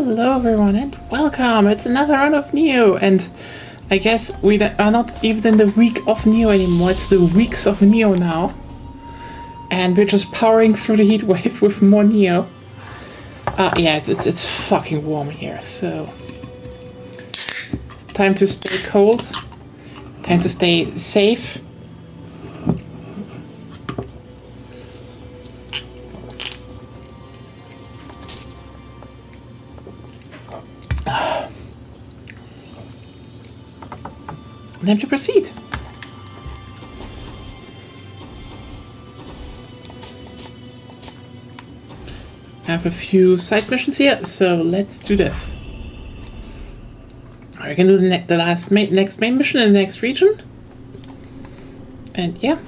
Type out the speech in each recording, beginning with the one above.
Hello everyone and welcome! It's another run of Nioh, and I guess we are not even in the week of Nioh anymore, it's the weeks of Nioh now. And we're just powering through the heat wave with more Nioh. Yeah, it's fucking warm here, so... Time to stay cold. Time to stay safe. Time to proceed. I have a few side missions here, so let's do this. We're gonna do the next main mission in the next region. And yeah.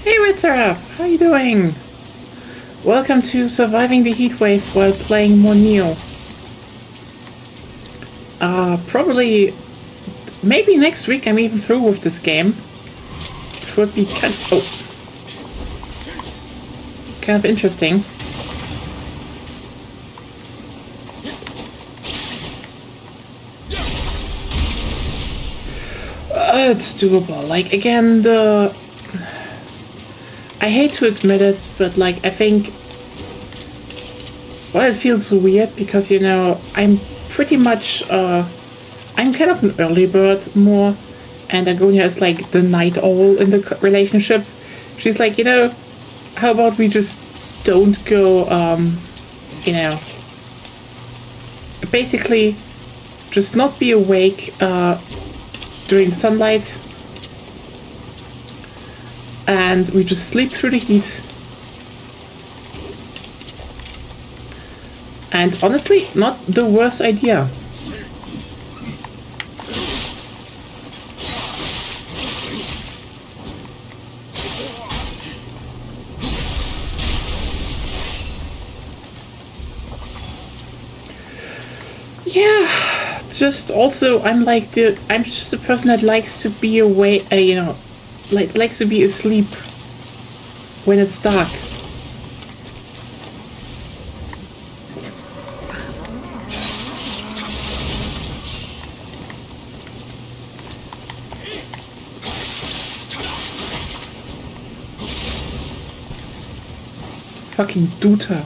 Hey Ritzer, how you doing? Welcome to surviving the heatwave while playing more Nioh. Probably, maybe next week I'm even through with this game, which would be kind of interesting. It's doable. Like, again, I hate to admit it, but like, I think, well, it feels weird because, you know, I'm pretty much, I'm kind of an early bird more, and Agonia is like the night owl in the relationship. She's like, you know, how about we just don't go, you know, basically just not be awake during sunlight, and we just sleep through the heat. And honestly, not the worst idea. Yeah, just also I'm just a person that likes to be away, likes to be asleep when it's dark. Fucking Duta.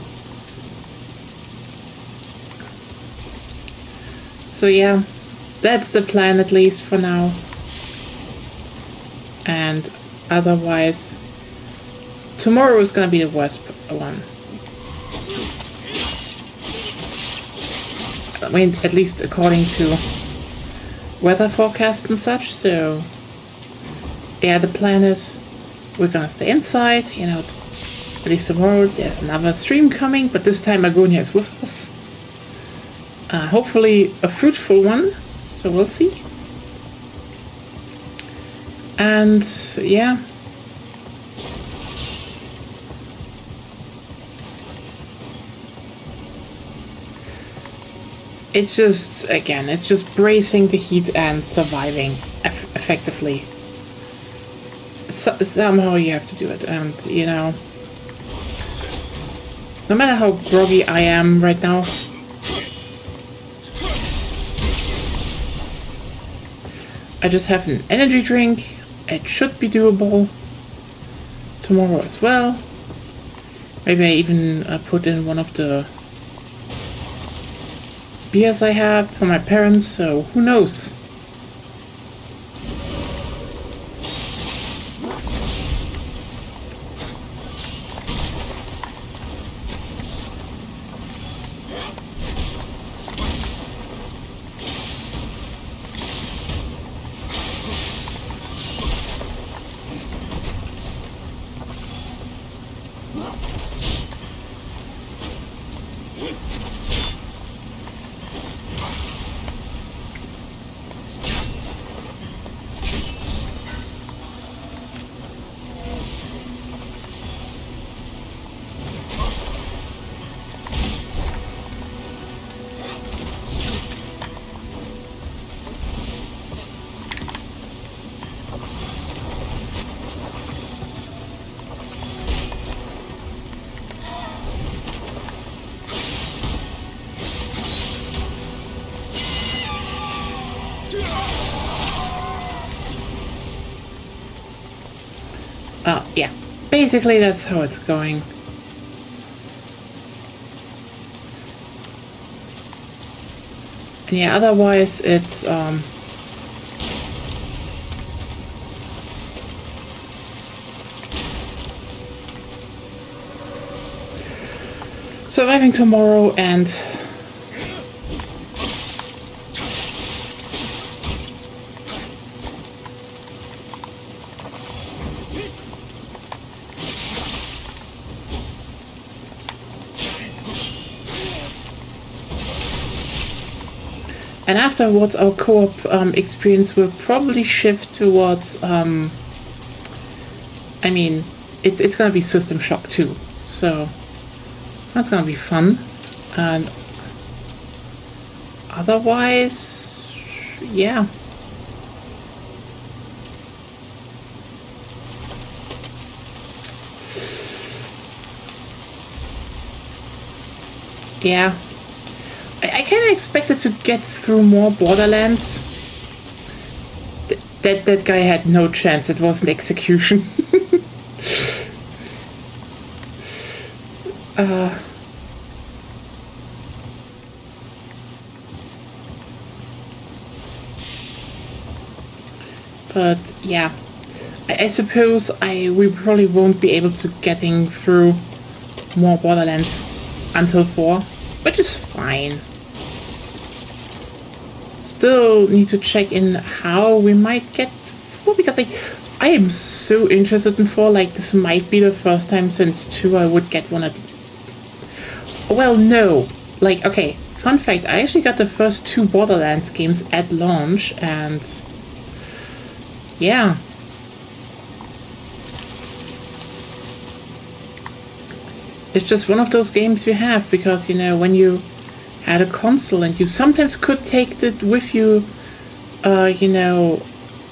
So yeah, that's the plan at least for now. And otherwise, tomorrow is gonna be the worst one. I mean, at least according to weather forecast and such. So yeah, the plan is we're gonna stay inside, you know. At least tomorrow there's another stream coming, but this time Agonia is with us. Hopefully a fruitful one, so we'll see. And yeah. It's just, again, it's just bracing the heat and surviving effectively. Somehow you have to do it, and you know, no matter how groggy I am right now, I just have an energy drink. It should be doable tomorrow as well. Maybe I even put in one of the beers I had for my parents, so who knows? Yeah, basically that's how it's going. And yeah, otherwise it's surviving tomorrow and afterwards our co-op experience will probably shift towards I mean, it's gonna be System Shock 2, so that's gonna be fun. And otherwise, yeah. Yeah. I kind of expected to get through more Borderlands. That guy had no chance. It wasn't execution. But yeah, I suppose we probably won't be able to getting through more Borderlands until 4, which is fine. still need to check in how we might get 4, because like I am so interested in 4. Like this might be the first time since 2 I would get one at. Well, no. Like, okay, fun fact, I actually got the first 2 Borderlands games at launch, and yeah. It's just one of those games you have, because, you know, when you had a console and you sometimes could take it with you, you know,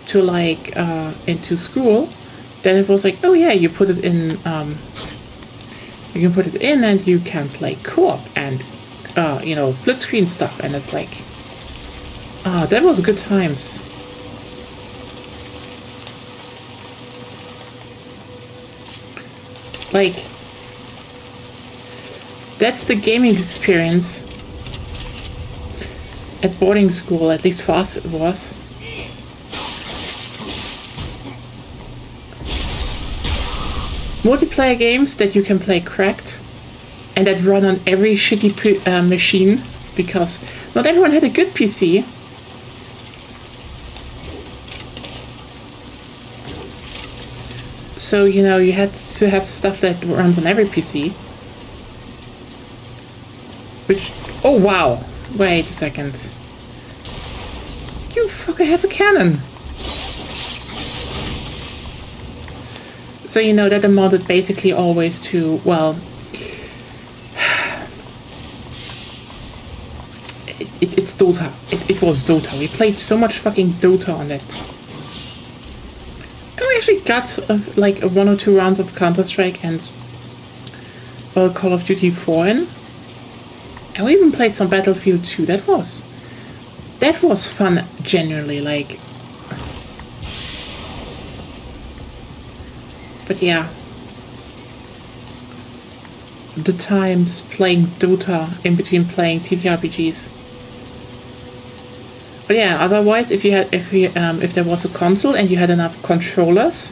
to like, into school, then it was like, oh yeah, you put it in, you can put it in and you can play co-op and, you know, split screen stuff, and it's like, that was good times. Like, that's the gaming experience at boarding school, at least for us it was. Multiplayer games that you can play cracked and that run on every shitty machine, because not everyone had a good PC. So, you know, you had to have stuff that runs on every PC. Which, oh wow, wait a second. You fucking have a cannon. So, you know, that amounted basically always to, well, it's Dota. It was Dota. We played so much fucking Dota on it. And we actually got like 1 or 2 rounds of Counter-Strike and, well, Call of Duty 4 in. And we even played some Battlefield 2. That was fun, genuinely, like. But yeah. The times playing Dota in between playing TTRPGs. But yeah, otherwise, if there was a console and you had enough controllers,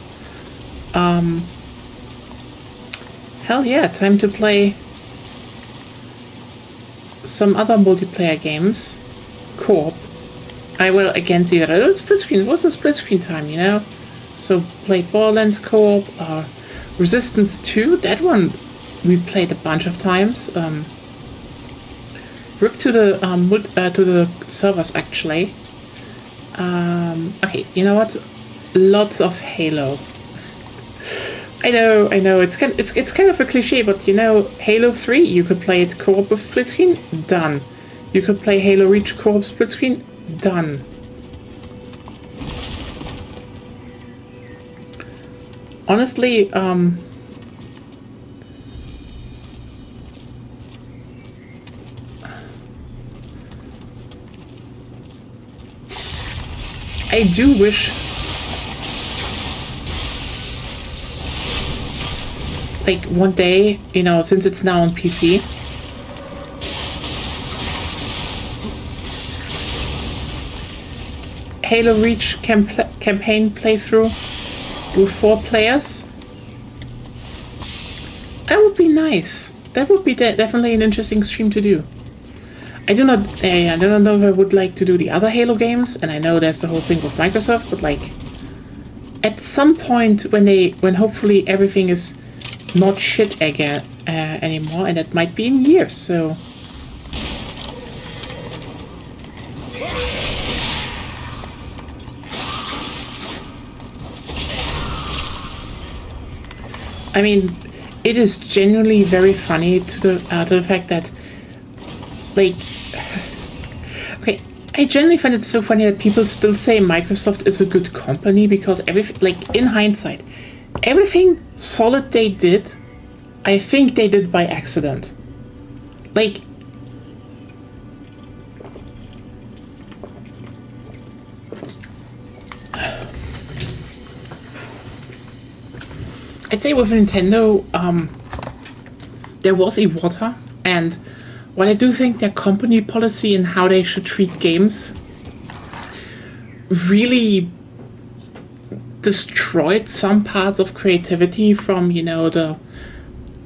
hell yeah, time to play some other multiplayer games, co-op. I will again see that. Oh, split screen. What's a split screen time? You know, so played Borderlands co-op, Resistance 2. That one we played a bunch of times. Rip to the servers actually. Okay, you know what? Lots of Halo. I know. It's kind of a cliche, but you know, Halo 3, you could play it co-op with split screen. Done. You could play Halo Reach co-op split screen. Done. Honestly, I do wish, like, one day, you know, since it's now on PC, Halo Reach campaign playthrough with 4 players. That would be nice. That would be definitely an interesting stream to do. I do not know if I would like to do the other Halo games, and I know there's the whole thing with Microsoft, but like, at some point when hopefully everything is not shit again anymore, and that might be in years, so. I mean, it is genuinely very funny to the fact that, like, okay, I genuinely find it so funny that people still say Microsoft is a good company, because everything, like, in hindsight, everything solid they did, I think they did by accident. Like, I'd say with Nintendo, there was Iwata, and while I do think their company policy and how they should treat games really destroyed some parts of creativity from, you know, the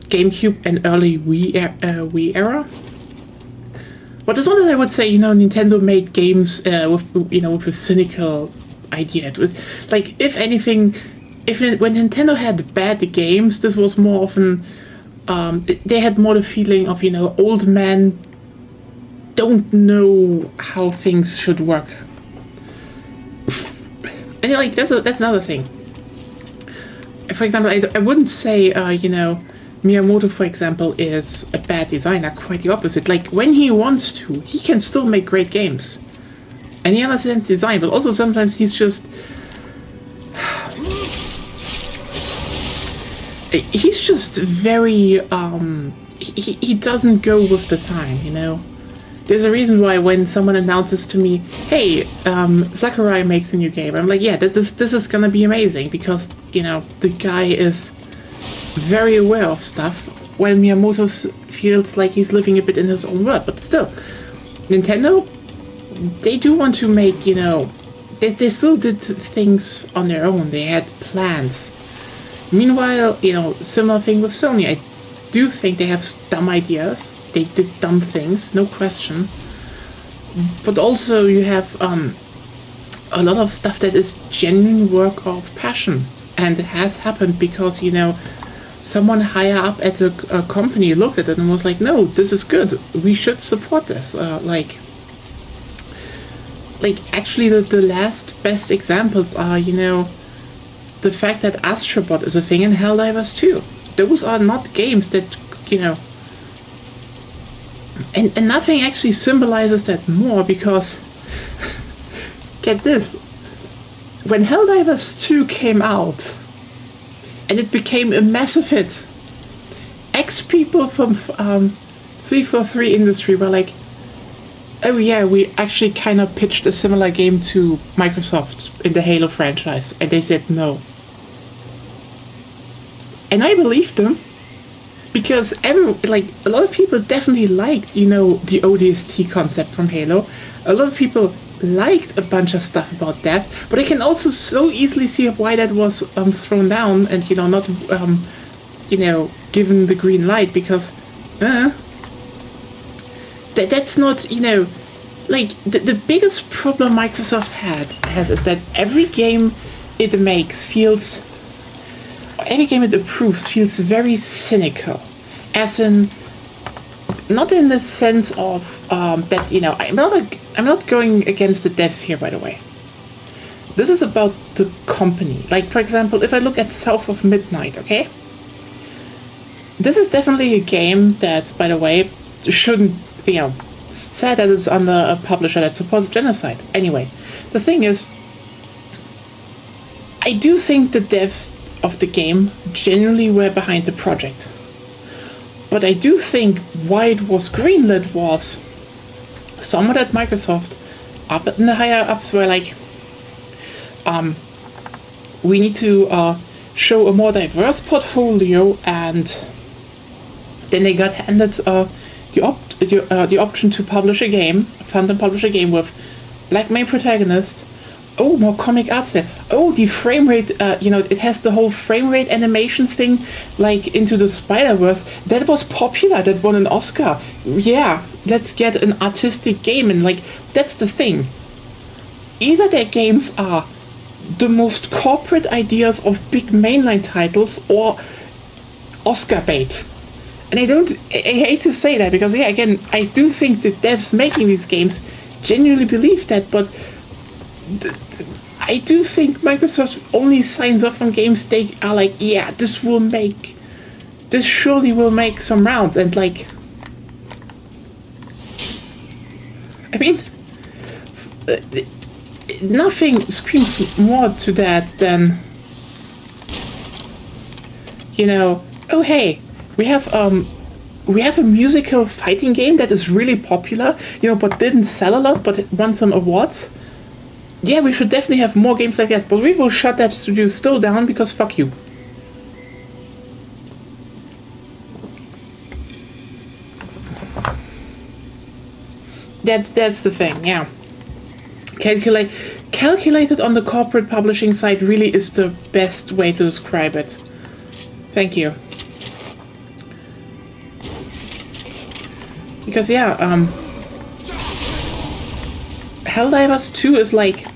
GameCube and early Wii era. But it's not that I would say, Nintendo made games with a cynical idea. It was like, if anything, when Nintendo had bad games, this was more often they had more the feeling of old men don't know how things should work. And like that's another thing. For example, I wouldn't say Miyamoto, for example, is a bad designer. Quite the opposite. Like, when he wants to, he can still make great games, and he understands design. But also sometimes he's just very he doesn't go with the time. There's a reason why when someone announces to me, hey, Sakurai makes a new game, I'm like, yeah, this is gonna be amazing, because the guy is very aware of stuff, while Miyamoto feels like he's living a bit in his own world. But still, Nintendo, they do want to make, they still did things on their own. They had plans. Meanwhile, similar thing with Sony. I do think they have dumb ideas. They did dumb things, no question. But also you have a lot of stuff that is genuine work of passion. And it has happened because, someone higher up at a company looked at it and was like, no, this is good. We should support this. Actually, the last best examples are, the fact that Astrobot is a thing in Helldivers 2. Those are not games that, and nothing actually symbolizes that more, because get this, when Helldivers 2 came out and it became a massive hit, ex-people from 343 Industry were like, oh yeah, we actually kind of pitched a similar game to Microsoft in the Halo franchise, and they said no. And I believed them, because a lot of people definitely liked, the ODST concept from Halo. A lot of people liked a bunch of stuff about that, but I can also so easily see why that was thrown down and, not, given the green light, because, that's not, the biggest problem Microsoft has is that every game it makes every game it approves feels very cynical, as in, not in the sense of that I'm not going against the devs here, by the way. This is about the company. Like, for example, if I look at South of Midnight, okay, this is definitely a game that, by the way, shouldn't sad that it's under a publisher that supports genocide. Anyway, the thing is, I do think the devs of the game genuinely were behind the project. But I do think why it was greenlit was someone at Microsoft, up in the higher ups, were like, we need to show a more diverse portfolio, and then they got handed the option to publish a game, fund and publish a game with black main protagonist. Oh, more comic arts there. Oh, the frame rate, it has the whole frame rate animation thing, like Into the Spider-Verse. That was popular, that won an Oscar. Yeah, let's get an artistic game, and that's the thing. Either their games are the most corporate ideas of big mainline titles, or Oscar bait. And I hate to say that, because, yeah, again, I do think the devs making these games genuinely believe that, but I do think Microsoft only signs off on games they are like, yeah, this surely will make some rounds, and nothing screams more to that than, oh hey, we have a musical fighting game that is really popular, but didn't sell a lot, but won some awards. Yeah, we should definitely have more games like that, but we will shut that studio still down because fuck you. That's the thing, yeah. Calculated on the corporate publishing side really is the best way to describe it. Thank you. Because, yeah, Helldivers 2 is like...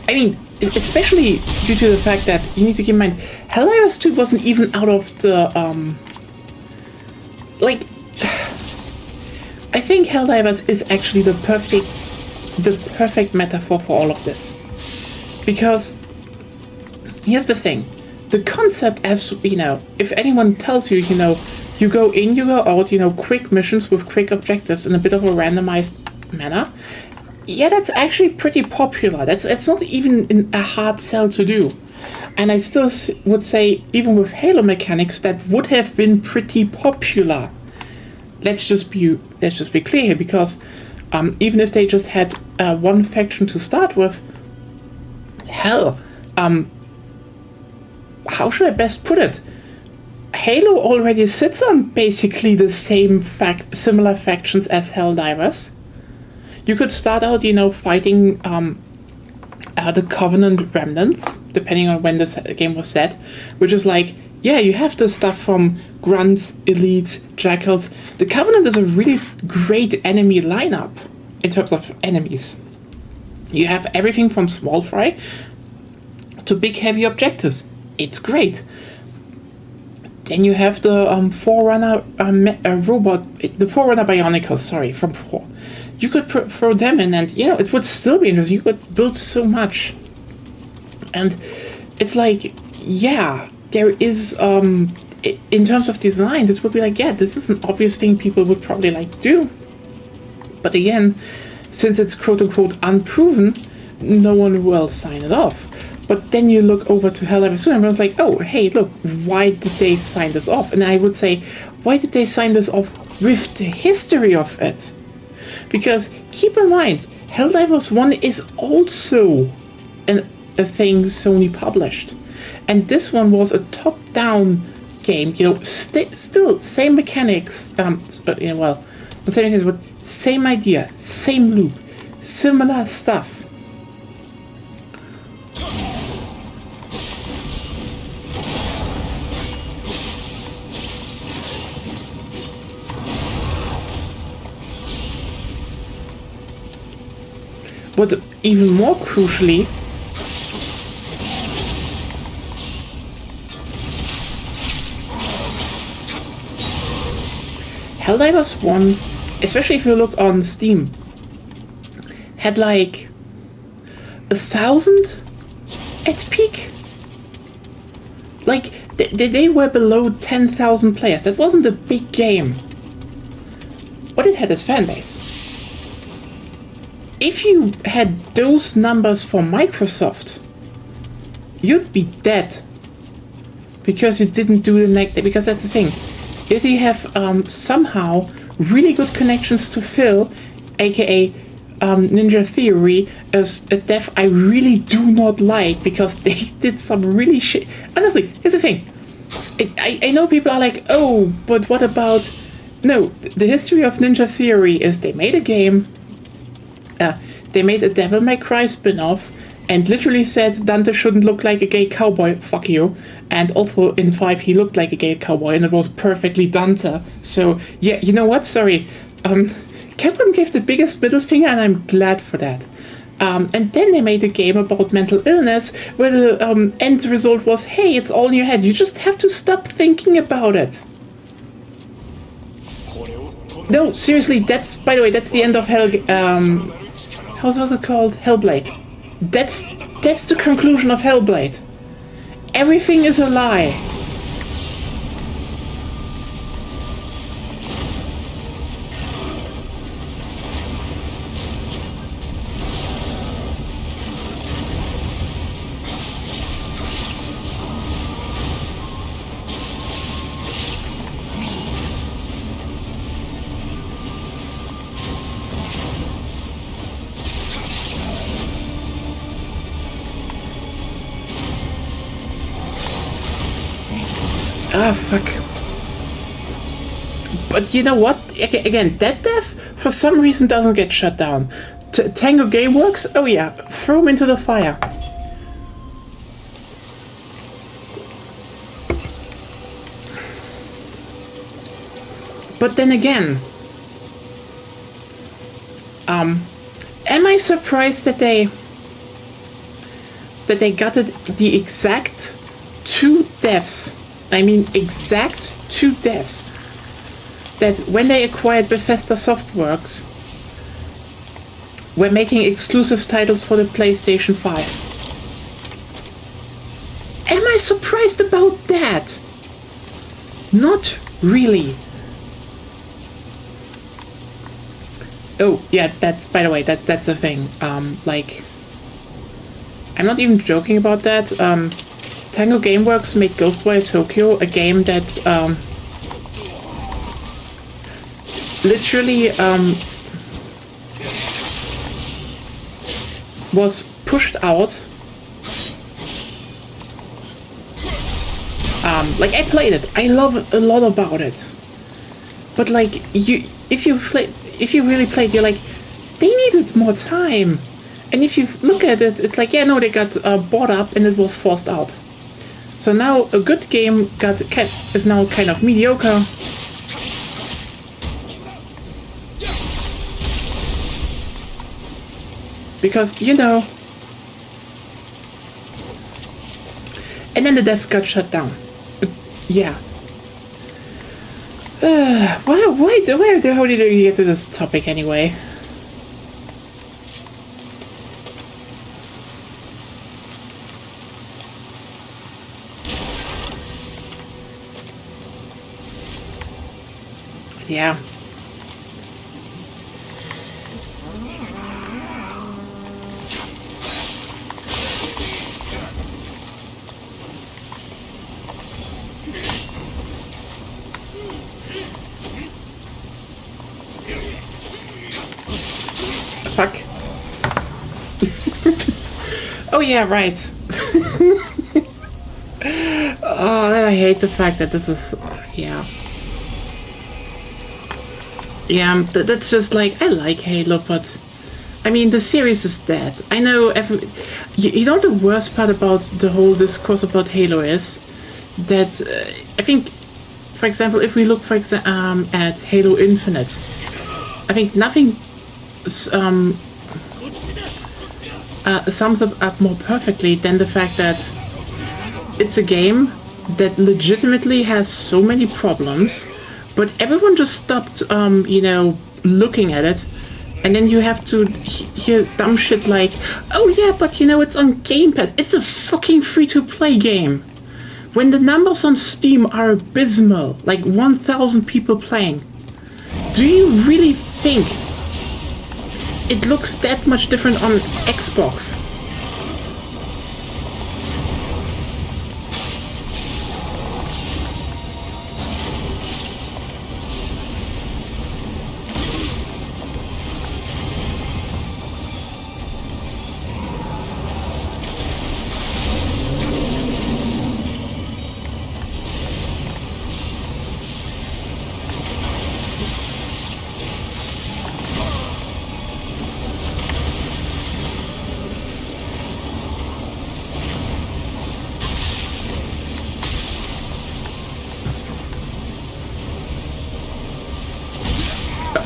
I mean, especially due to the fact that you need to keep in mind, Helldivers 2 wasn't even out of the, like, I think Helldivers is actually the perfect metaphor for all of this. Because, here's the thing, the concept as, you know, if anyone tells you, you know, you go in, you go out, you know, quick missions with quick objectives in a bit of a randomized manner, yeah, that's actually pretty popular. It's not even a hard sell to do. And I still would say, even with Halo mechanics, that would have been pretty popular. Let's just be clear here, because even if they just had one faction to start with, hell, how should I best put it? Halo already sits on basically the same similar factions as Helldivers. You could start out, you know, fighting the Covenant remnants, depending on when this game was set, which is like, yeah, you have the stuff from Grunts, Elites, Jackals. The Covenant is a really great enemy lineup in terms of enemies. You have everything from small fry to big heavy objectives. It's great. Then you have the Forerunner robot, the Forerunner Bionicles, sorry, from 4. You could throw them in, and you know, it would still be interesting. You could build so much. And it's like, yeah, there is, in terms of design, this would be like, yeah, this is an obvious thing people would probably like to do. But again, since it's quote-unquote unproven, no one will sign it off. But then you look over to Helldivers 2 and everyone's like, oh, hey, look, why did they sign this off? And I would say, why did they sign this off with the history of it? Because keep in mind, Helldivers 1 is also a thing Sony published. And this one was a top-down game, you know, still same mechanics, well, not same mechanics, but same idea, same loop, similar stuff. But even more crucially, Helldivers 1, especially if you look on Steam, had like 1,000 at peak. Like, they were below 10,000 players. That wasn't a big game. But it had its fan base. If you had those numbers for Microsoft, you'd be dead. Because you didn't do the because that's the thing. If you have somehow really good connections to Phil, aka Ninja Theory, as a dev I really do not like, because they did some really shit. Honestly, here's the thing. I know people are like, oh, but what about... No, the history of Ninja Theory is they made a game, they made a Devil May Cry spin-off, and literally said Dante shouldn't look like a gay cowboy, fuck you. And also in 5 he looked like a gay cowboy, and it was perfectly Dante. So, yeah, you know what, sorry. Capcom gave the biggest middle finger, and I'm glad for that. And then they made a game about mental illness, where the end result was, hey, it's all in your head, you just have to stop thinking about it. No, seriously, that's, by the way, that's the end of how was it called? Hellblade. That's the conclusion of Hellblade. Everything is a lie. Ah, fuck. But you know what? Again, that dev, for some reason, doesn't get shut down. Tango Gameworks? Oh yeah, throw him into the fire. But then again, Am I surprised that they got it the exact 2 devs? I mean, exact 2 devs that when they acquired Bethesda Softworks were making exclusive titles for the PlayStation 5. Am I surprised about that? Not really. Oh, yeah, that's, by the way, that's a thing. Like, I'm not even joking about that. Tango Gameworks made Ghostwire Tokyo, a game that, literally, was pushed out. Like, I played it. I love a lot about it. But, like, if you really played, you're like, they needed more time. And if you look at it, it's like, yeah, no, they got bought up and it was forced out. So now a good game is now kind of mediocre. Because, you know... And then the dev got shut down. Yeah. Where the hell did you get to this topic anyway? Yeah. Fuck. Oh yeah, right. Oh, I hate the fact that this is... Yeah. Yeah, that's just like... I like Halo, but... I mean, the series is dead. I know you know the worst part about the whole discourse about Halo is that I think, for example, if we look at Halo Infinite, I think nothing sums it up more perfectly than the fact that it's a game that legitimately has so many problems, but everyone just stopped, you know, looking at it. And then you have to hear dumb shit like, oh yeah, but you know, it's on Game Pass. It's a fucking free-to-play game. When the numbers on Steam are abysmal, like 1,000 people playing, do you really think it looks that much different on Xbox?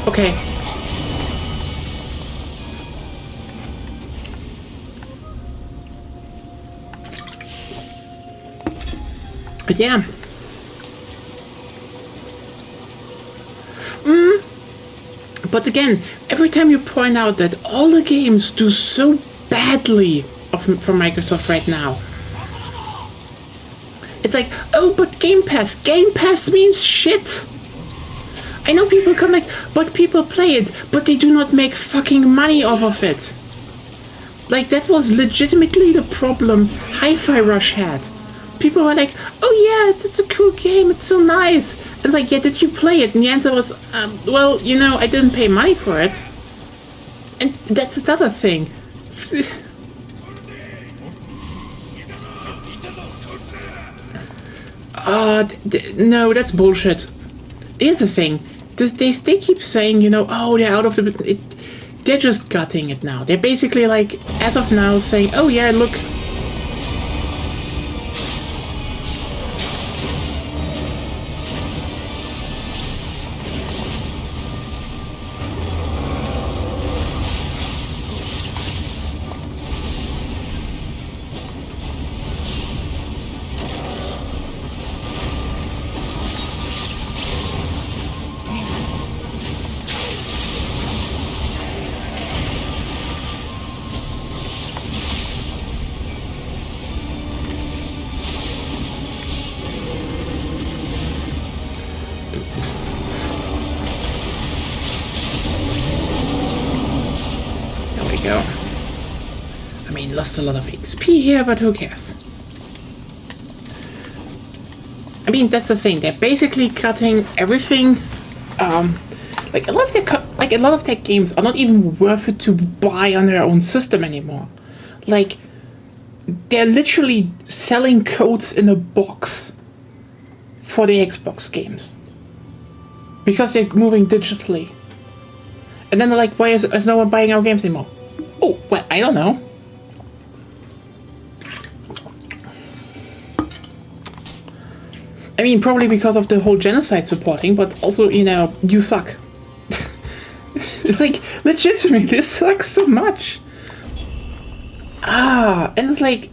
Okay. But yeah. But again, every time you point out that all the games do so badly from Microsoft right now, it's like, oh, but Game Pass. Game Pass means shit. I know people come like, but people play it, but they do not make fucking money off of it. Like, that was legitimately the problem Hi-Fi Rush had. People were like, oh yeah, it's a cool game, it's so nice. And it's like, yeah, did you play it? And the answer was, well, you know, I didn't pay money for it. And that's another thing. No, that's bullshit. Here's the thing. They keep saying, you know, oh, they're out of the... They're just gutting it now. They're basically like, as of now, saying, oh yeah, look... lost a lot of XP here, but who cares? I mean, that's the thing. They're basically cutting everything. Like a lot of their games are not even worth it to buy on their own system anymore. Like, they're literally selling codes in a box for the Xbox games because they're moving digitally. And then they're like, why is no one buying our games anymore? Oh, well, I don't know. I mean, probably because of the whole genocide supporting, but also, you know, you suck. Like, legitimately, this sucks so much. And it's like...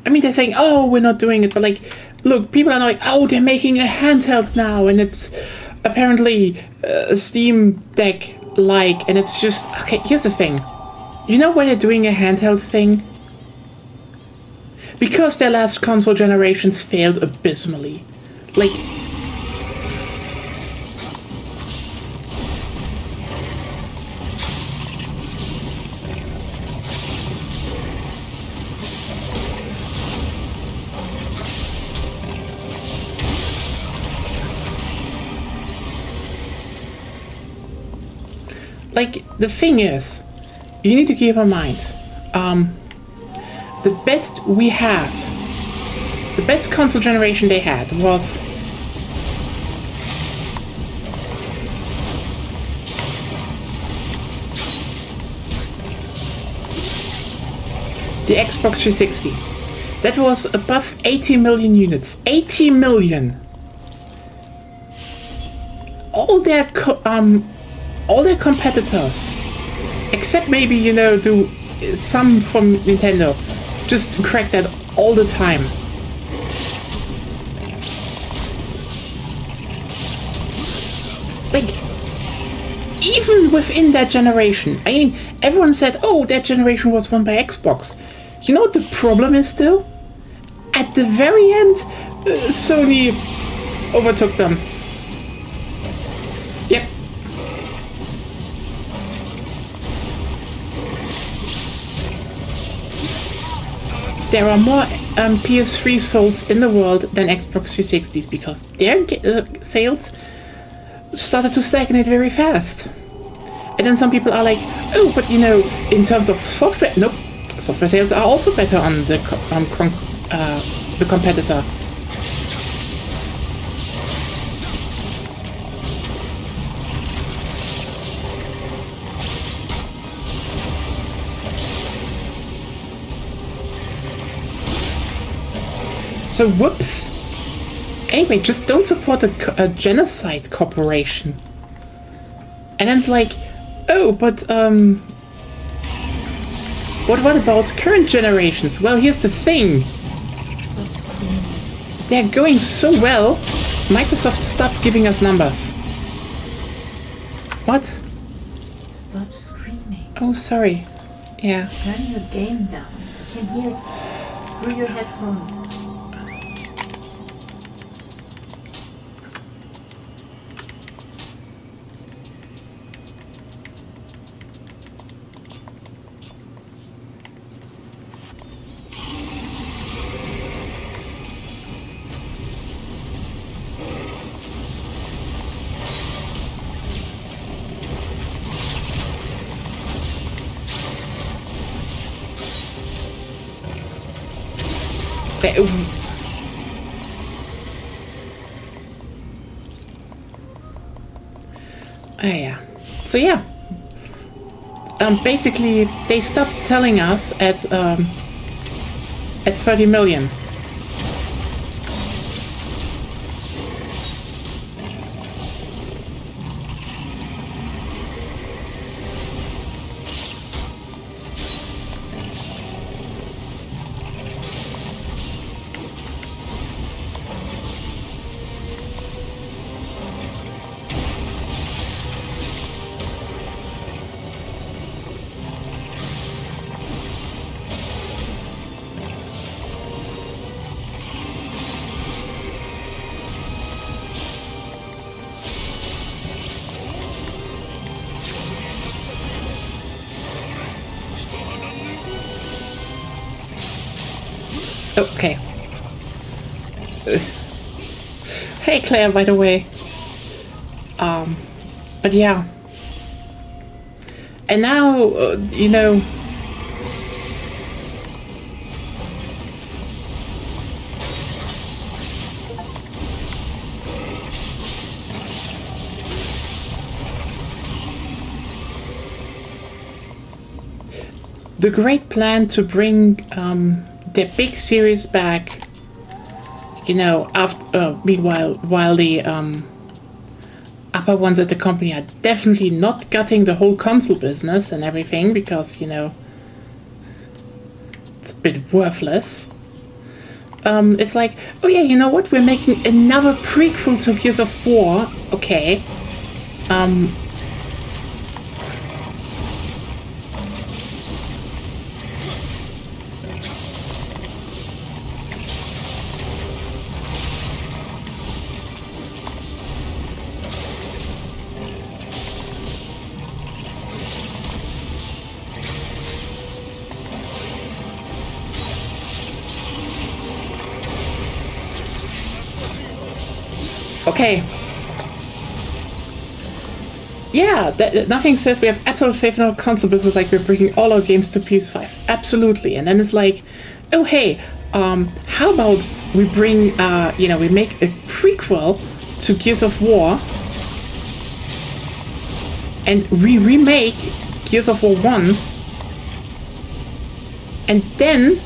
I mean, they're saying, oh, we're not doing it, but like, look, people are like, oh, they're making a handheld now, and it's apparently a Steam Deck-like, and it's just... Okay, here's the thing. You know why they're doing a handheld thing? Because their last console generations failed abysmally. Like... Like, the thing is, you need to keep in mind, the best we have, the best console generation they had was the Xbox 360. That was above 80 million units. 80 million! All their competitors, except maybe, you know, do some from Nintendo, just crack that all the time. Like, even within that generation, I mean, everyone said, oh, that generation was won by Xbox. You know what the problem is, though? At the very end, Sony overtook them. Yep. There are more PS3 sold in the world than Xbox 360s because their sales started to stagnate very fast. And then some people are like, oh, but you know, in terms of software, nope, software sales are also better on the competitor. So, whoops. Anyway, just don't support a genocide corporation. And then it's like, oh, but, what about current generations? Well, here's the thing. They're going so well, Microsoft stopped giving us numbers. What? Stop screaming. Oh, sorry. Yeah. Turn your game down. I can hear it through your headphones. Yeah. So yeah. Basically, they stopped selling us at 30 million. Oh, okay. Hey, Claire, by the way. But yeah. And now, you know... The great plan to bring the big series back, you know, after meanwhile, while the upper ones at the company are definitely not gutting the whole console business and everything because, you know, it's a bit worthless. It's like, oh yeah, you know what? We're making another prequel to Gears of War. Okay. Okay. Yeah, nothing says we have absolute faith in our console business like we're bringing all our games to PS5. Absolutely. And then it's like, oh hey, how about we bring, you know, we make a prequel to Gears of War and we remake Gears of War 1 and then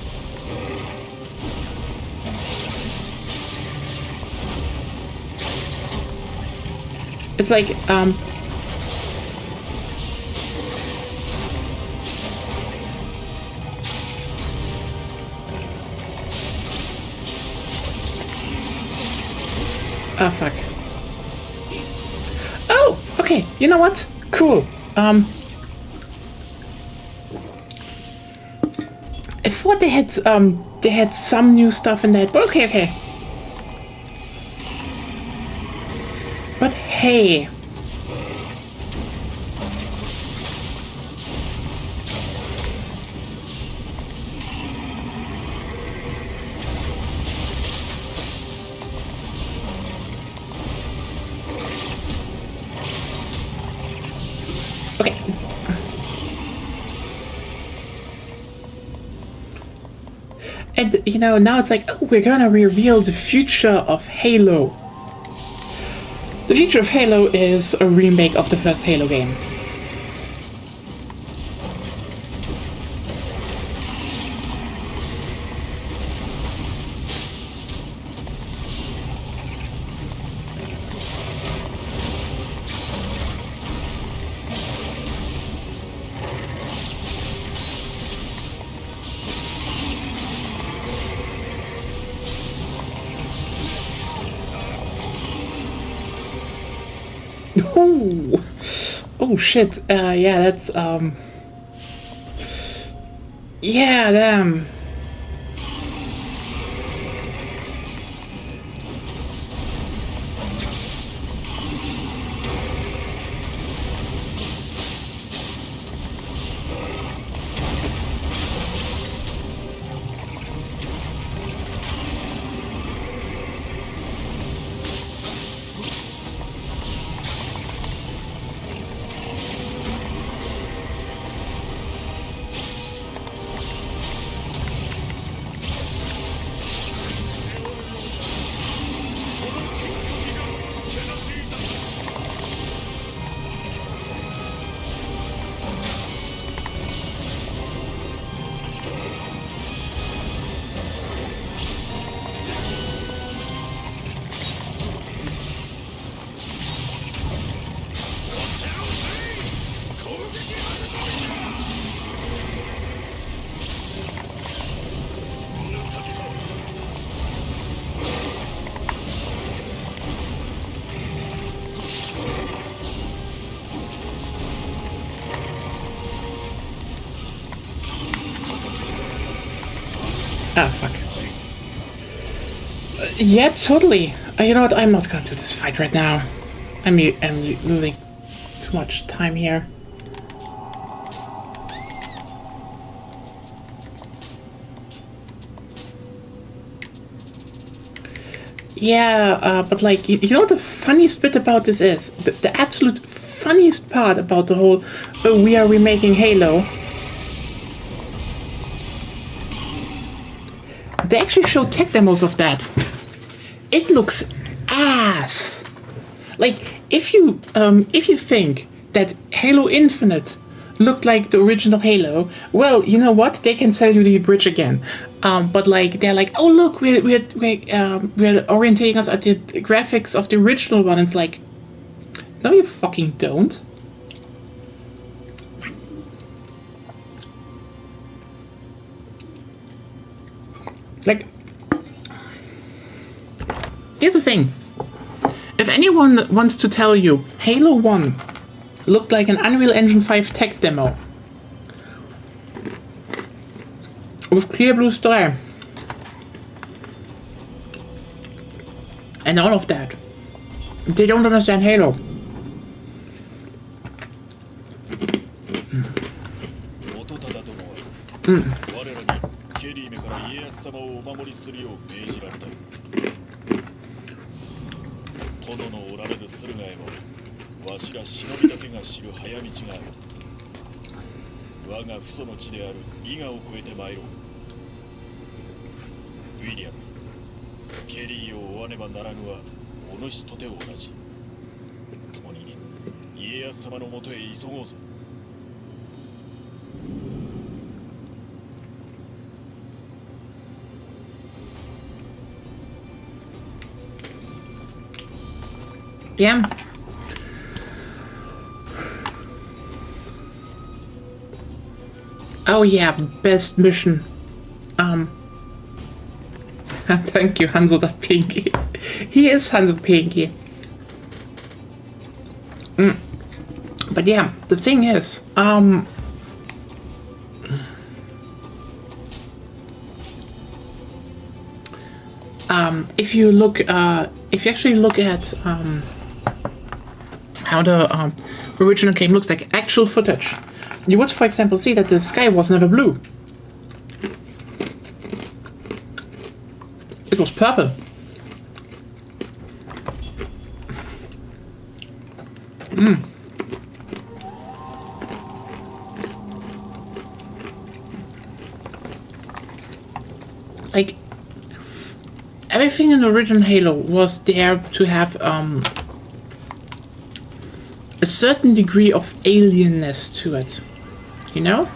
it's like, oh, fuck. Oh, okay. You know what? Cool. I thought they had some new stuff in that. But okay. But hey. Okay. And, you know, now it's like, oh, we're gonna reveal the future of Halo. The future of Halo is a remake of the first Halo game. Oh shit, yeah, that's, yeah, damn. Ah, fuck. Yeah, totally. You know what? I'm not gonna do this fight right now. I'm losing too much time here. Yeah, but like, you know what the funniest bit about this is? The absolute funniest part about the whole, oh, we are remaking Halo. They actually show tech demos of that. It looks ass. Like, if you think that Halo Infinite looked like the original Halo, well, you know what? They can sell you the bridge again. But like, they're like, oh look, we're orientating us at the graphics of the original one. It's like, no, you fucking don't. Like, here's the thing. If anyone wants to tell you Halo 1 looked like an Unreal Engine 5 tech demo with clear blue sky and all of that, they don't understand Halo. Yeah. Oh yeah, best mission. Thank you, Hanzo.Pinky. He is Hanzo.Pinky. But yeah, the thing is, if you actually look at how the original game looks like, actual footage, you would, for example, see that the sky was never blue. It was purple. Like, everything in the original Halo was there to have a certain degree of alienness to it, you know?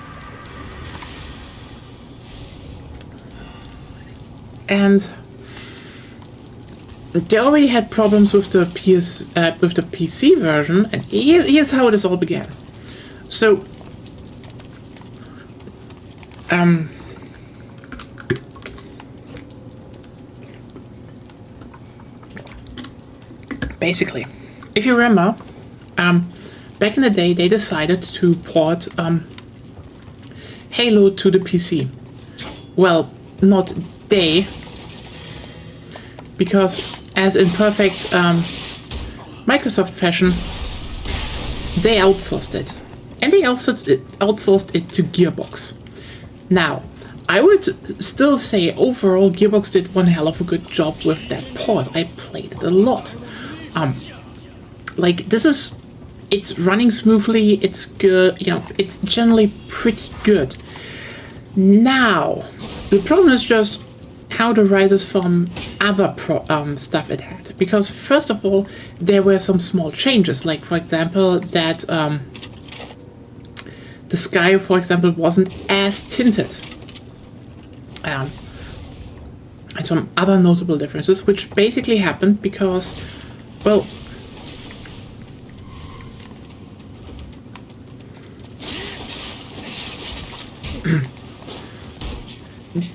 And they already had problems with the PC version, and here's how this all began. So, basically, if you remember, back in the day, they decided to port Halo to the PC. Well, not they, because as in perfect Microsoft fashion, they outsourced it. And they outsourced it to Gearbox. Now, I would still say overall Gearbox did one hell of a good job with that port. I played it a lot. Like, it's running smoothly, it's good, you know, it's generally pretty good. Now, the problem is just how it arises from other stuff it had. Because first of all, there were some small changes, like for example, that the sky, for example, wasn't as tinted. And some other notable differences, which basically happened because, well,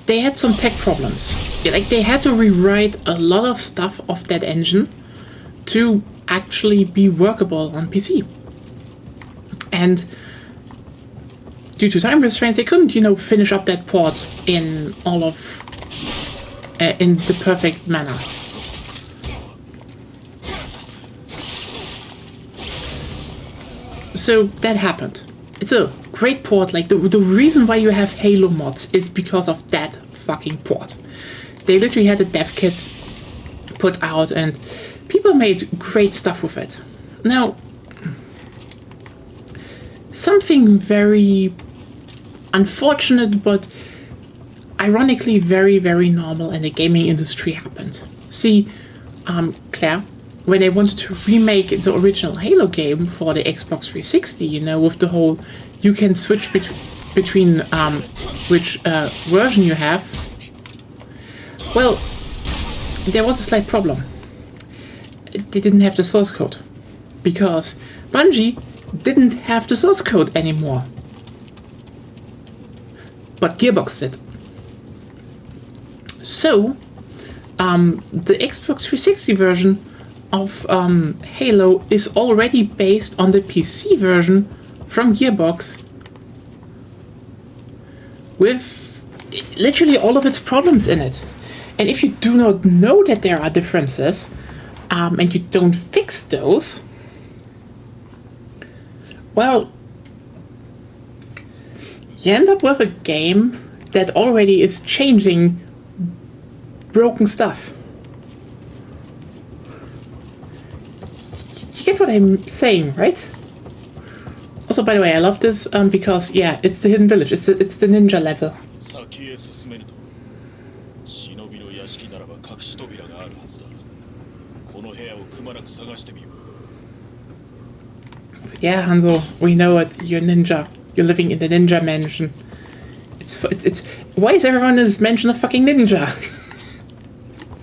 they had some tech problems. Like, they had to rewrite a lot of stuff of that engine to actually be workable on PC. And due to time restraints, they couldn't, you know, finish up that port in all of in the perfect manner. So that happened. It's a great port. Like, the reason why you have Halo mods is because of that fucking port. They literally had a dev kit put out, and people made great stuff with it. Now, something very unfortunate, but ironically very, very normal in the gaming industry happened. See, Claire, when they wanted to remake the original Halo game for the Xbox 360, you know, with the whole, you can switch between which version you have, well, there was a slight problem. They didn't have the source code, because Bungie didn't have the source code anymore. But Gearbox did. So, the Xbox 360 version of Halo is already based on the PC version from Gearbox, with literally all of its problems in it. And if you do not know that there are differences, and you don't fix those, well, you end up with a game that already is changing broken stuff. You get what I'm saying, right? Also, by the way, I love this because, yeah, it's the hidden village. It's the ninja level. Yeah, Hanzo, we know it. You're ninja. You're living in the ninja mansion. It's why is everyone in this mansion a fucking ninja?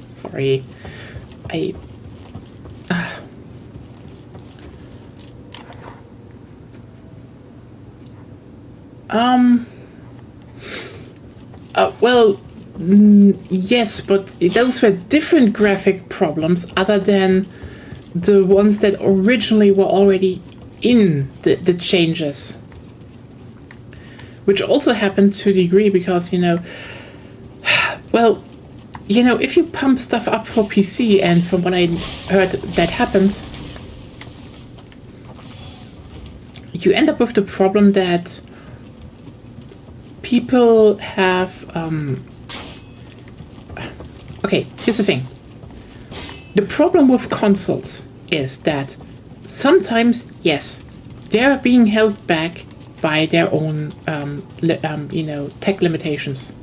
Sorry. Well, yes, but those were different graphic problems other than the ones that originally were already in the changes. Which also happened to a degree because, you know, well, you know, if you pump stuff up for PC, and from what I heard that happened, you end up with the problem that people have, okay, here's the thing. The problem with consoles is that sometimes, yes, they're being held back by their own, you know, tech limitations.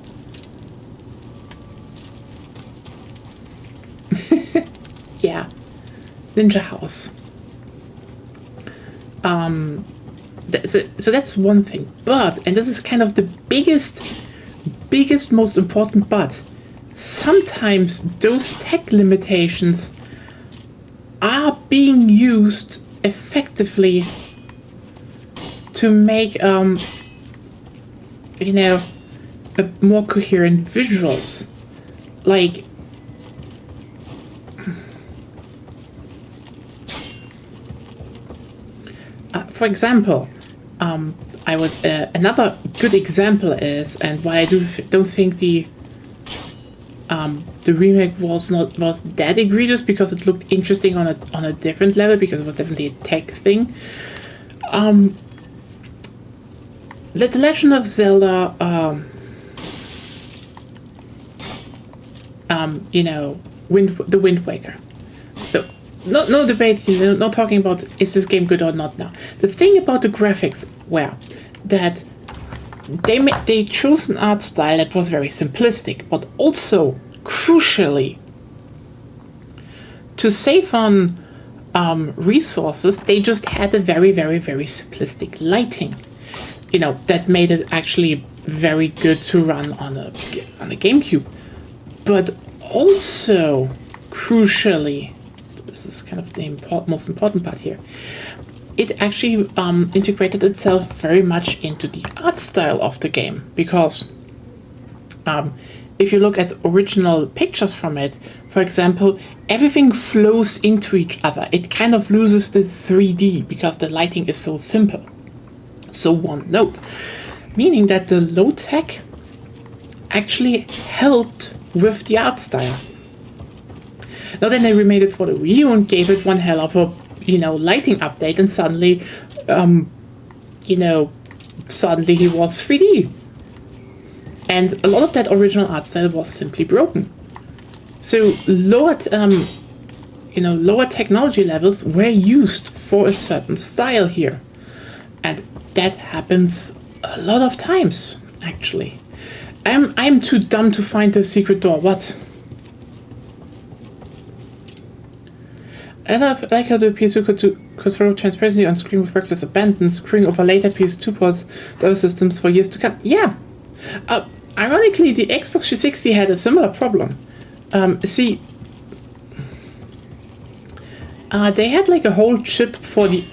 Yeah, Ninja House. So that's one thing. But, and this is kind of the biggest, most important but, sometimes those tech limitations are being used effectively to make, you know, a more coherent visuals. Like, for example, I would another good example is, and why I don't think the remake was that egregious, because it looked interesting on a different level, because it was definitely a tech thing. The Legend of Zelda, you know, the Wind Waker. So. No debate, you know, not talking about is this game good or not now. The thing about the graphics were that they chose an art style that was very simplistic, but also, crucially, to save on resources, they just had a very, very, very simplistic lighting. You know, that made it actually very good to run on a GameCube. But also, crucially, this is kind of the most important part here, it actually integrated itself very much into the art style of the game, because if you look at original pictures from it, for example, everything flows into each other. It kind of loses the 3D because the lighting is so simple, so one note, meaning that the low tech actually helped with the art style. Now then they remade it for the Wii U and gave it one hell of a, you know, lighting update, and suddenly, you know, suddenly he was 3D. And a lot of that original art style was simply broken. So lower, lower technology levels were used for a certain style here, and that happens a lot of times. Actually, I'm too dumb to find the secret door. What? I like how the PS2 could throw transparency on screen with reckless abandon, screwing over later PS2 ports to other systems for years to come. Yeah. Ironically, the Xbox 360 had a similar problem. They had like a whole chip for the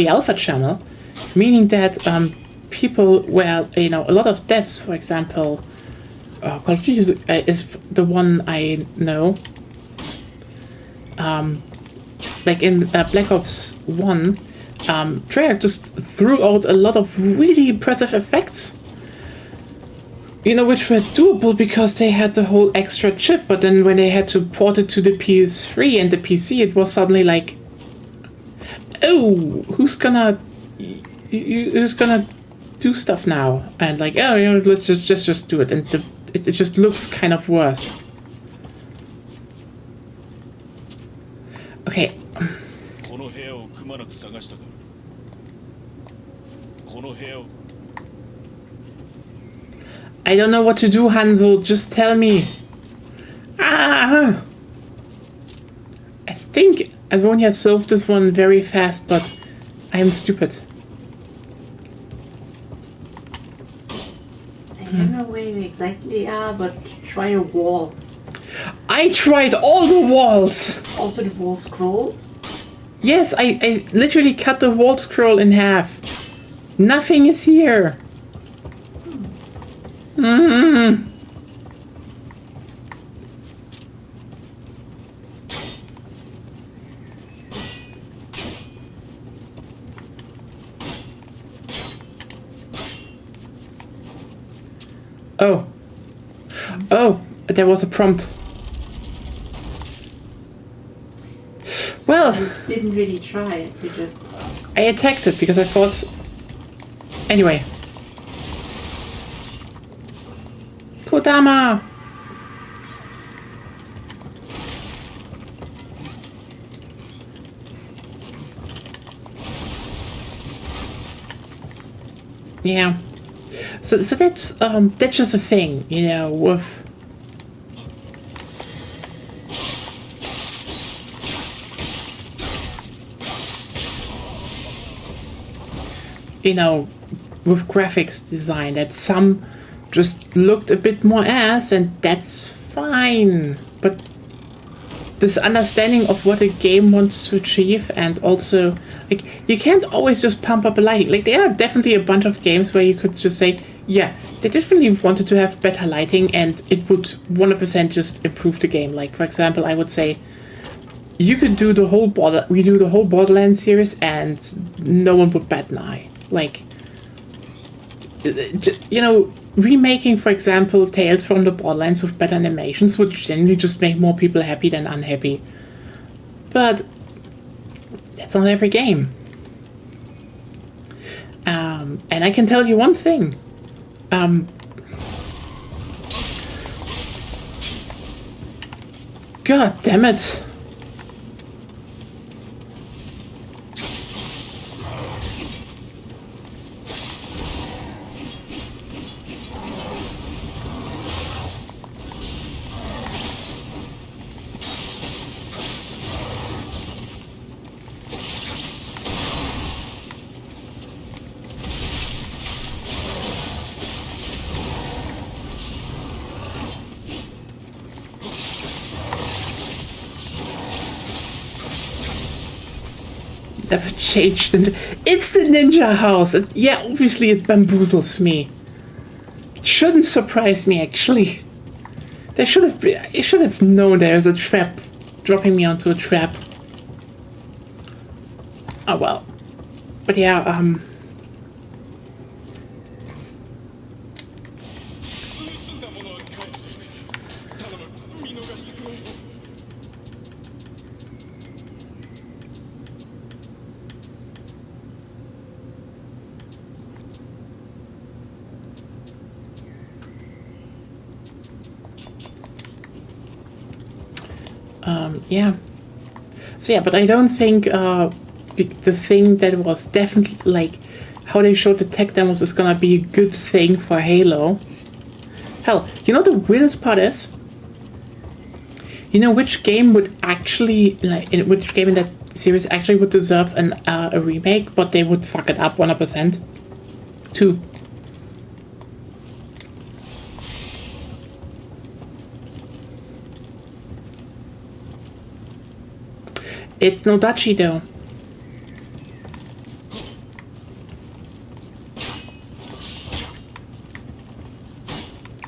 alpha channel, meaning that people were, a lot of devs, for example, Call of Duty is the one I know. Like in Black Ops 1, Treyarch just threw out a lot of really impressive effects, which were doable because they had the whole extra chip, but then when they had to port it to the PS3 and the PC, it was suddenly like, oh, who's gonna do stuff now? And like, oh, let's just do it, and it just looks kind of worse. Okay. I don't know what to do, Hansel. Just tell me. I think Agonia solved this one very fast, but I am stupid. I don't know where you exactly are, but try a wall. I tried all the walls! Also the wall scrolls? Yes, I literally cut the wall scroll in half. Nothing is here. Oh, there was a prompt. Well, you didn't really try it, you just... I attacked it because I thought... Anyway. Kodama! Yeah. So that's just a thing, with... with graphics design, that some just looked a bit more ass, and that's fine. But this understanding of what a game wants to achieve, and also, like, you can't always just pump up a lighting. Like, there are definitely a bunch of games where you could just say, yeah, they definitely wanted to have better lighting, and it would 100% just improve the game. Like, for example, I would say, you could do redo the whole Borderlands series, and no one would bat an eye. Like, remaking, for example, Tales from the Borderlands with better animations would generally just make more people happy than unhappy. But that's not every game. And I can tell you one thing. God damn it. Never changed. It's the ninja house. And yeah, obviously it bamboozles me. It shouldn't surprise me, actually. I should have known there's a trap. Dropping me onto a trap. Oh well. But yeah, Yeah. So yeah, but I don't think the thing that was definitely like how they showed the tech demos is gonna be a good thing for Halo. Hell, you know the weirdest part is? You know which game would actually, like, in which game in that series actually would deserve a remake, but they would fuck it up 100%? 2. It's no Dutchie though.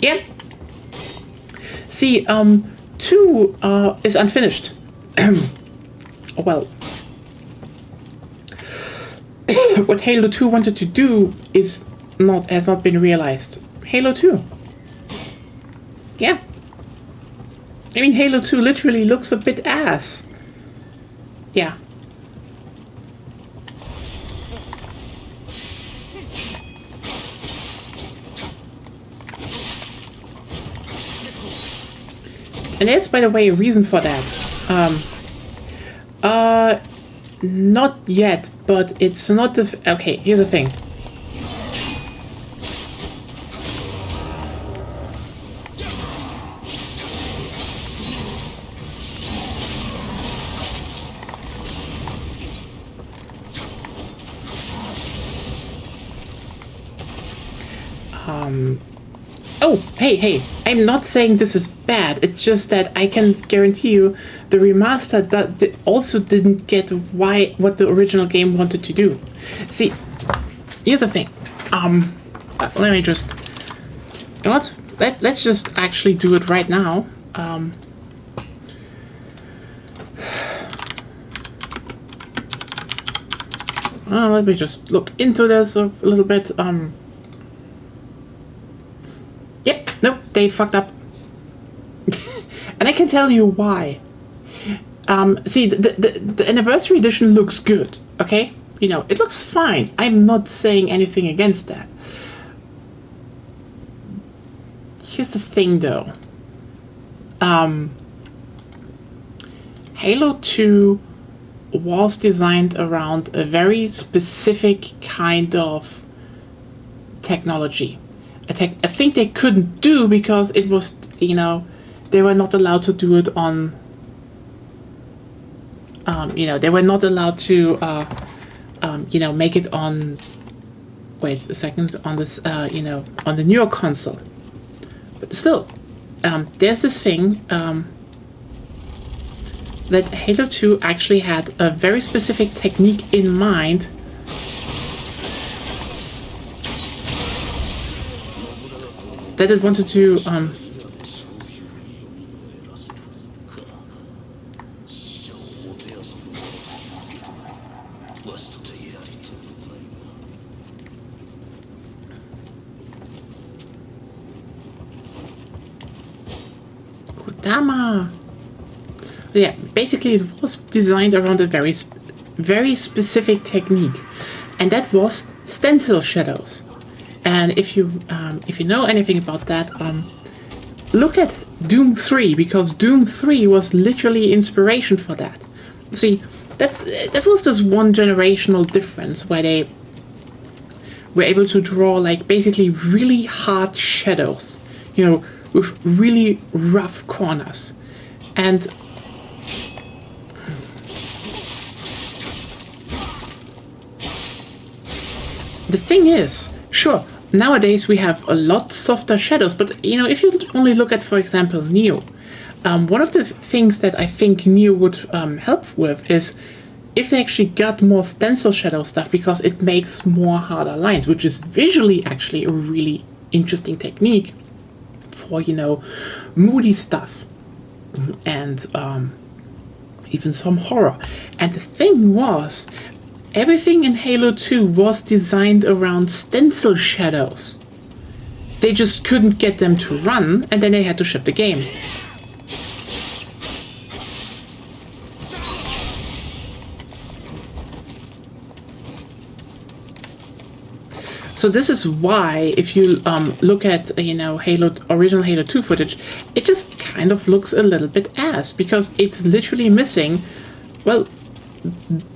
Yeah. See, 2 is unfinished. Well, what Halo 2 wanted to do has not been realized. Halo 2. Yeah. I mean, Halo 2 literally looks a bit ass. Yeah. And there's, by the way, a reason for that. Not yet, but it's not the... Okay, here's the thing. Oh, hey, I'm not saying this is bad. It's just that I can guarantee you the remaster also didn't get what the original game wanted to do. See, here's the thing. Let me just... You know what? Let's just actually do it right now. Let me just look into this a little bit. Yep, nope, they fucked up. And I can tell you why. See, the anniversary edition looks good, okay? You know, it looks fine. I'm not saying anything against that. Here's the thing, though. Halo 2 was designed around a very specific kind of technology. A thing they couldn't do because it was, you know, they were not allowed to do it on, you know, they were not allowed to, you know, make it on, wait a second, on this, you know, on the Nioh console. But still, there's this thing, that Halo 2 actually had a very specific technique in mind that it wanted to Kodama. Yeah, basically it was designed around a very specific technique, and that was stencil shadows. And if you know anything about that, look at Doom 3, because Doom 3 was literally inspiration for that. See, that was just one generational difference where they were able to draw like basically really hard shadows, you know, with really rough corners. And the thing is, sure, nowadays we have a lot softer shadows, but you know, if you only look at, for example, Nioh, one of the things that I think Nioh would help with is if they actually got more stencil shadow stuff, because it makes more harder lines, which is visually actually a really interesting technique for, you know, moody stuff and even some horror. And the thing was, everything in Halo 2 was designed around stencil shadows. They just couldn't get them to run, and then they had to ship the game. So this is why, if you look at original Halo 2 footage, it just kind of looks a little bit ass, because it's literally missing, well,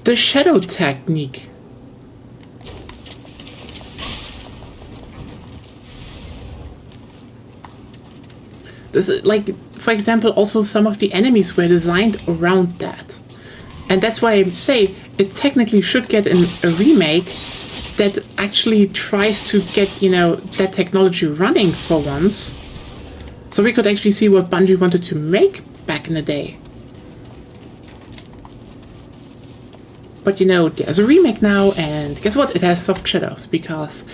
the shadow technique. This is, like, for example, also some of the enemies were designed around that. And that's why I say it technically should get a remake that actually tries to get, that technology running for once. So we could actually see what Bungie wanted to make back in the day. But there's a remake now, and guess what? It has soft shadows, because,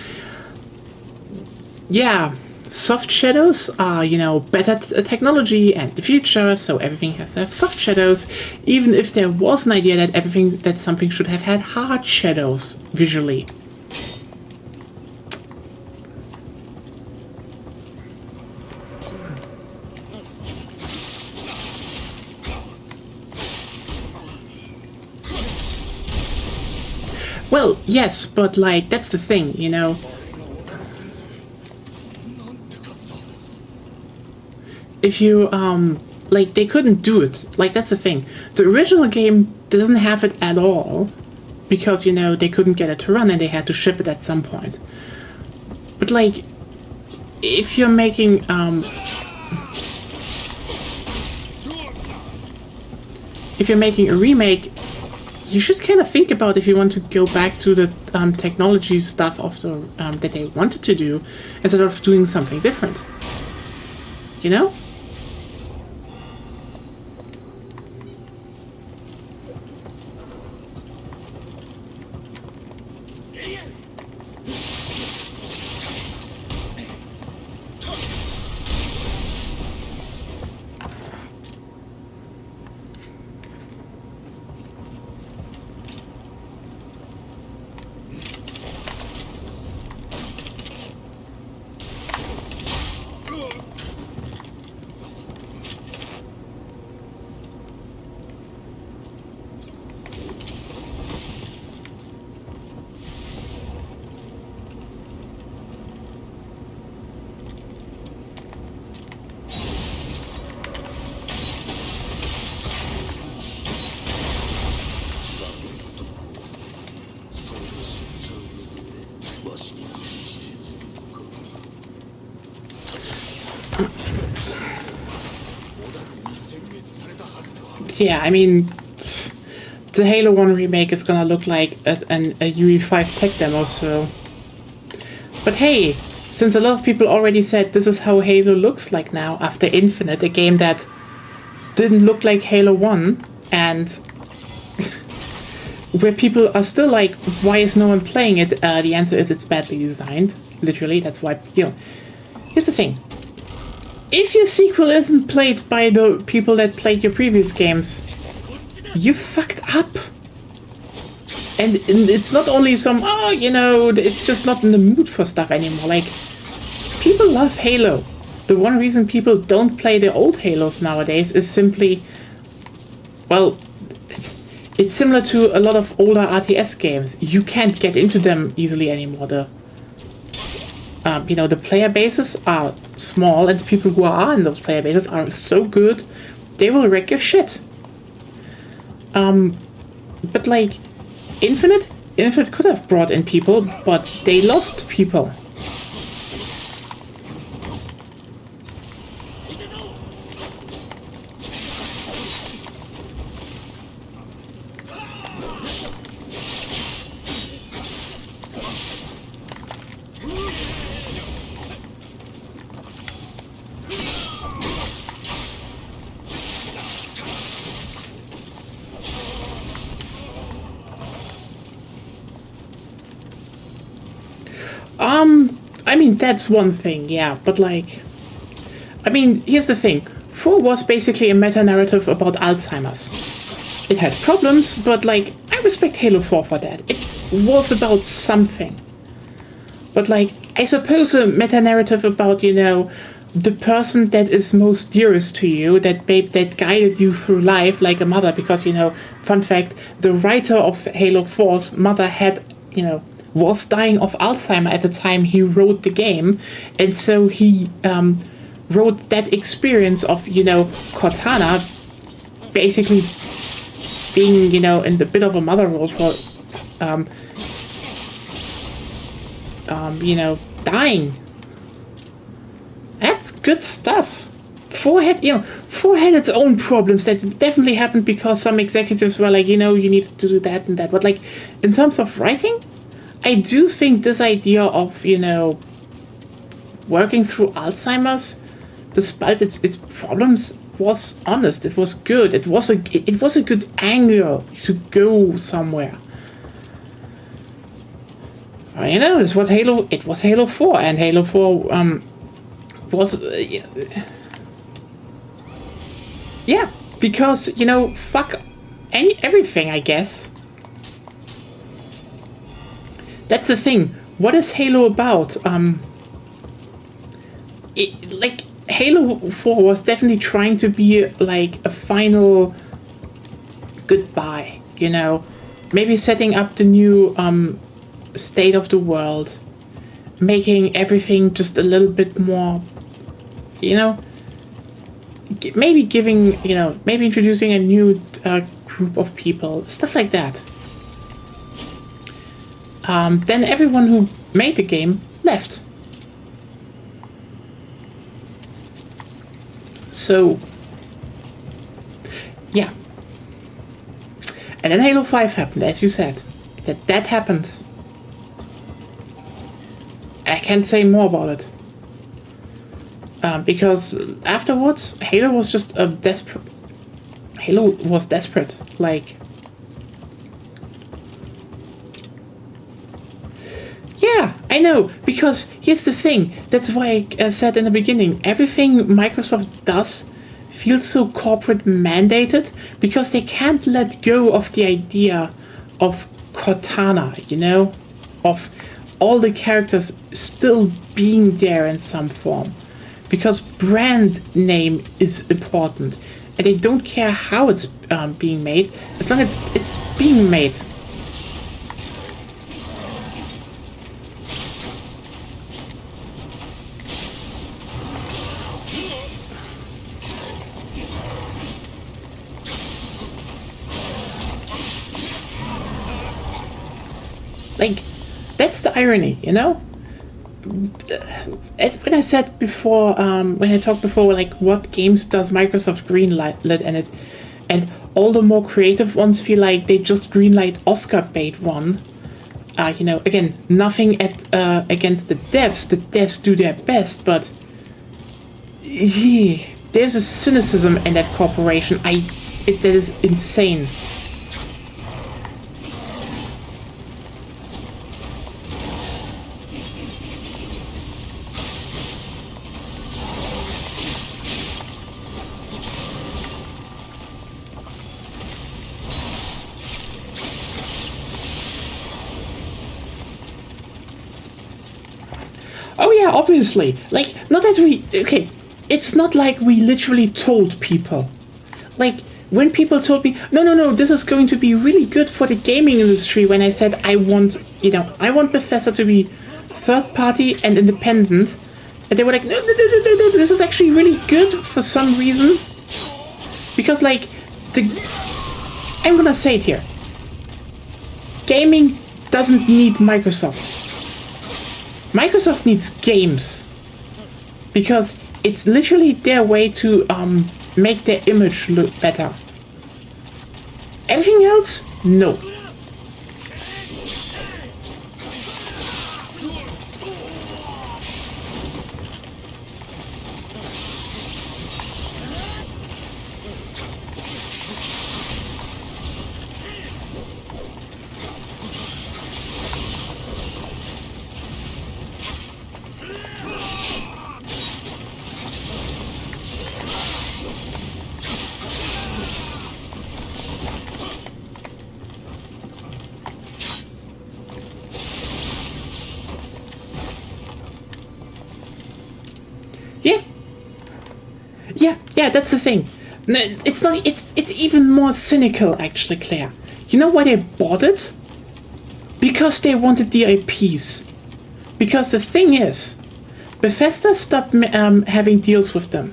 yeah, soft shadows are, better technology and the future, so everything has to have soft shadows, even if there was an idea that something should have had hard shadows visually. Well, yes, but, like, that's the thing, If you, like, they couldn't do it. Like, that's the thing. The original game doesn't have it at all, because, they couldn't get it to run and they had to ship it at some point. But, like, if you're making, a remake, you should kind of think about if you want to go back to the technology stuff of the that they wanted to do, instead of doing something different. Yeah, I mean, the Halo 1 remake is gonna look like a UE5 tech demo, so... But hey, since a lot of people already said this is how Halo looks like now after Infinite, a game that didn't look like Halo 1, and where people are still like, why is no one playing it? The answer is it's badly designed. Literally, that's why, Here's the thing. If your sequel isn't played by the people that played your previous games, you fucked up. And it's not only some, it's just not in the mood for stuff anymore. Like, people love Halo. The one reason people don't play the old Halos nowadays is simply, well, it's similar to a lot of older RTS games. You can't get into them easily anymore. The player bases are small, and the people who are in those player bases are so good, they will wreck your shit. But like, Infinite could have brought in people, but they lost people. I mean, that's one thing, yeah, but like, I mean, here's the thing. 4 was basically a meta-narrative about Alzheimer's. It had problems, but like, I respect Halo 4 for that. It was about something. But like, I suppose a meta-narrative about, the person that is most dearest to you, that guided you through life like a mother, because, fun fact, the writer of Halo 4's mother had, was dying of Alzheimer at the time he wrote the game, and so he wrote that experience of, you know, Cortana basically being, you know, in the bit of a mother role for, you know, dying. That's good stuff. 4 had, you know, 4 had its own problems that definitely happened because some executives were like, you know, you need to do that and that. But like, in terms of writing, I do think this idea of, you know, working through Alzheimer's, despite its problems, was honest. It was good. It was a good angle to go somewhere. You know, it's what Halo. It was Halo 4, and Halo 4 was. Yeah, because, you know, fuck everything, I guess. That's the thing. What is Halo about? Like, Halo 4 was definitely trying to be like a final goodbye, you know? Maybe setting up the new state of the world, making everything just a little bit more, you know? Maybe giving, you know, maybe introducing a new group of people, stuff like that. Then everyone who made the game left. So, yeah. And then Halo 5 happened, as you said. That happened. I can't say more about it. Because afterwards, Halo was just a desperate... Halo was desperate. Like... Yeah, I know, because here's the thing. That's why I said in the beginning, everything Microsoft does feels so corporate mandated because they can't let go of the idea of Cortana, you know? Of all the characters still being there in some form. Because brand name is important. And they don't care how it's being made, as long as it's being made. Like, that's the irony, you know? As when I said before, when I talked before, like, what games does Microsoft greenlight in it? And all the more creative ones feel like they just greenlight Oscar bait one. You know, again, nothing against the devs. The devs do their best, but there's a cynicism in that corporation. That is insane. Oh yeah, obviously. Like, not that we... Okay, it's not like we literally told people. Like, when people told me, no, this is going to be really good for the gaming industry, when I said I want, you know, I want Bethesda to be third party and independent, and they were like, no, this is actually really good for some reason. Because, like, I'm gonna say it here. Gaming doesn't need Microsoft. Microsoft needs games, because it's literally their way to make their image look better. Everything else, no. Yeah, that's the thing. It's not. It's even more cynical, actually, Claire. You know why they bought it? Because they wanted the IPs. Because the thing is, Bethesda stopped having deals with them.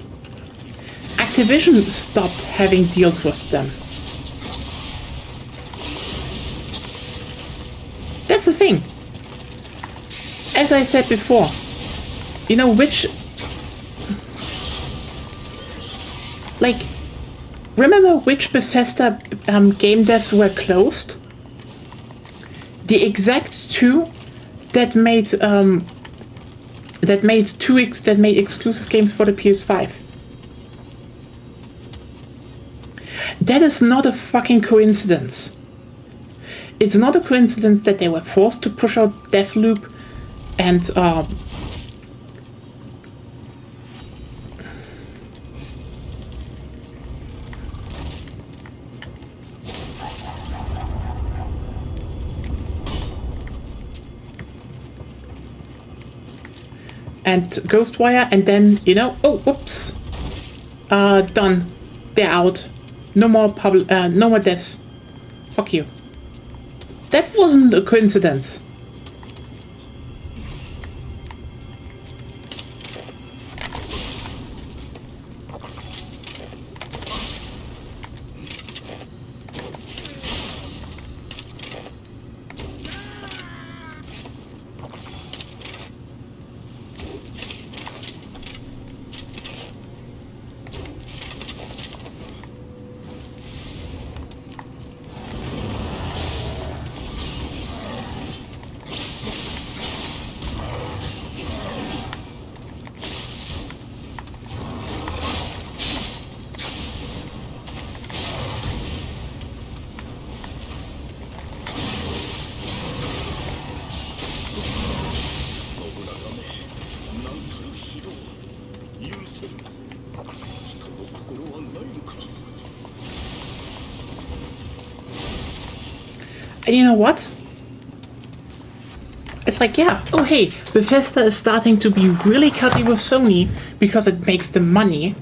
Activision stopped having deals with them. That's the thing. As I said before, you know remember which Bethesda game devs were closed? The exact two that made exclusive games for the PS5. That is not a fucking coincidence. It's not a coincidence that they were forced to push out Deathloop and Ghostwire, and then, you know, oh, whoops, done. They're out. No more no more deaths. Fuck you. That wasn't a coincidence. And you know what? It's like, yeah, oh hey, Bethesda is starting to be really cutty with Sony because it makes them money.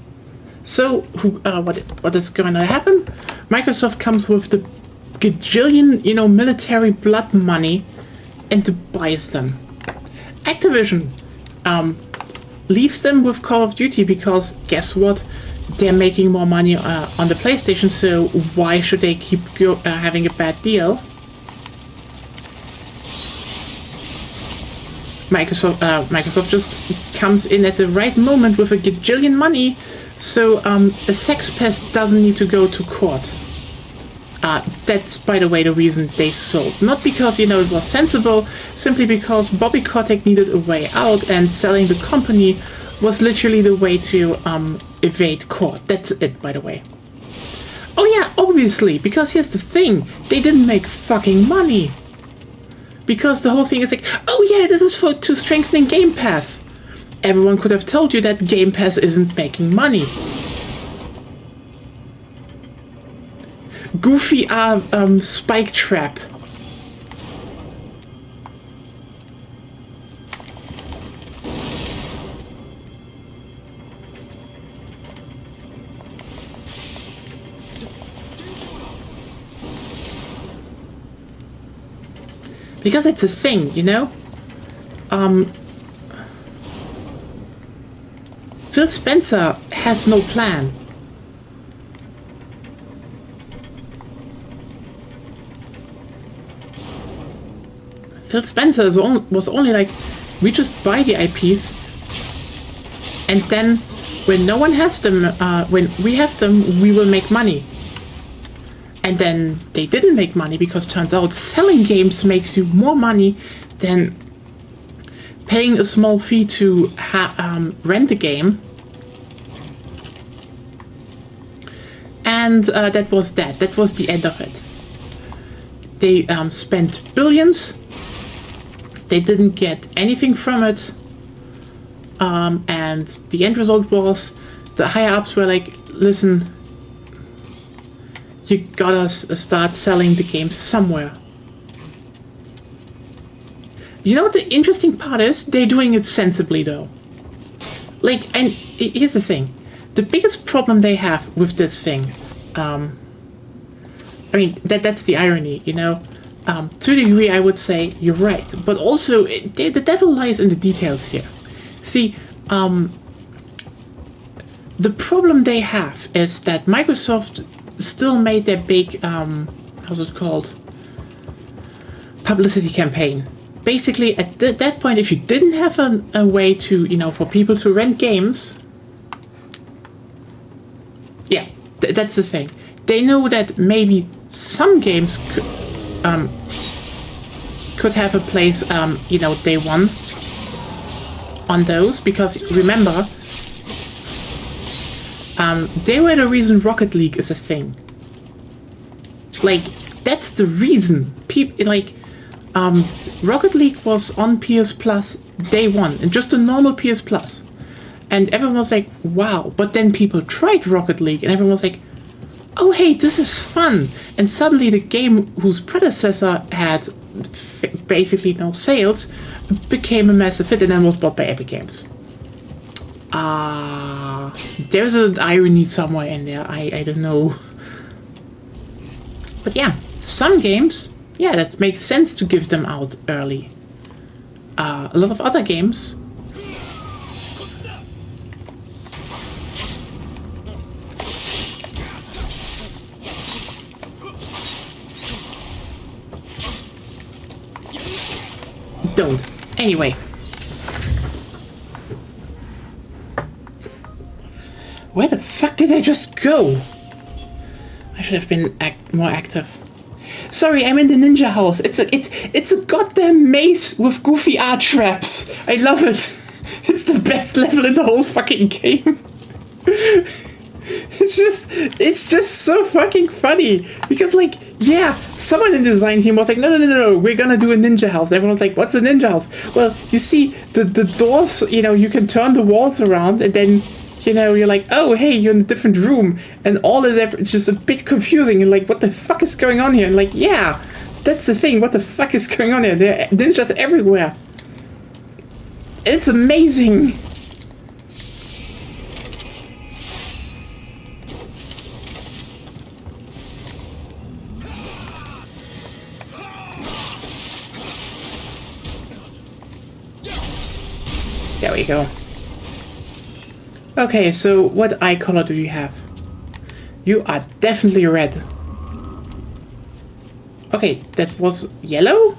So, what is going to happen? Microsoft comes with the gajillion, you know, military blood money and buys them. Activision leaves them with Call of Duty because, guess what? They're making more money on the PlayStation, so why should they keep having a bad deal? Microsoft just comes in at the right moment with a gajillion money, so a sex pest doesn't need to go to court. That's, by the way, the reason they sold. Not because, you know, it was sensible, simply because Bobby Kotick needed a way out, and selling the company was literally the way to evade court. That's it, by the way. Oh yeah, obviously, because here's the thing, they didn't make fucking money. Because the whole thing is like, oh yeah, this is to strengthening Game Pass. Everyone could have told you that Game Pass isn't making money. Goofy spike trap. Because it's a thing, you know? Phil Spencer has no plan. Phil Spencer was only like, we just buy the IPs, and then when no one has them, when we have them, we will make money. And then they didn't make money because turns out selling games makes you more money than paying a small fee to rent a game. And that was that. That was the end of it. They spent billions. They didn't get anything from it. And the end result was the higher ups were like, listen, you gotta start selling the game somewhere. You know what the interesting part is? They're doing it sensibly though. Like, and here's the thing. The biggest problem they have with this thing, I mean, that's the irony, you know? to a degree, I would say you're right. But also, the devil lies in the details here. See, the problem they have is that Microsoft still made their big, how's it called? Publicity campaign. Basically, at that point, if you didn't have a way to, you know, for people to rent games, yeah, that's the thing. They know that maybe some games could have a place, you know, day one on those, because remember, they were the reason Rocket League is a thing. Like, that's the reason. Rocket League was on PS Plus day one, and just a normal PS Plus. And everyone was like, wow. But then people tried Rocket League, and everyone was like, oh, hey, this is fun. And suddenly the game whose predecessor had basically no sales became a massive hit and then was bought by Epic Games. There's an irony somewhere in there. I don't know. But yeah, some games, yeah, that makes sense to give them out early. A lot of other games, don't. Anyway. Where the fuck did I just go? I should have been more active. Sorry, I'm in the ninja house. It's a goddamn maze with goofy art traps. I love it. It's the best level in the whole fucking game. It's just so fucking funny because, like, yeah, someone in the design team was like, no, we're gonna do a ninja house. Everyone was like, what's a ninja house? Well, you see, the doors, you know, you can turn the walls around, and then, you know, you're like, oh, hey, you're in a different room, and all is it's just a bit confusing, and like, what the fuck is going on here? And like, yeah, that's the thing, what the fuck is going on here? There are ninjas everywhere. It's amazing. There we go. Okay, so what eye color do you have? You are definitely red. Okay, that was yellow?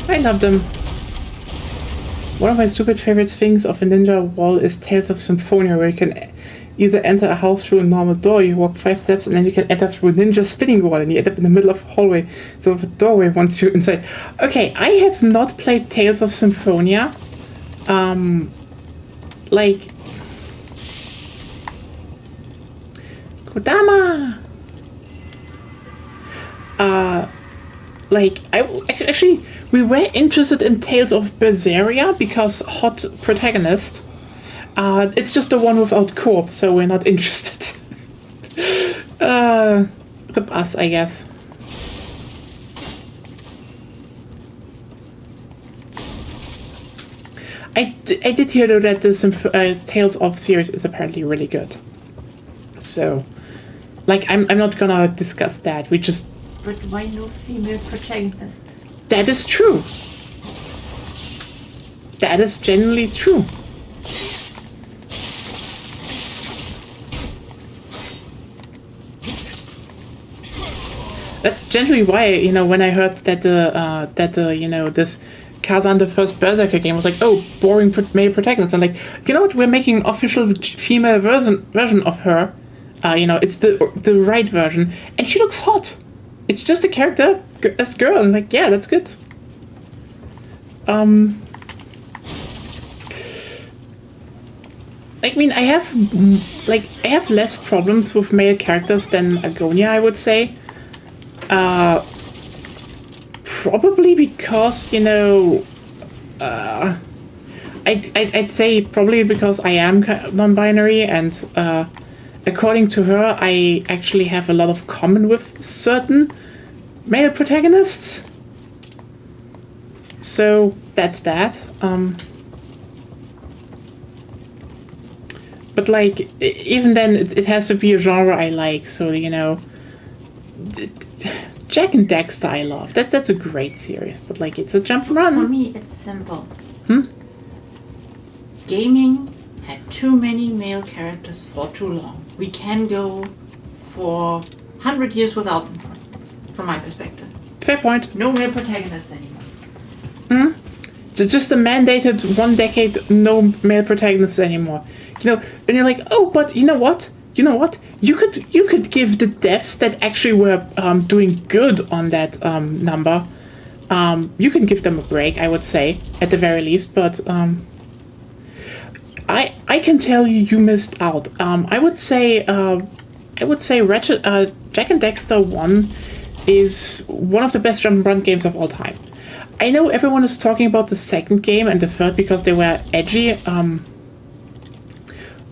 I love them. One of my stupid favorite things of a ninja wall is Tales of Symphonia, where you can either enter a house through a normal door, you walk 5 steps, and then you can enter through a ninja spinning wall, and you end up in the middle of a hallway. So the doorway once you're inside. Okay, I have not played Tales of Symphonia. Like, Kodama. Like, actually, we were interested in Tales of Berseria because hot protagonist. It's just the one without co-op, so we're not interested. Rip us, I guess. I did hear though that the Tales of series is apparently really good. So, like, I'm not gonna discuss that. We just. But why no female protagonist? That is true. That is genuinely true. That's generally why, you know, when I heard that you know, this Kazan the First Berserker game was like, oh, boring male protagonist. I'm like, you know what? We're making an official female version of her. You know, it's the right version, and she looks hot. It's just a character as a girl, and like, yeah, that's good. I mean, I have less problems with male characters than Agonia, I would say. Probably because, you know, I'd say probably because I am non-binary, and according to her, I actually have a lot of common with certain male protagonists. So that's that. But like, even then, it has to be a genre I like. So, you know, Jack and Dexter I love. That's a great series. But like, it's a jump and run. For me, it's simple. Gaming had too many male characters for too long. We can go for 100 years without them, from my perspective. Fair point. No male protagonists anymore. Just a mandated 1 decade, no male protagonists anymore. You know, and you're like, oh, but you know what? You know what? You could give the devs that actually were doing good on that number. You can give them a break, I would say, at the very least. But I can tell you missed out. I would say Jack and Dexter 1 is one of the best jump and run games of all time. I know everyone is talking about the second game and the third because they were edgy.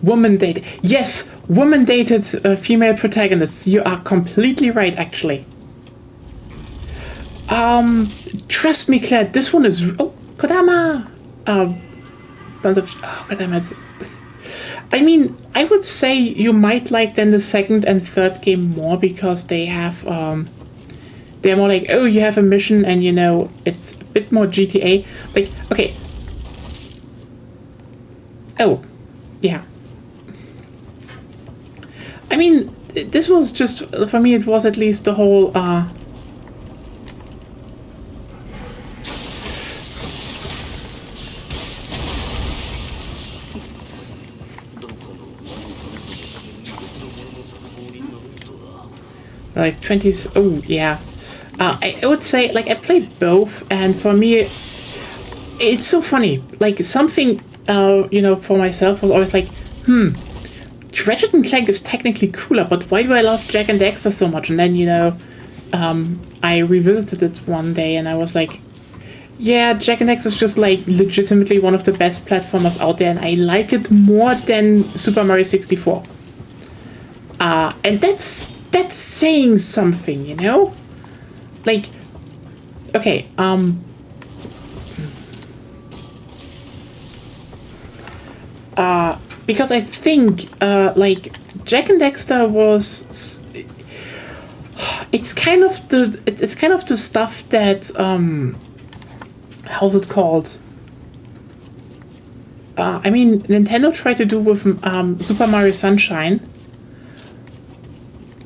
Woman dated. Yes, woman dated female protagonists. You are completely right, actually. Trust me, Claire, this one is... Oh, Kodama! Oh, goddammit. I mean, I would say you might like then the second and third game more because they have... they're more like, oh, you have a mission and, you know, it's a bit more GTA. Like, okay. Oh, yeah. I mean, this was just, for me, it was at least the whole, like 20s, oh, yeah. I would say, like, I played both, and for me, it's so funny. Like, something, you know, for myself was always like, Ratchet and Clank is technically cooler, but why do I love Jack and Dexter so much? And then, you know, I revisited it one day, and I was like, yeah, Jack and Dexter is just, like, legitimately one of the best platformers out there, and I like it more than Super Mario 64. And that's saying something, you know? Like, okay, because I think, like, Jack and Dexter was, it's kind of the stuff that, how's it called? I mean, Nintendo tried to do with Super Mario Sunshine,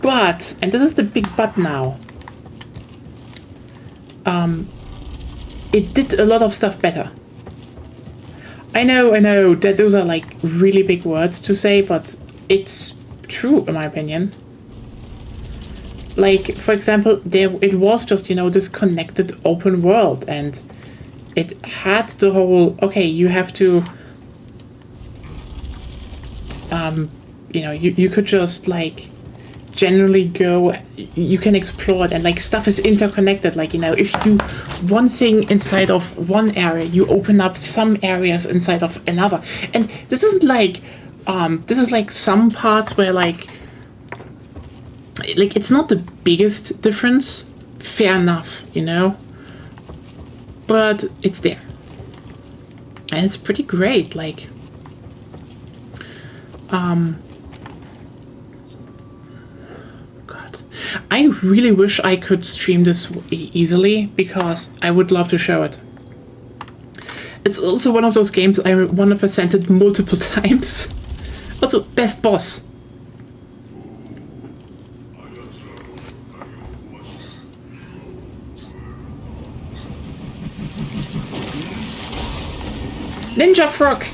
but, and this is the big but now, it did a lot of stuff better. I know that those are like really big words to say, but it's true in my opinion. Like, for example, it was just, you know, this connected open world, and it had the whole, okay, you have to, you know, you could just like generally go, you can explore it, and like stuff is interconnected. Like, you know, if you do one thing inside of one area, you open up some areas inside of another. And this isn't like, this is like some parts where like it's not the biggest difference, fair enough, you know, but it's there. And it's pretty great, like, I really wish I could stream this easily, because I would love to show it. It's also one of those games I 100%ed multiple times. Also, best boss. Ninja Frog!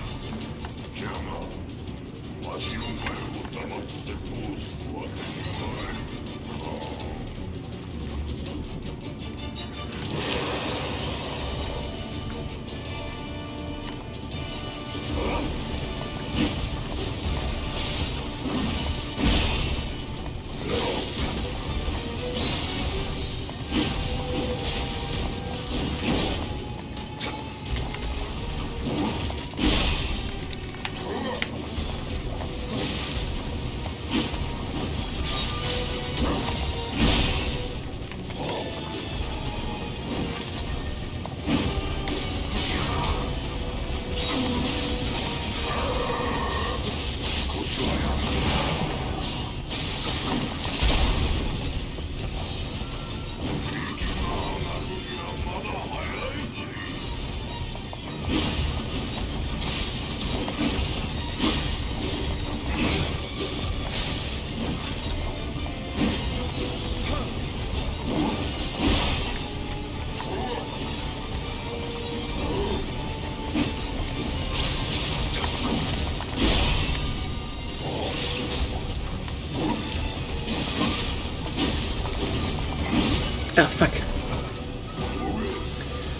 Oh, fuck.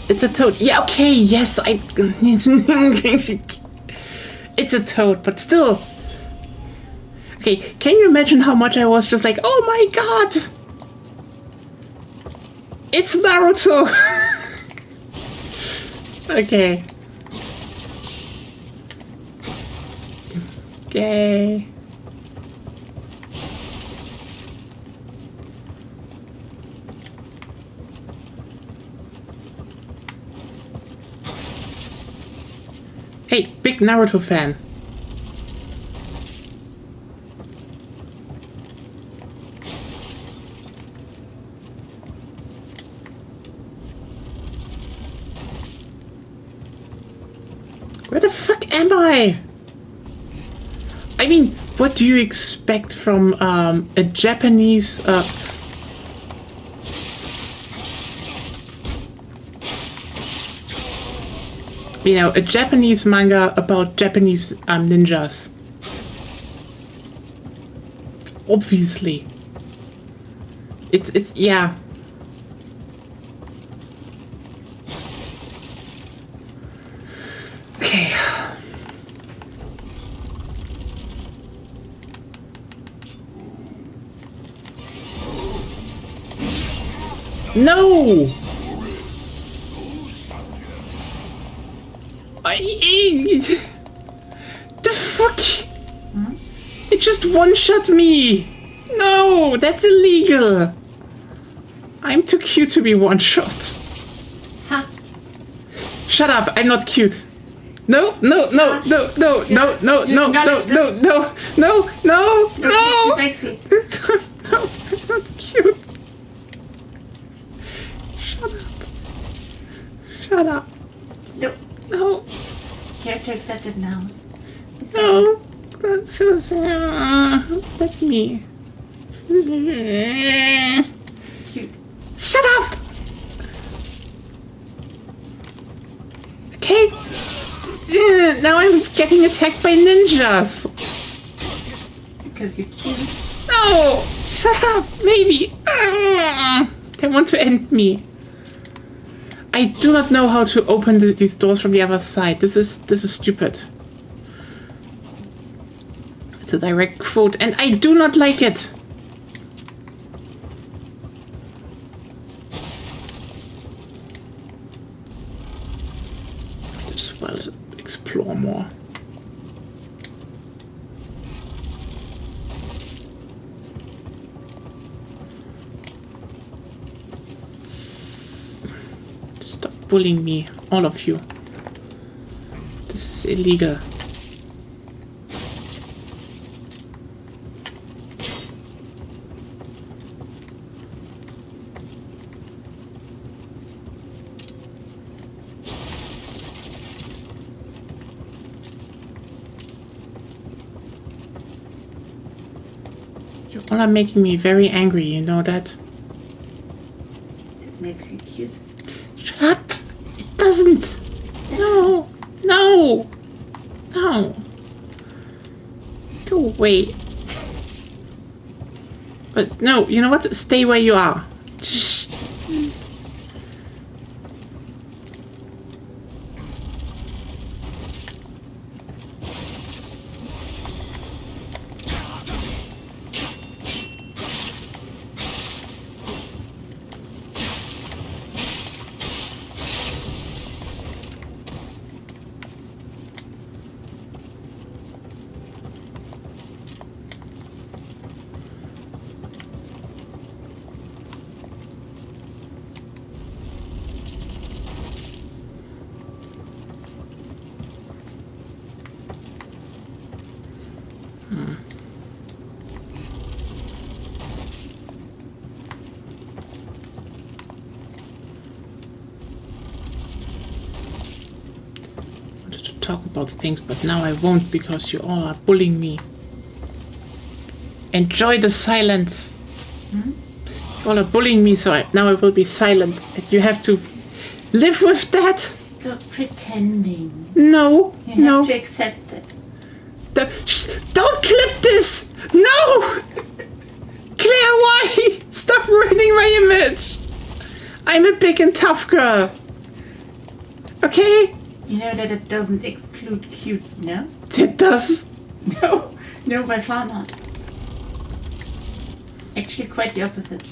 It's a toad. Yeah, okay, yes, it's a toad, but still. Okay, can you imagine how much I was just like, oh my god! It's Naruto! Okay. Okay. Hey, big Naruto fan. Where the fuck am I? I mean, what do you expect from a Japanese you know, a Japanese manga about Japanese ninjas? Obviously. It's yeah. Okay. No! The fuck? Hmm? It just one-shot me! No, that's illegal! I'm too cute to be one-shot. Ha! Shut up, I'm not cute. No, no, no, no, no, no, no, no, no, no, no, no, no, no! Bexy. No, I'm not cute. Shut up. Shut up. No. No. You have to accept it now. No. That's let me. Cute. Shut up! Okay. Now I'm getting attacked by ninjas. Because you're cute. No! Shut up! Maybe. They want to end me. I do not know how to open these doors from the other side. This is stupid. It's a direct quote, and I do not like it. Might as well explore more. Stop bullying me, all of you. This is illegal. You all are making me very angry, you know that? It makes you cute. Shut up! It doesn't! No! No! No! Go away. But no, you know what? Stay where you are. Talk about things, but now I won't because you all are bullying me. Enjoy the silence. Hmm? You all are bullying me, so now I will be silent. And you have to live with that. Stop pretending. No, You no. have to accept it. Don't clip this. No, Claire, why? Stop ruining my image. I'm a big and tough girl. Okay? You know that it doesn't exclude cute, no? It does. No, by far not. Actually, quite the opposite.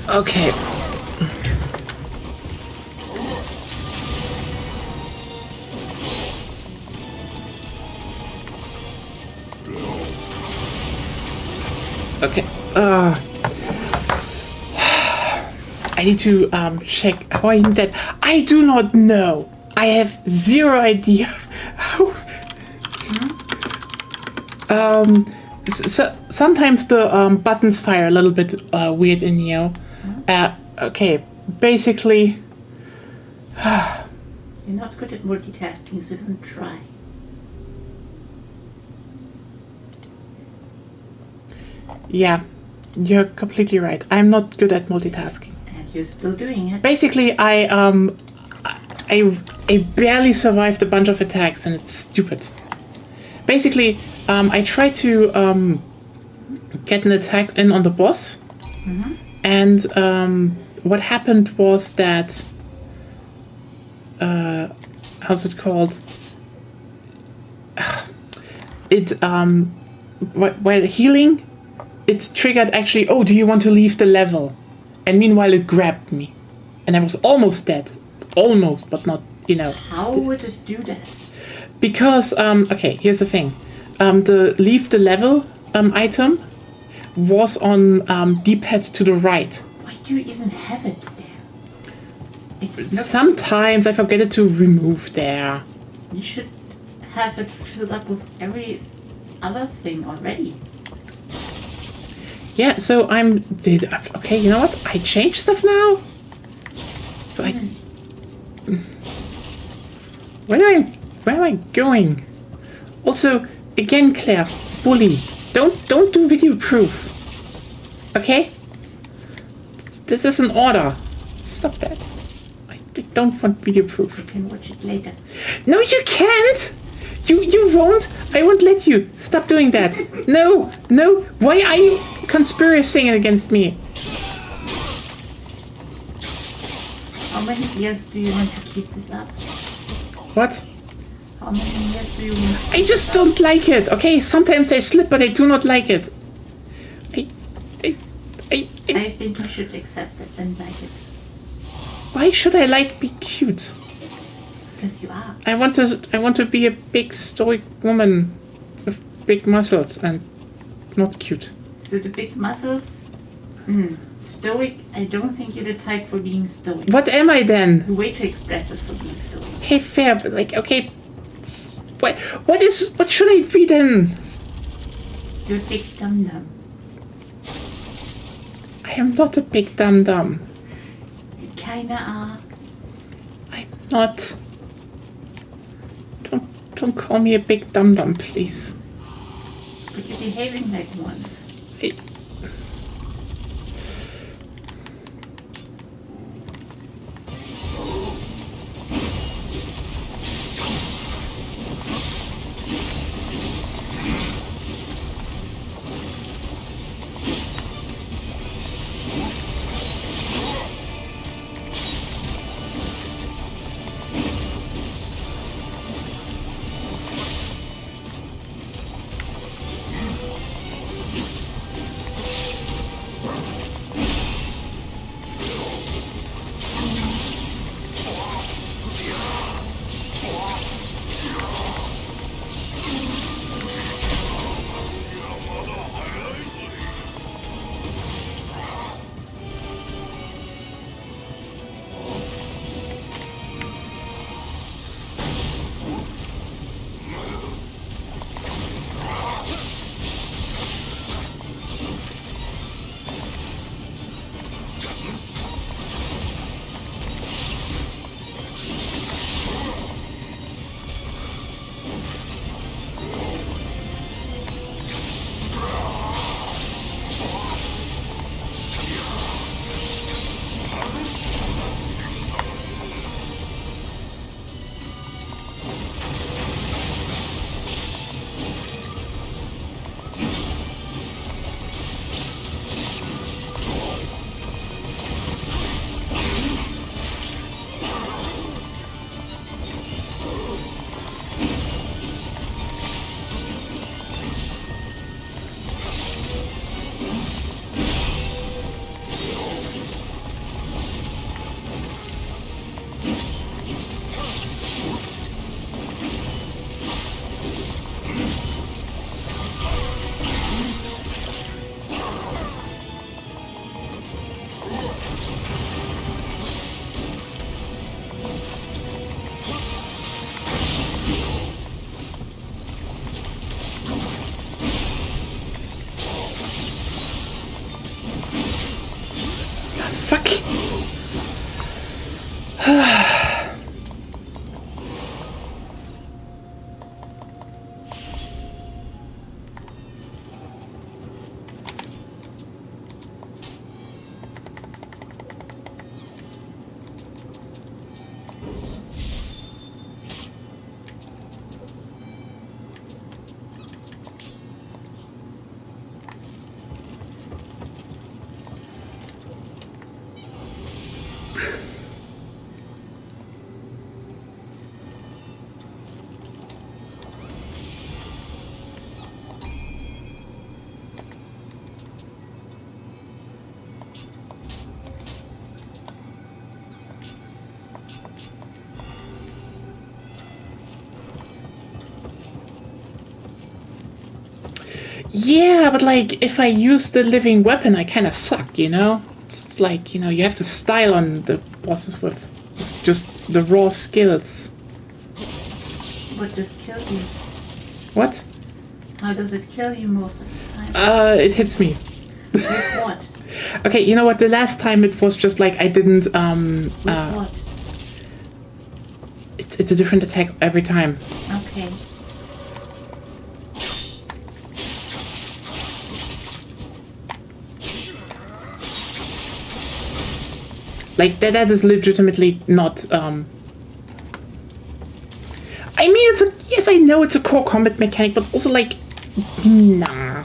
Okay. Okay. I need to check how I did that. I do not know. I have zero idea how. So sometimes the buttons fire a little bit weird in Nioh. Okay, basically. You're not good at multitasking, so don't try. Yeah, you're completely right. I'm not good at multitasking. And you're still doing it. Basically, I barely survived a bunch of attacks, and it's stupid. Basically, I tried to get an attack in on the boss, and what happened was that how's it called? It while healing, it triggered actually. Oh, do you want to leave the level? And meanwhile, it grabbed me, and I was almost dead, almost, but not. You know. How would it do that? Because okay, here's the thing. The leave the level item was on D-pad to the right. Why do you even have it there? It's Sometimes I forget it to remove there. You should have it filled up with every other thing already. Yeah, so okay, you know what? I changed stuff now? Where am I going? Also, again, Claire, bully. Don't do video proof. Okay? This is an order. Stop that. I don't want video proof. You can watch it later. No, you can't! You won't! I won't let you! Stop doing that! No! Why are you conspiring against me? How many years do you want to keep this up? What? How many years do you want to I just don't like it, okay? Sometimes I slip, but I do not like it. I think you should accept it and like it. Why should I be cute? Because you are. I want to be a big stoic woman with big muscles and not cute. So the big muscles? Stoic? I don't think you're the type for being stoic. What am I then? You're way too expressive for being stoic. Okay, fair, but okay. What should I be then? You're a big dum-dum. am not a big dum-dum. You kinda are. I'm not. Don't call me a big dum-dum, please. But you're behaving like one. Yeah, but like, if I use the living weapon, I kind of suck, you know? It's like, you know, you have to style on the bosses with just the raw skills. What does kill you? What? How does it kill you most of the time? It hits me. With what? Okay, you know what? The last time it was just like I didn't, With what? It's a different attack every time. Okay. Like, that is legitimately not, I mean, yes, I know it's a core combat mechanic, but also, like, nah.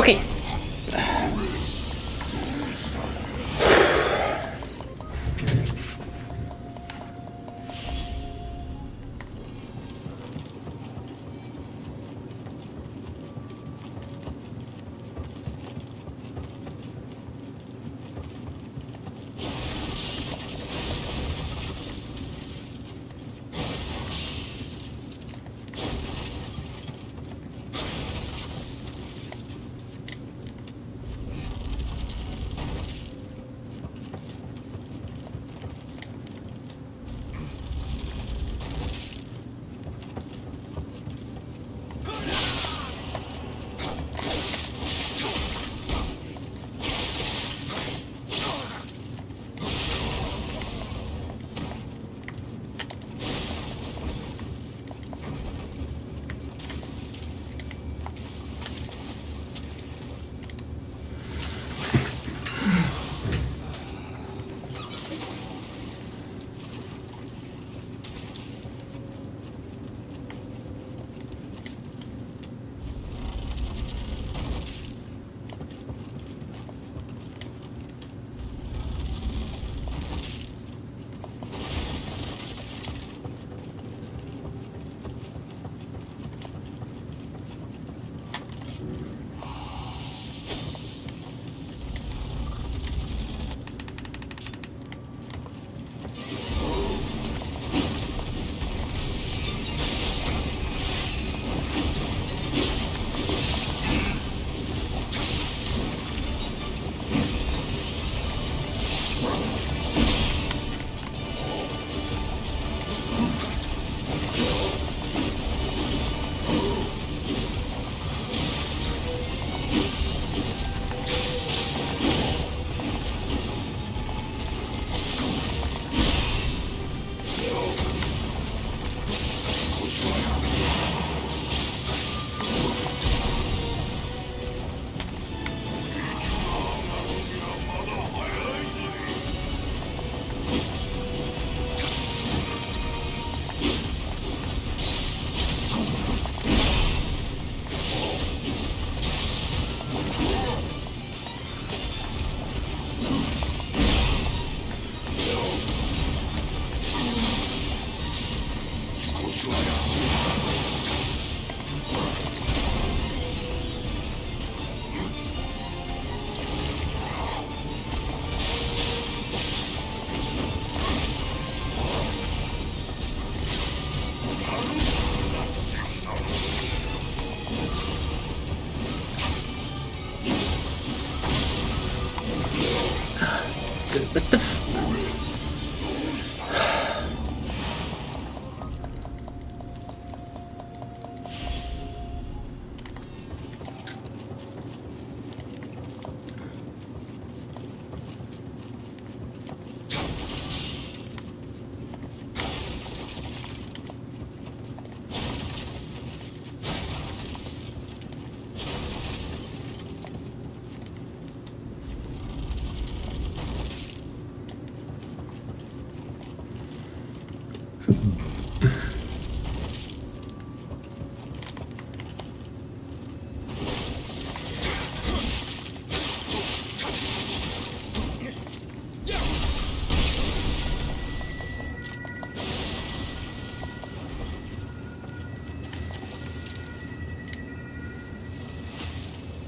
Okay. What the f...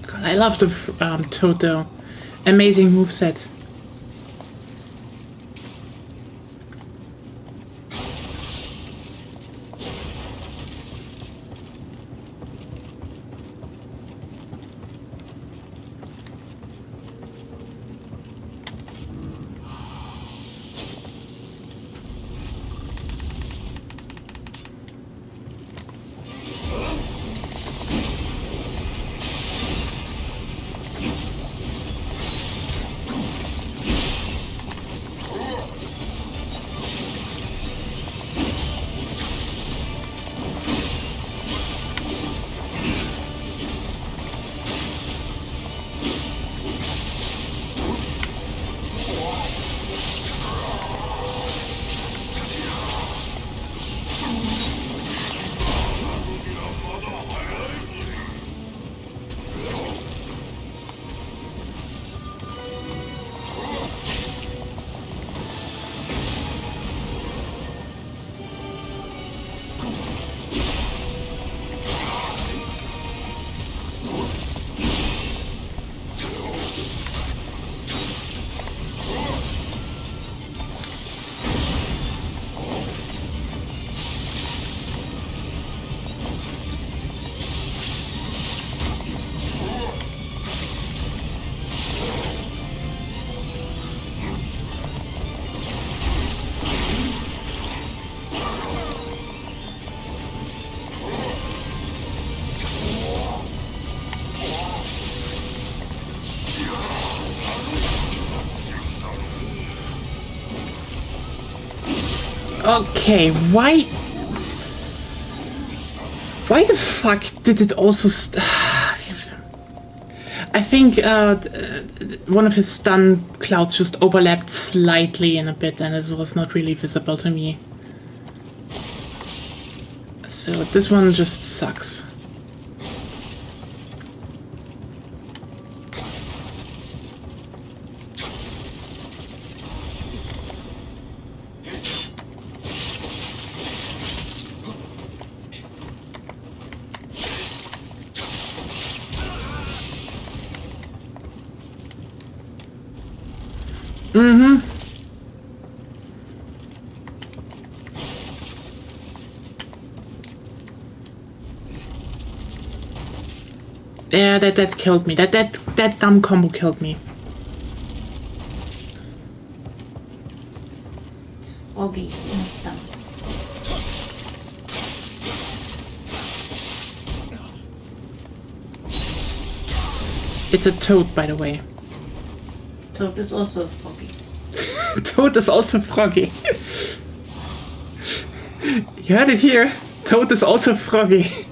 God, I love the Toto. Amazing moveset. Okay, why... Why the fuck did it also... I think one of his stun clouds just overlapped slightly in a bit and it was not really visible to me. So this one just sucks. Mm-hmm. Yeah, that killed me. That dumb combo killed me. Froggy, not dumb. It's a toad, by the way. Toad is also froggy. Toad is also froggy. You heard it here. Toad is also froggy.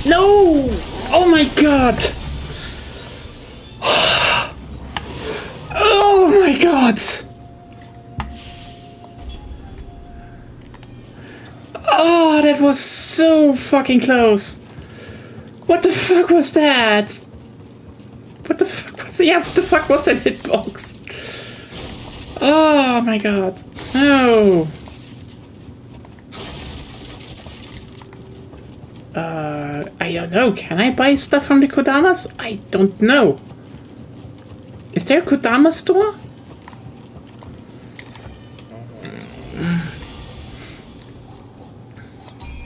No! Oh my god! Oh my god! Oh, that was so fucking close! What the fuck was that? What the fuck was... Yeah, what the fuck was that hitbox? Oh my god. No! I don't know. Can I buy stuff from the Kodamas? I don't know. Is there a Kodama store?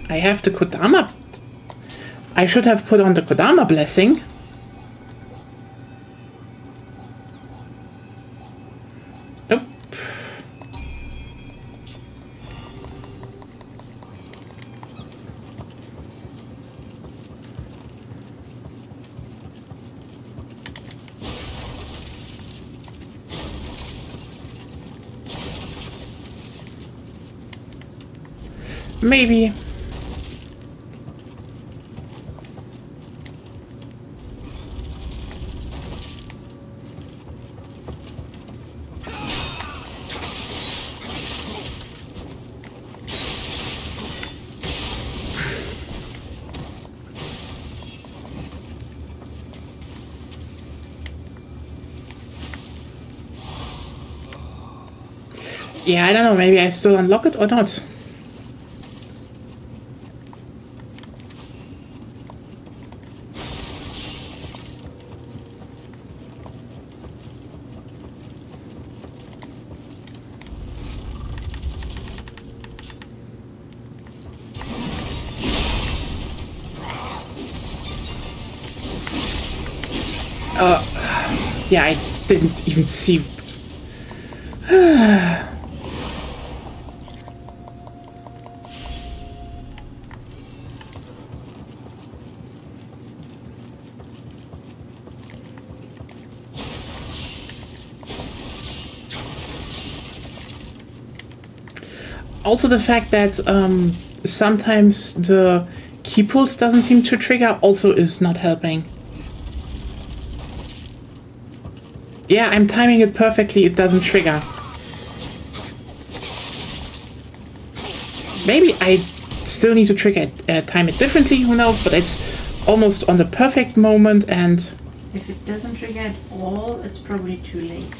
I have the Kodama. I should have put on the Kodama blessing. Nope. Maybe. Yeah, I don't know. Maybe I still unlock it or not. Yeah, I didn't even see. Also, the fact that sometimes the key pulse doesn't seem to trigger also is not helping. Yeah, I'm timing it perfectly, it doesn't trigger. Maybe I still need to trigger it, time it differently, who knows, but it's almost on the perfect moment and... If it doesn't trigger at all, it's probably too late.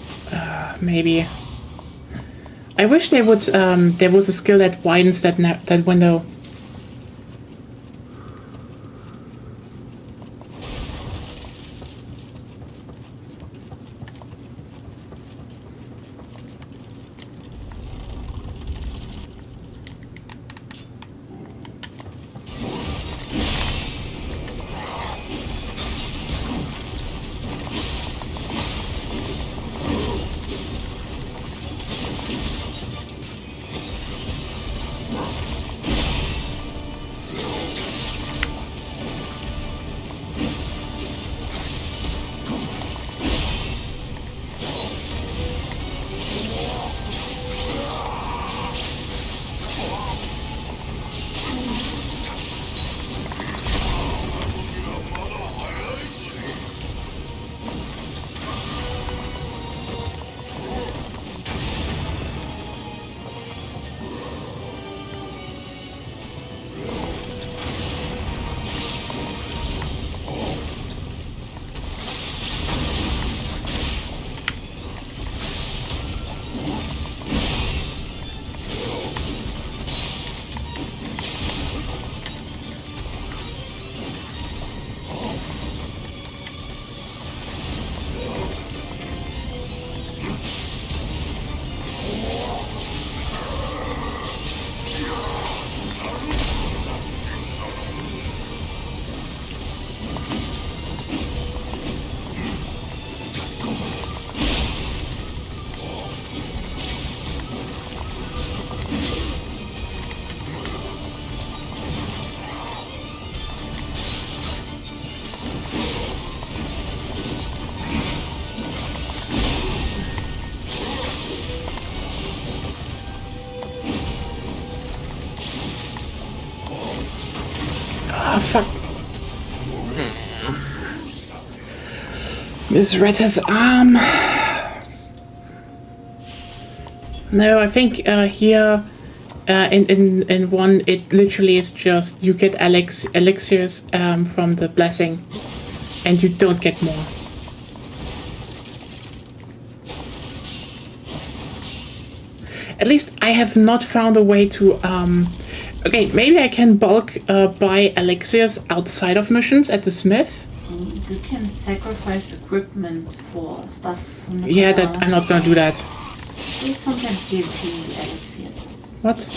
Maybe. I wish they would, there was a skill that widens that window. Ah, fuck. This red his arm. No, I think here in one it literally is just you get elixirs from the blessing, and you don't get more. At least I have not found a way to okay, maybe I can bulk buy elixirs outside of missions at the smith. You can sacrifice equipment for stuff from the Yeah, that I'm not gonna do that. They sometimes give you elixirs. What?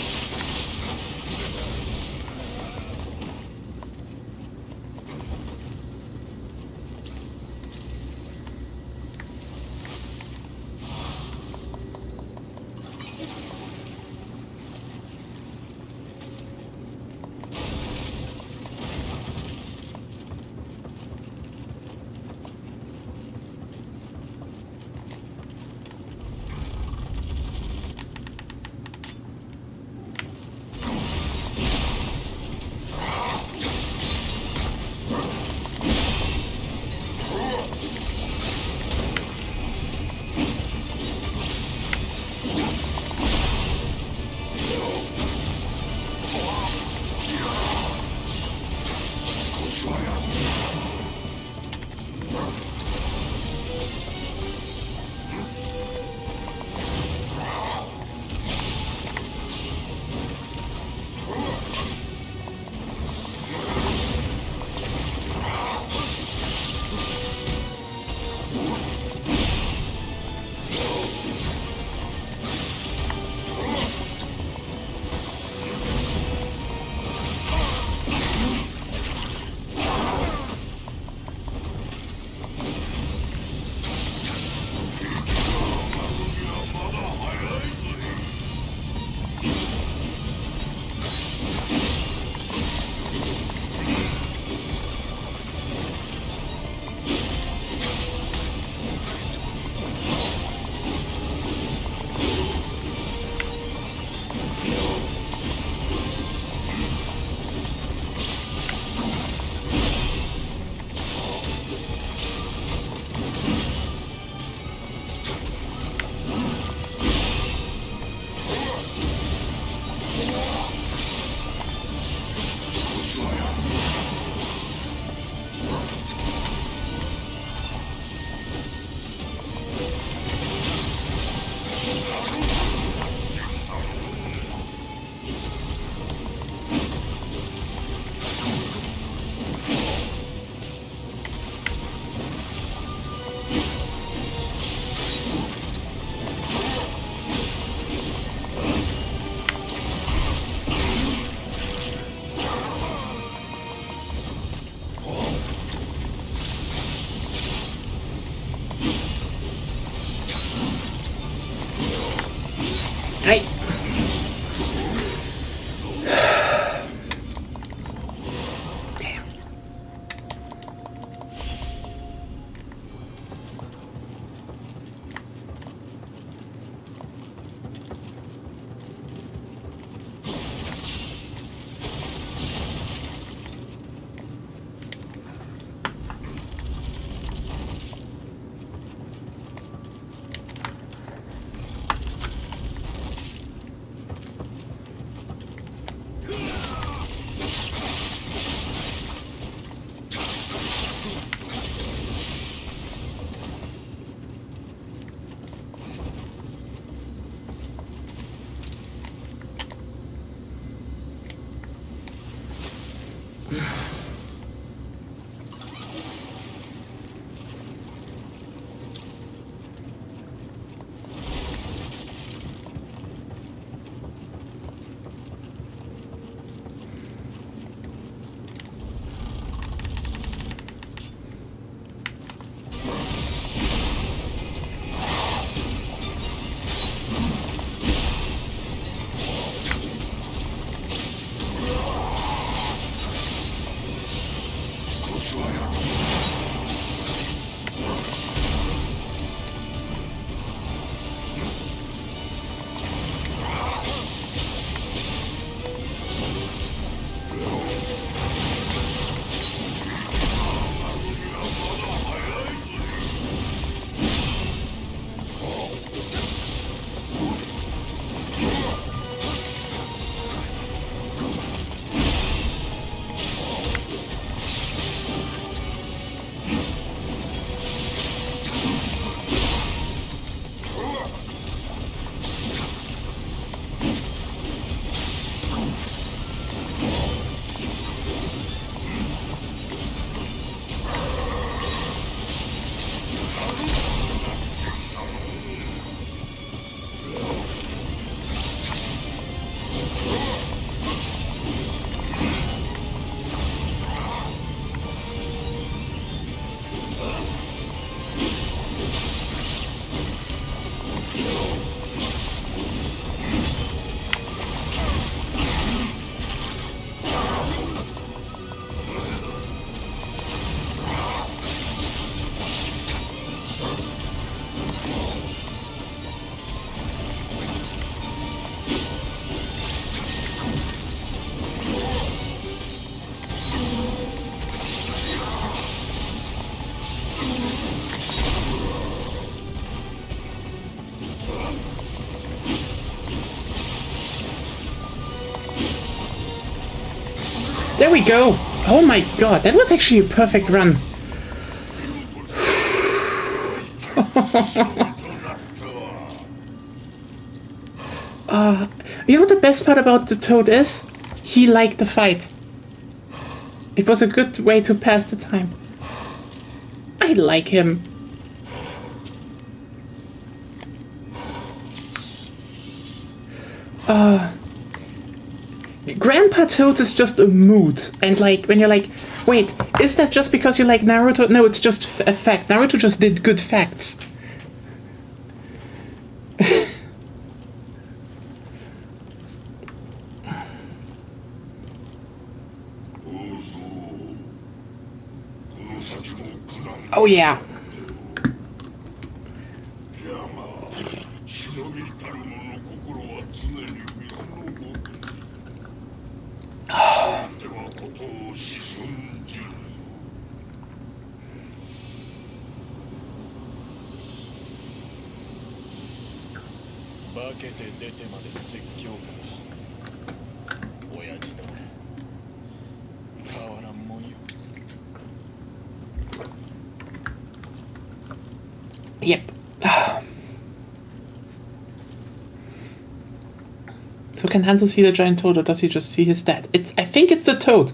There we go. Oh my god, that was actually a perfect run. You know what the best part about the Toad is? He liked the fight. It was a good way to pass the time. I like him. Grandpa Toad is just a mood, and like when you're like, wait, is that just because you like Naruto? No, it's just a fact. Naruto just did good facts. Oh yeah. Yep. So can Hanzo see the giant toad, or does he just see his dad? I think it's the toad.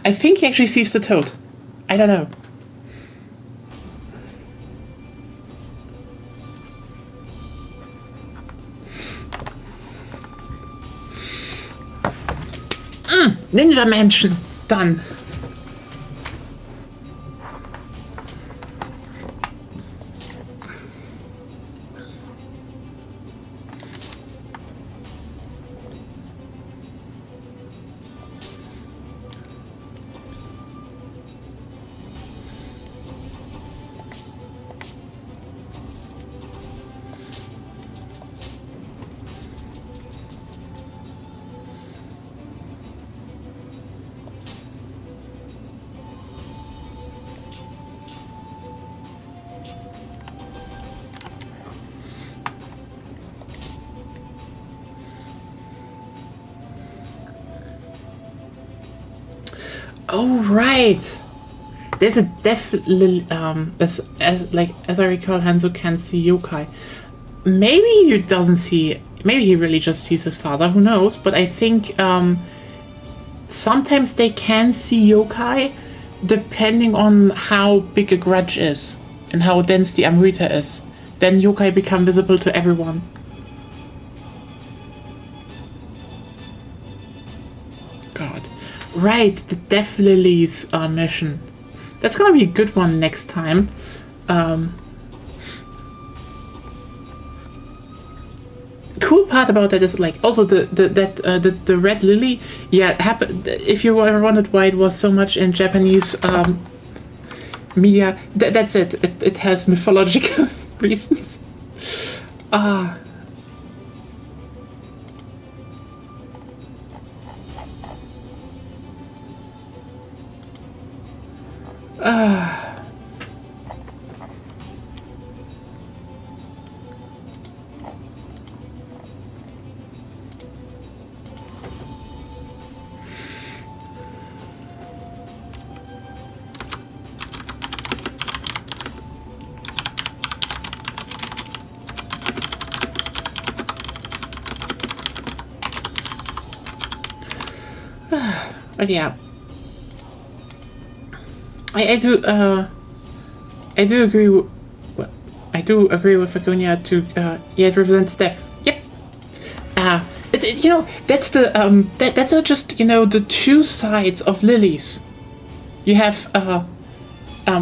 I think he actually sees the toad. I don't know. Ninja Mansion. Done. Oh right. There's a definitely as I recall, Hanzo can't see yokai. Maybe he doesn't see. Maybe he really just sees his father. Who knows? But I think sometimes they can see yokai, depending on how big a grudge is and how dense the Amrita is. Then yokai become visible to everyone. God. Right, the Death Lilies mission. That's gonna be a good one next time. Cool part about that is like also the red lily. Yeah, if you ever wondered why it was so much in Japanese media, that's it. It has mythological reasons. But yeah, I do agree with. I do agree with Agonia to yeah, it represents death. Yep. You know, that's the that's just, you know, the two sides of lilies. You have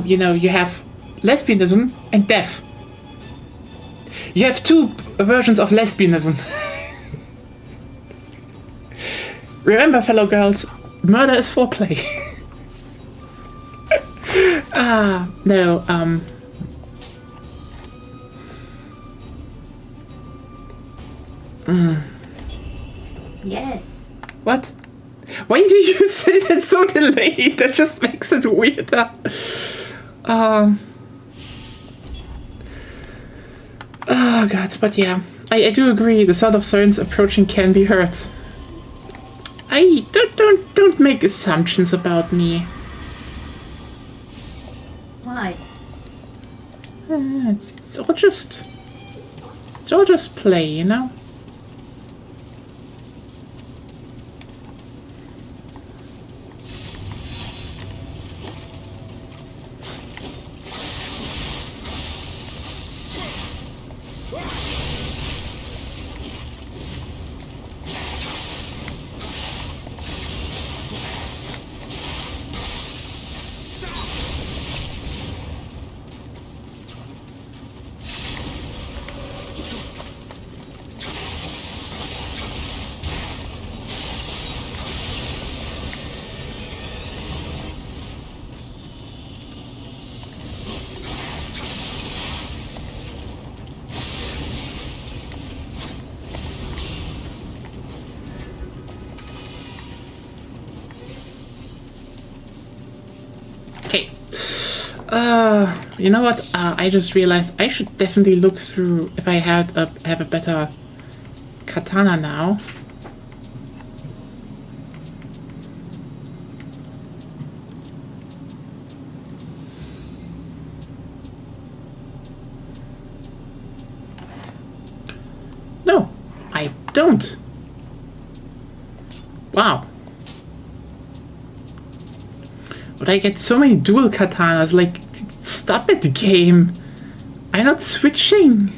you know, you have lesbianism and death. You have two versions of lesbianism. Remember, fellow girls, murder is foreplay. No, Yes. What? Why do you say that so delayed? That just makes it weirder. Oh god, but yeah. I do agree, the sound of sirens approaching can be heard. I don't make assumptions about me. Why? It's all just play, you know? Okay. You know what? I just realized I should definitely look through if I have a better katana now. No, I don't. Wow. But I get so many dual katanas, like, stop it, game. I'm not switching.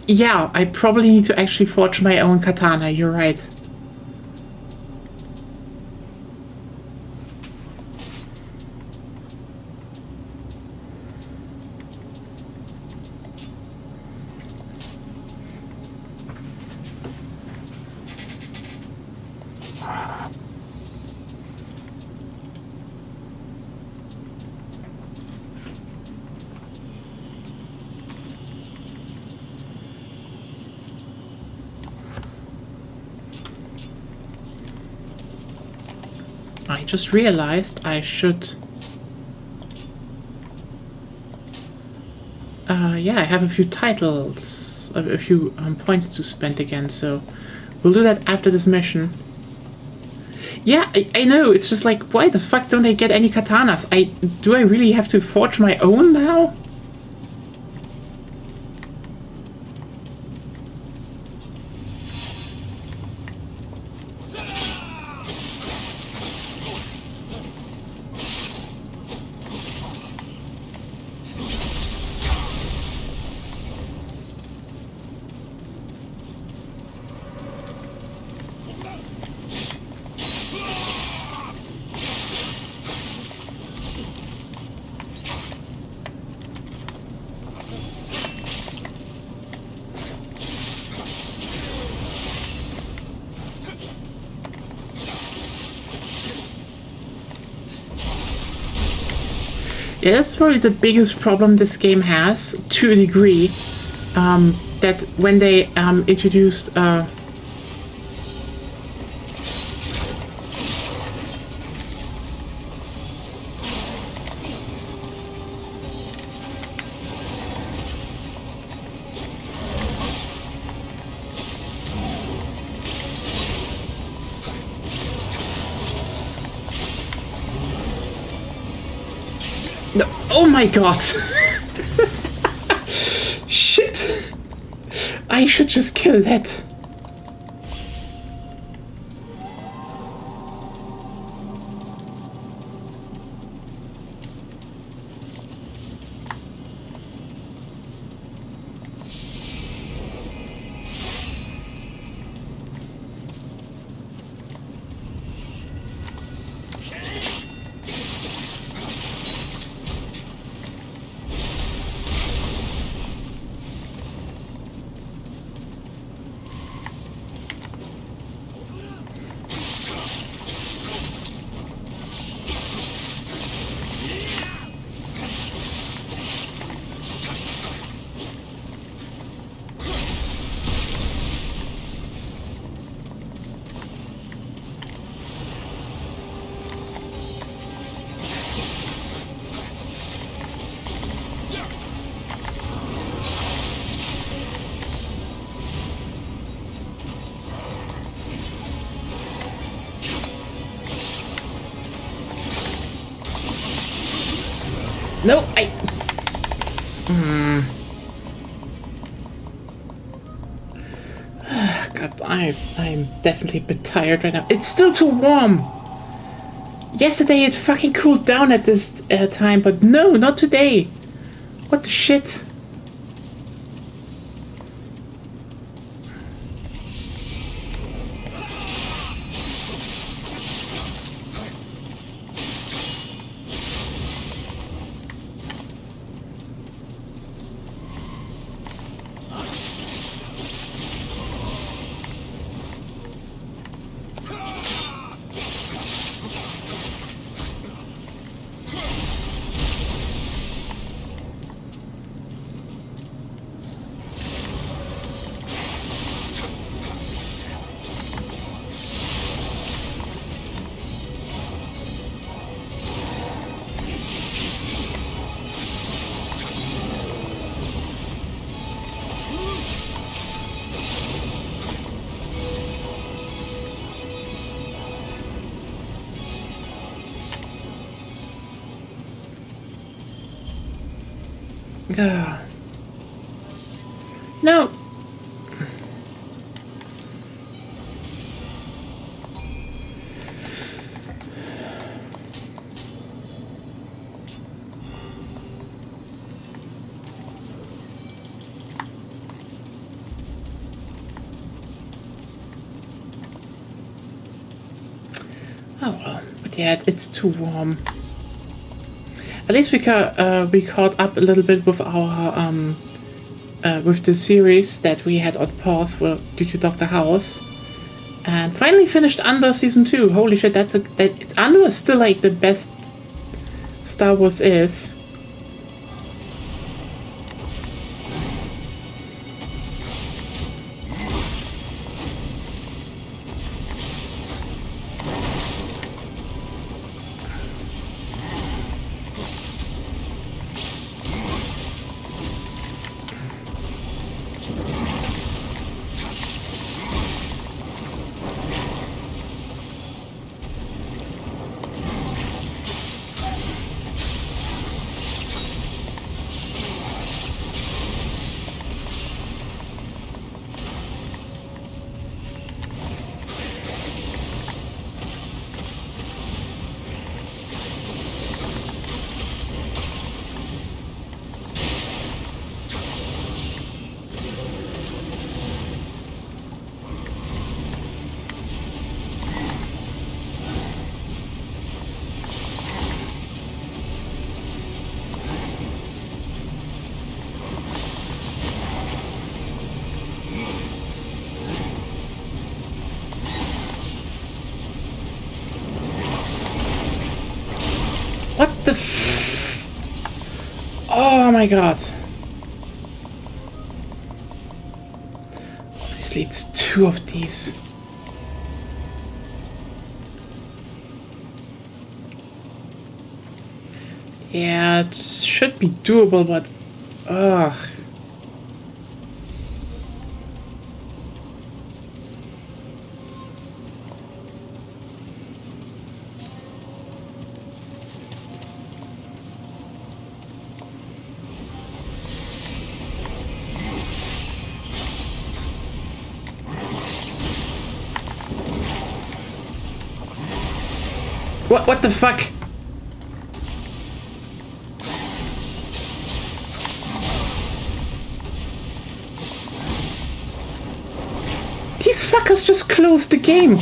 Yeah, I probably need to actually forge my own katana, you're right. I just realized I should... yeah, I have a few titles, a few points to spend again, so we'll do that after this mission. Yeah, I know, it's just like, why the fuck don't I get any katanas? Do I really have to forge my own now? Yeah, that's probably the biggest problem this game has, to a degree. That when they introduced... No, oh my god! Shit! I should just kill that. No, God, I'm definitely a bit tired right now. It's still too warm. Yesterday it fucking cooled down at this time, but no, not today. What the shit? No. Oh well, but yeah, it's too warm. At least we caught up a little bit with our with the series that we had on pause due to Doctor House, and finally finished Andor season 2. Holy shit, Andor is still like the best Star Wars is. What the Oh my god. Obviously it's 2 of these. Yeah, it should be doable, but ugh. What the fuck? These fuckers just closed the game.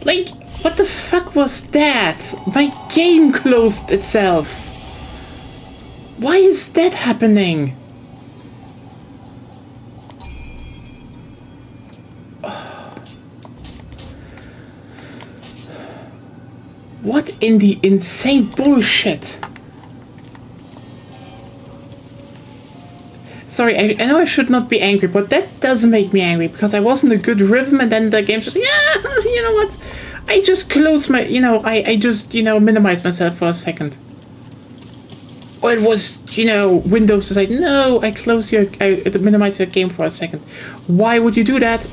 Like, what the fuck was that? My game closed itself. Why is that happening? What in the insane bullshit? Sorry, I know I should not be angry, but that does make me angry because I was in a good rhythm and then the game's just, yeah, you know what? I just closed my, I just, minimized myself for a second. Or it was, Windows to say, no, I minimize your game for a second. Why would you do that?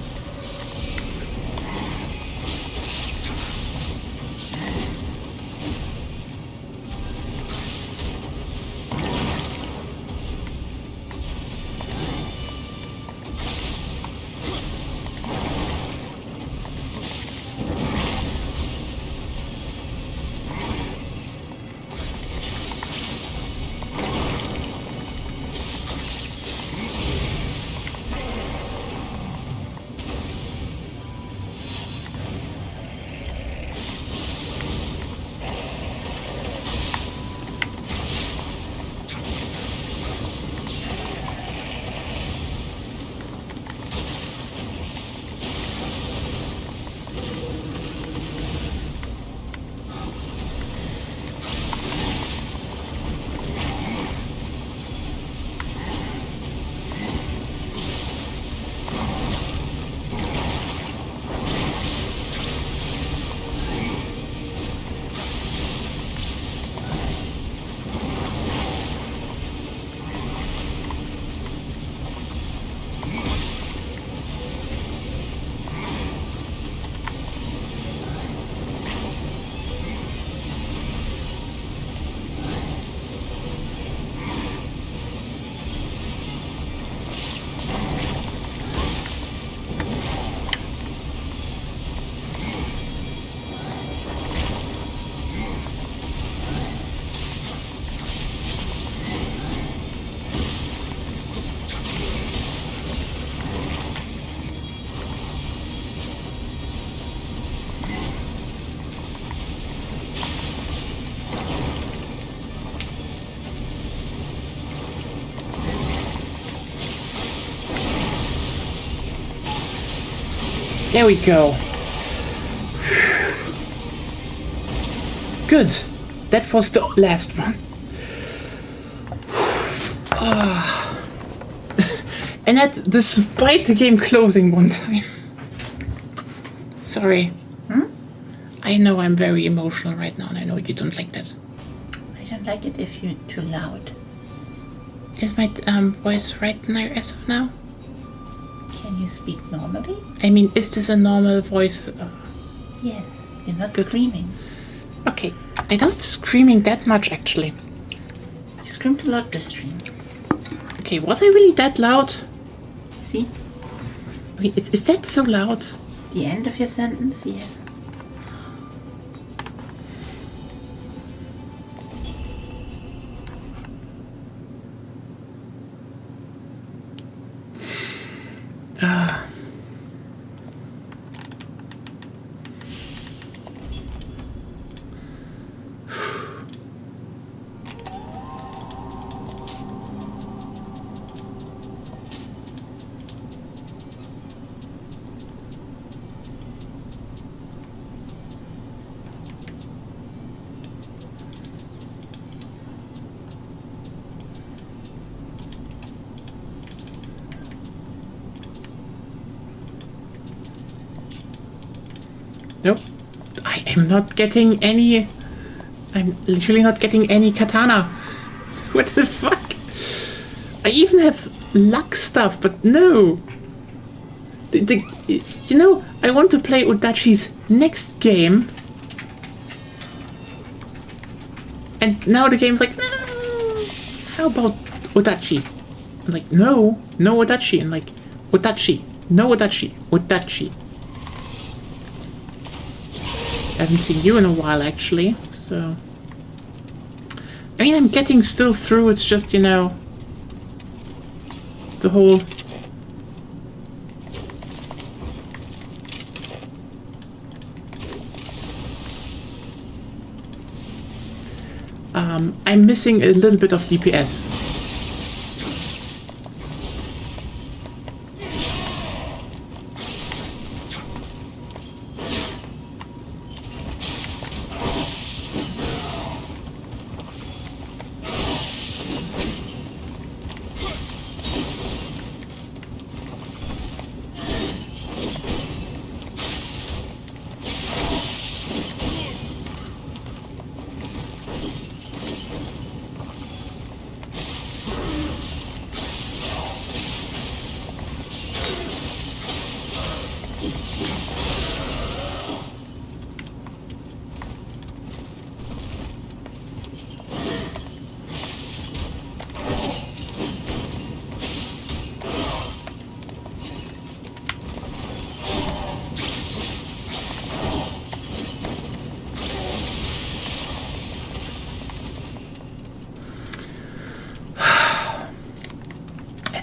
There we go. Good. That was the last one. And that despite the game closing one time. Sorry. I know I'm very emotional right now and I know you don't like that. I don't like it if you're too loud. Is my voice right now as of now? Can you speak normally? I mean, is this a normal voice? Yes, you're not Good. screaming. Okay, I don't screaming that much actually. You screamed a lot this stream. Okay, was I really that loud? See? Okay, is that so loud? The end of your sentence? Yes. Nope. I am not getting any... I'm literally not getting any katana. What the fuck? I even have luck stuff, but no. I want to play Odachi's next game. And now the game's like, no. How about Odachi? I'm like, no Odachi. And like, Odachi, no Odachi, Odachi. I haven't seen you in a while, actually, so... I mean, I'm getting still through, it's just, the whole... I'm missing a little bit of DPS.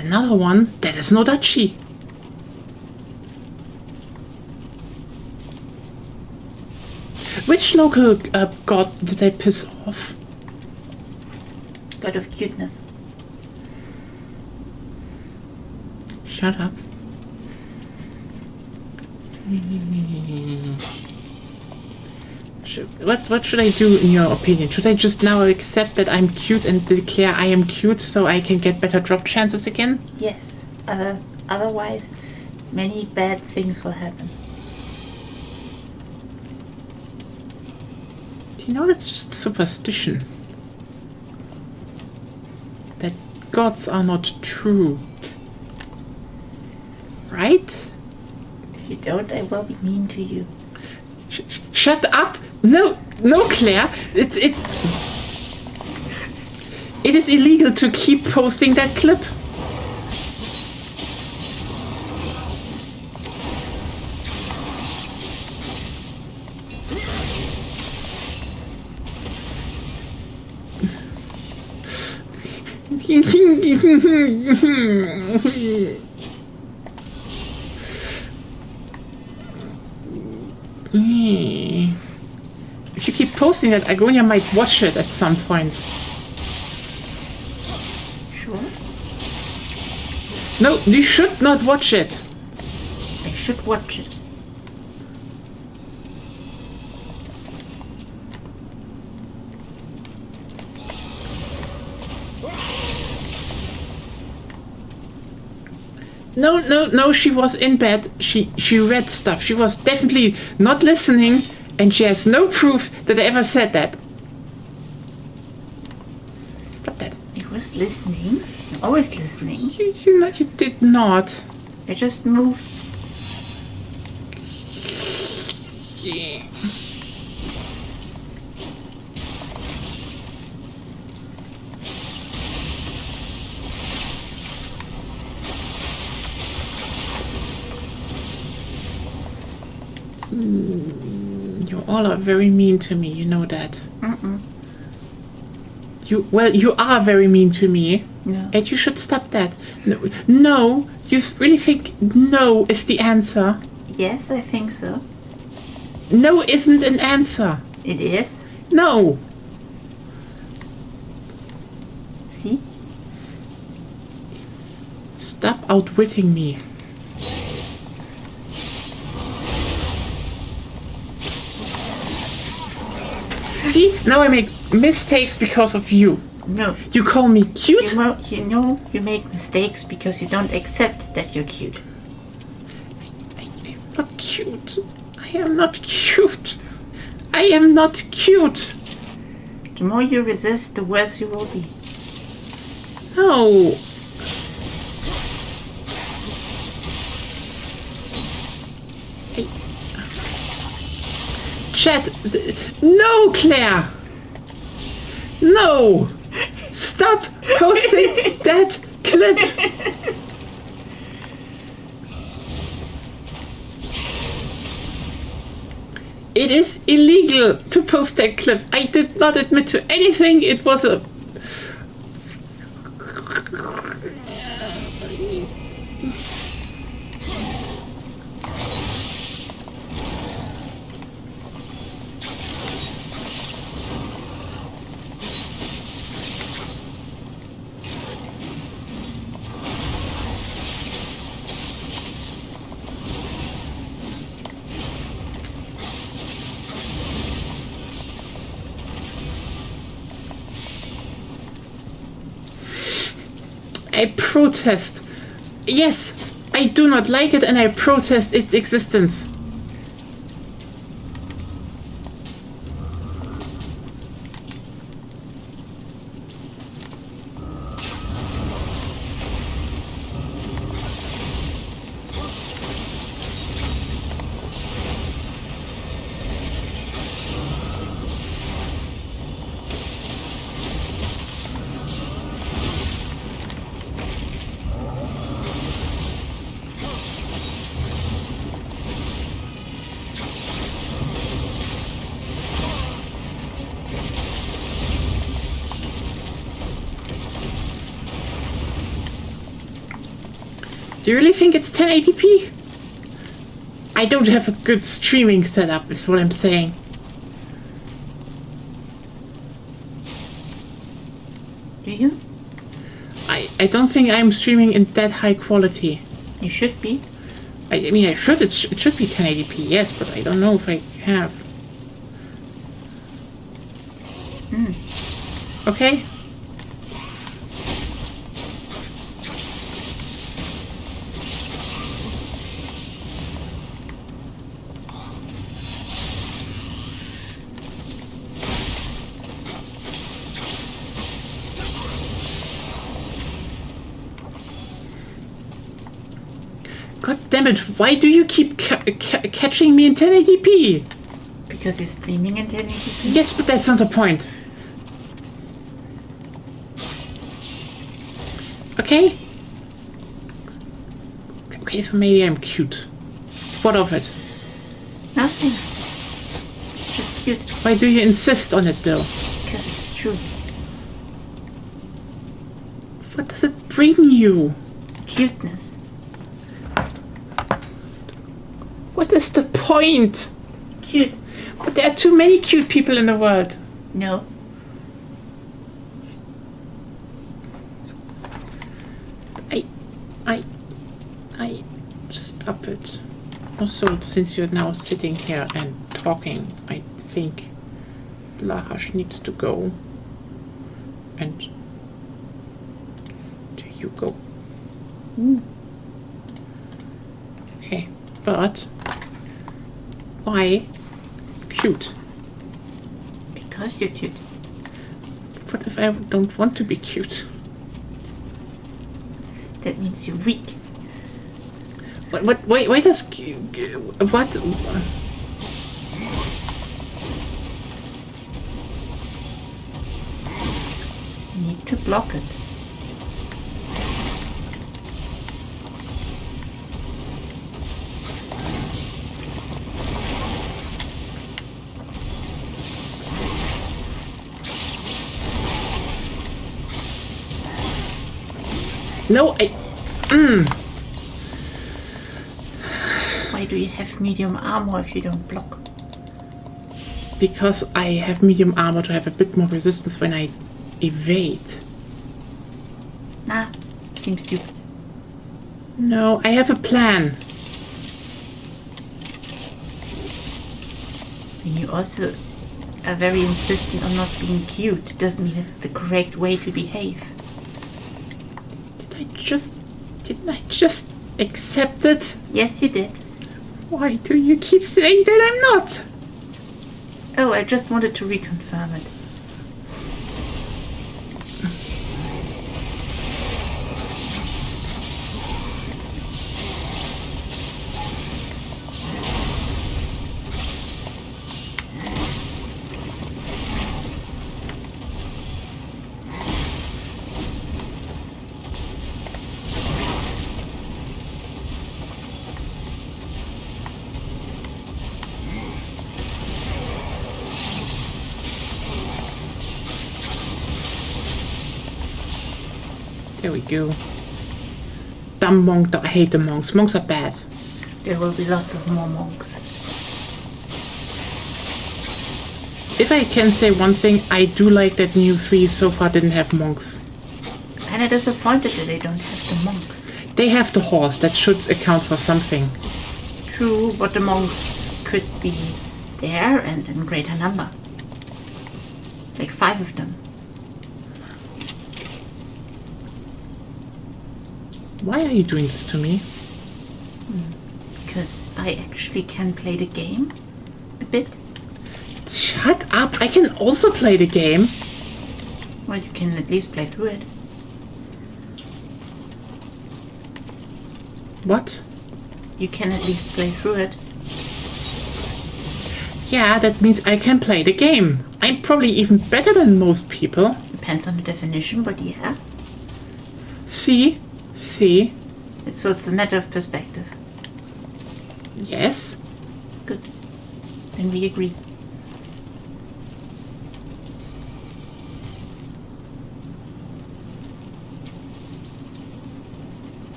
Another one that is no duchy. Which local god did I piss off? God of cuteness. Shut up. What should I do in your opinion? Should I just now accept that I'm cute and declare I am cute so I can get better drop chances again? Yes. Otherwise, many bad things will happen. You know, that's just superstition. That gods are not true. Right? If you don't, I will be mean to you. Shut up! No, Claire. It is illegal to keep posting that clip. If you keep posting that, Agonia might watch it at some point. Sure. No, you should not watch it. I should watch it. No, she was in bed. She read stuff. She was definitely not listening, and she has no proof that I ever said that. Stop that. I was listening. I'm always listening. You did not. I just moved. Yeah. You all are very mean to me, you know that. Mm-mm. You are very mean to me. No. And you should stop that. No, you really think no is the answer? Yes, I think so. No isn't an answer. It is. No. See? Stop outwitting me. See, now I make mistakes because of you. No. You call me cute? You know you make mistakes because you don't accept that you're cute. I'm not cute. I am not cute. I am not cute. The more you resist, the worse you will be. No. Chat. No, Claire. No. Stop posting that clip. It is illegal to post that clip. I did not admit to anything. It was a... I protest. Yes, I do not like it and I protest its existence. Do you really think it's 1080p? I don't have a good streaming setup, is what I'm saying. Do you? I don't think I'm streaming in that high quality. You should be. I mean, I should. It should be 1080p, yes, but I don't know if I have. Okay. God damn it, why do you keep catching me in 1080p? Because you're streaming in 1080p? Yes, but that's not the point. Okay? Okay, so maybe I'm cute. What of it? Nothing. It's just cute. Why do you insist on it, though? Because it's true. What does it bring you? Cuteness. What is the point? Cute. But there are too many cute people in the world. No. I stop it. Also, since you're now sitting here and talking, I think Lahash needs to go. And do you go? Okay, but why cute? Because you're cute. What if I don't want to be cute? That means you're weak. Why does... What? You need to block it. No, Why do you have medium armor if you don't block? Because I have medium armor to have a bit more resistance when I evade. Nah, seems stupid. No, I have a plan. And you also are very insistent on not being cute. Doesn't mean it's the correct way to behave. Didn't I just accept it? Yes, you did. Why do you keep saying that I'm not? Oh, I just wanted to reconfirm it. There we go. Dumb monk. I hate the monks. Monks are bad. There will be lots of more monks. If I can say one thing, I do like that Nioh 3 so far didn't have monks. Kinda disappointed that they don't have the monks. They have the horse. That should account for something. True, but the monks could be there and in greater number. Like 5 of them. Why are you doing this to me? Because I actually can play the game a bit. Shut up! I can also play the game. Well, you can at least play through it. What? You can at least play through it. Yeah, that means I can play the game. I'm probably even better than most people. Depends on the definition, but yeah. See? See? So it's a matter of perspective. Yes? Good. Then we agree.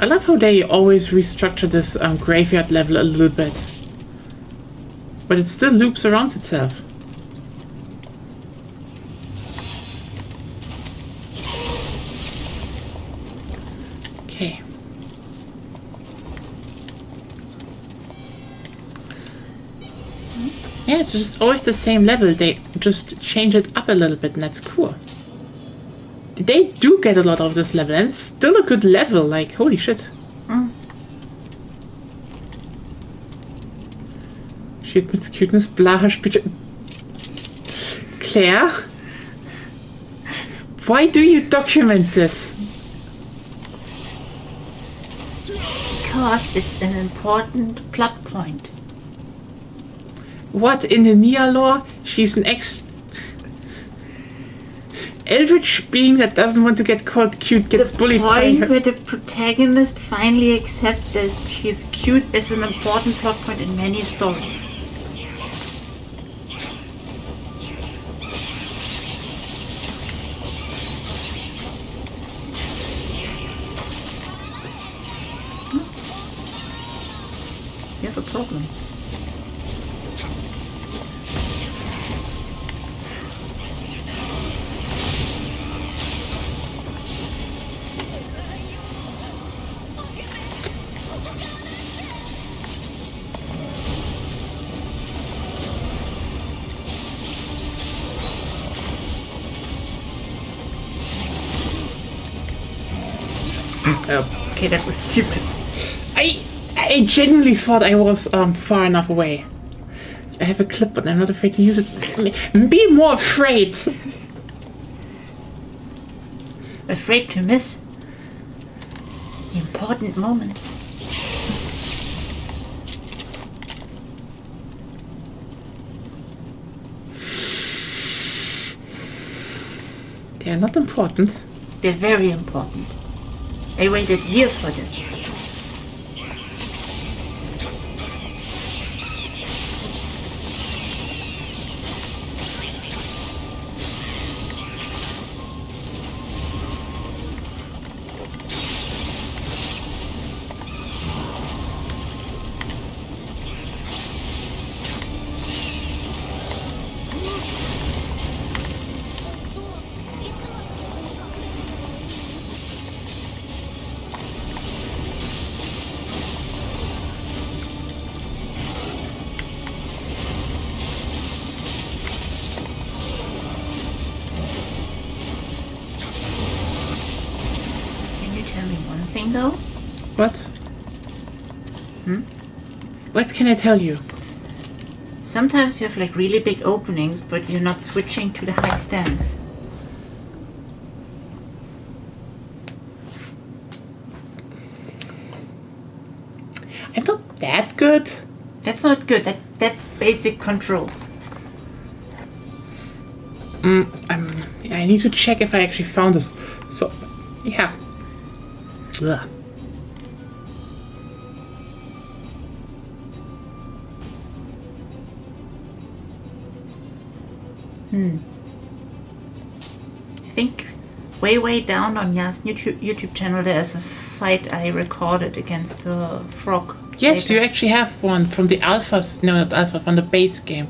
I love how they always restructure this graveyard level a little bit. But it still loops around itself. Okay. Yeah, it's just always the same level. They just change it up a little bit and that's cool. They do get a lot of this level, and it's still a good level, like, holy shit. She admits cuteness, blah, her speech. Claire? Why do you document this? Because it's an important plot point. What, in the Nioh lore? She's an eldritch being that doesn't want to get called cute, gets bullied by The point her. where the protagonist finally accepts that she's cute is an important plot point in many stories. You have a problem. Oh. Okay, that was stupid. I genuinely thought I was far enough away. I have a clip, but I'm not afraid to use it. Be more afraid. Afraid to miss the important moments. They are not important. They're very important. I waited years for this. Tell me one thing though. What? What can I tell you? Sometimes you have like really big openings, but you're not switching to the high stance. I'm not that good. That's not good. That's basic controls. I need to check if I actually found this. So, yeah. Ugh. I think way down on Ya's YouTube channel there's a fight I recorded against the frog. Yes, you actually have one from the alphas. No, not alpha, from the base game.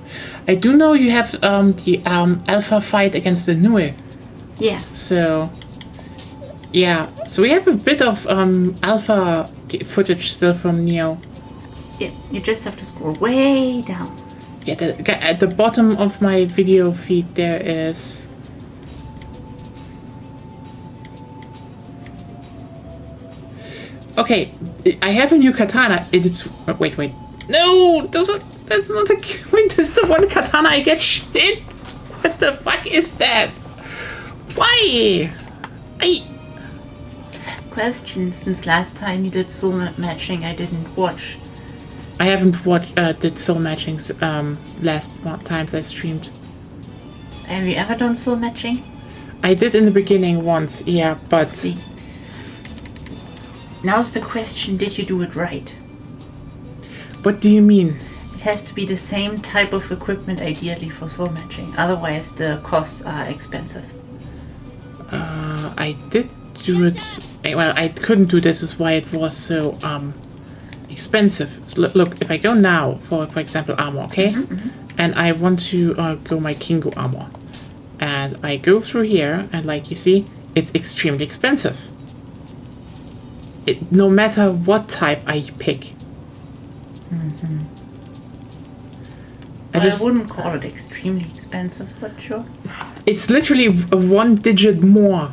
I do know you have the alpha fight against the Nioh. Yeah. So, yeah. So we have a bit of alpha footage still from Nioh. Yeah, you just have to scroll way down. Yeah, at the bottom of my video feed there is Okay, I have a new katana. It's wait. No, that's not a. Wait, that's the one katana I get shit. What the fuck is that? Why? Question: since last time you did soul matching, I didn't watch. I haven't watched did soul matchings last times I streamed. Have you ever done soul matching? I did in the beginning once, yeah, but See. Now's the question: did you do it right? what do you mean? It has to be the same type of equipment, ideally, for soul matching. Otherwise, the costs are expensive. I did do it. Well, I couldn't do this. Is why it was so expensive. Look, if I go now for example armor, okay, and I want to go my Kingo armor, and I go through here, and like you see, it's extremely expensive. No matter what type I pick. I wouldn't call it extremely expensive, but sure. It's literally one digit more.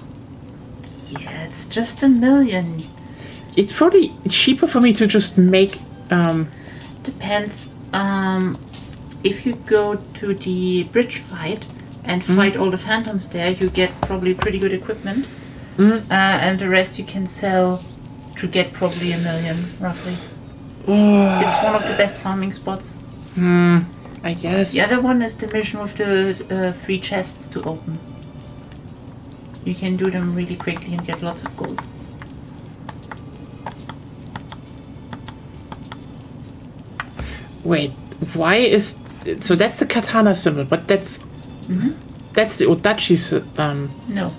Yeah, it's just $1 million. It's probably cheaper for me to just make. Depends. If you go to the bridge fight and fight all the phantoms there, you get probably pretty good equipment. And the rest you can sell to get probably $1 million, roughly. It's one of the best farming spots. I guess. The other one is the mission with the 3 chests to open. You can do them really quickly and get lots of gold. Wait, why is so? That's the katana symbol, but that's the Odachi. No,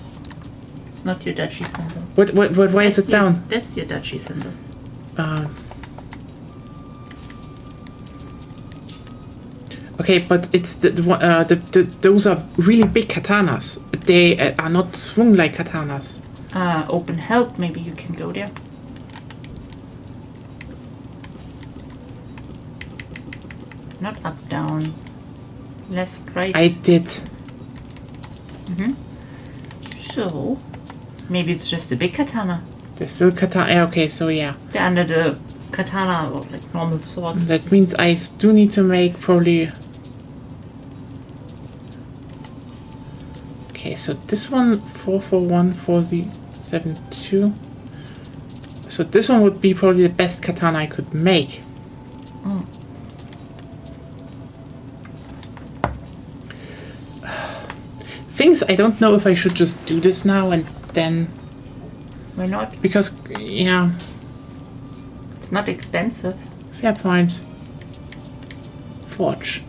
it's not your Dachi symbol. Why is it down? That's your Dachi symbol. Okay, but it's those are really big katanas. They are not swung like katanas. Open help. Maybe you can go there. Not up, down, left, right. I did. So, maybe it's just a big katana. There's still katana. Okay, so yeah. They're under the katana, or like normal sword. That means I do need to make probably. Okay, so this one 4414072. So this one would be probably the best katana I could make. Things I don't know if I should just do this now and then. Why not? Because yeah. It's not expensive. Fair point. Forge.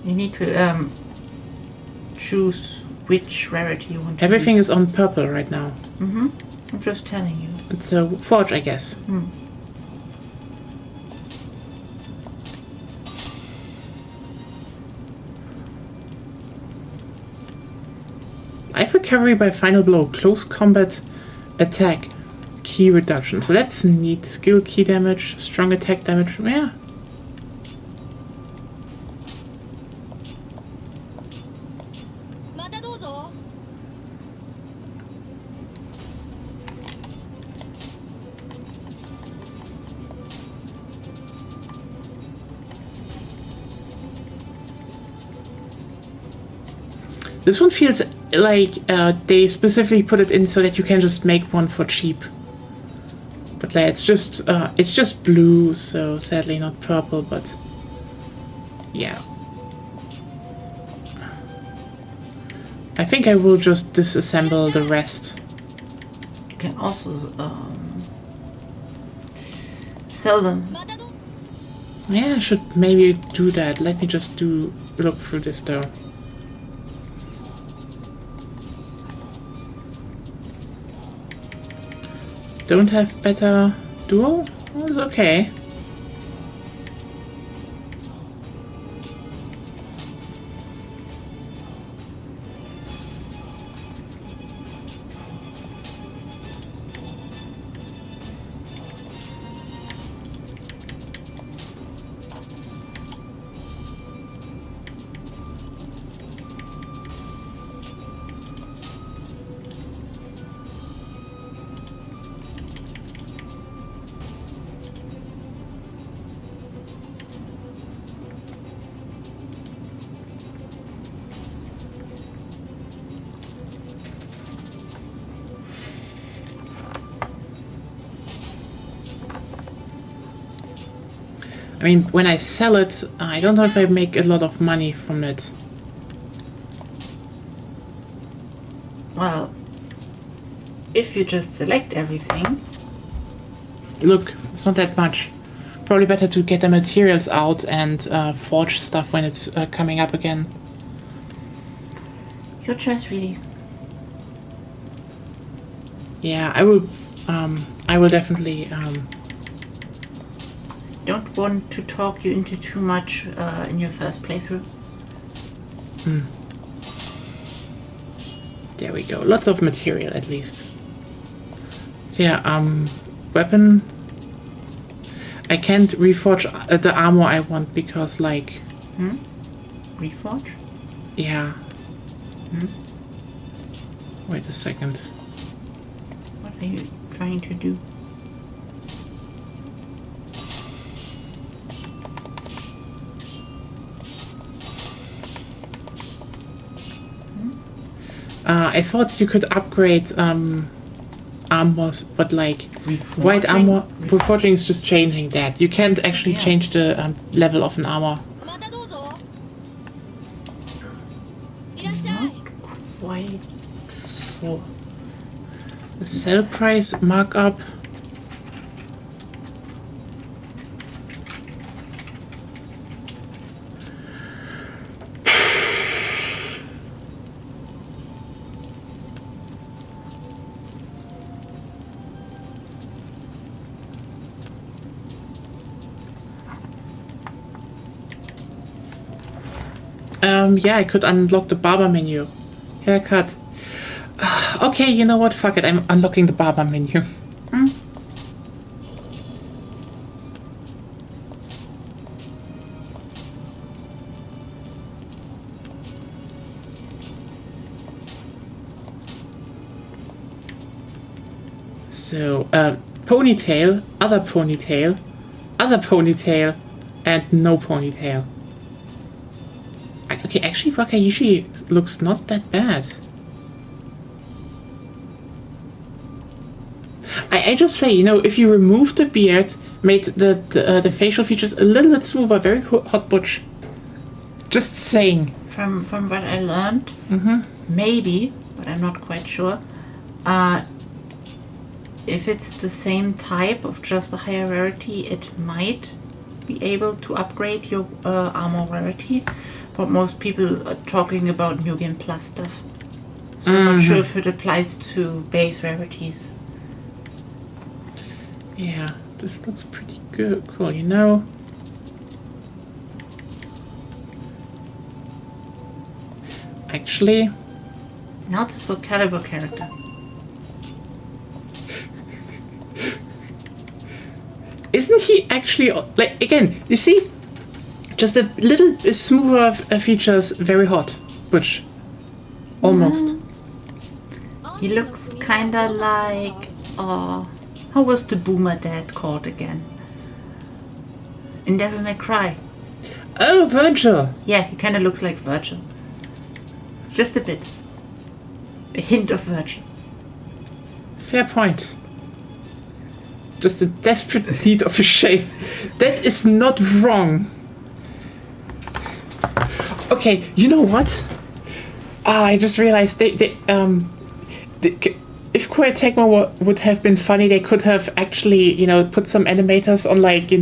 You need to choose which rarity you want to Everything use. is on purple right now. I'm just telling you. It's a forge, I guess. Life recovery by final blow. Close combat attack. Key reduction. So that's neat. Skill key damage. Strong attack damage. Yeah. This one feels like they specifically put it in so that you can just make one for cheap. But like, it's just blue, so sadly not purple, but yeah. I think I will just disassemble the rest. You can also sell them. Yeah, I should maybe do that. Let me just look through this though. Don't have better duel? Oh, it's okay. I mean, when I sell it, I don't know if I make a lot of money from it. Well, if you just select everything... Look, it's not that much. Probably better to get the materials out and forge stuff when it's coming up again. Your choice, really. Yeah, I will definitely... Don't want to talk you into too much in your first playthrough. There we go. Lots of material, at least. Yeah, weapon... I can't reforge the armor I want because, like... Reforge? Yeah. Wait a second. What are you trying to do? I thought you could upgrade armors, but like white armor, reforging is just changing that. You can't actually change the level of an armor. Not quite. Oh. The sell price markup. Yeah, I could unlock the barber menu. Haircut. Okay, you know what? Fuck it. I'm unlocking the barber menu. So, ponytail, other ponytail, and no ponytail. Okay, actually, Wakayishi looks not that bad. I just say, you know, if you remove the beard, made the facial features a little bit smoother, very hot butch. Just saying. From what I learned, maybe, but I'm not quite sure. If it's the same type of just a higher rarity, it might be able to upgrade your armor rarity. But most people are talking about New Game Plus stuff. So I'm not sure if it applies to base rarities. Yeah, this looks pretty good. Cool, you know. Actually... Now it's a Soul Calibur character. Isn't he actually... Like, again, you see? Just a little smoother features, very hot. Butch. Almost. He looks kinda like... how was the boomer dad called again? In Devil May Cry. Oh, Virgil. Yeah, he kinda looks like Virgil. Just a bit. A hint of Virgil. Fair point. Just a desperate need of a shave. That is not wrong. Okay, you know what? I just realized if Koei Tecmo would have been funny, they could have actually, you know, put some animators on, like,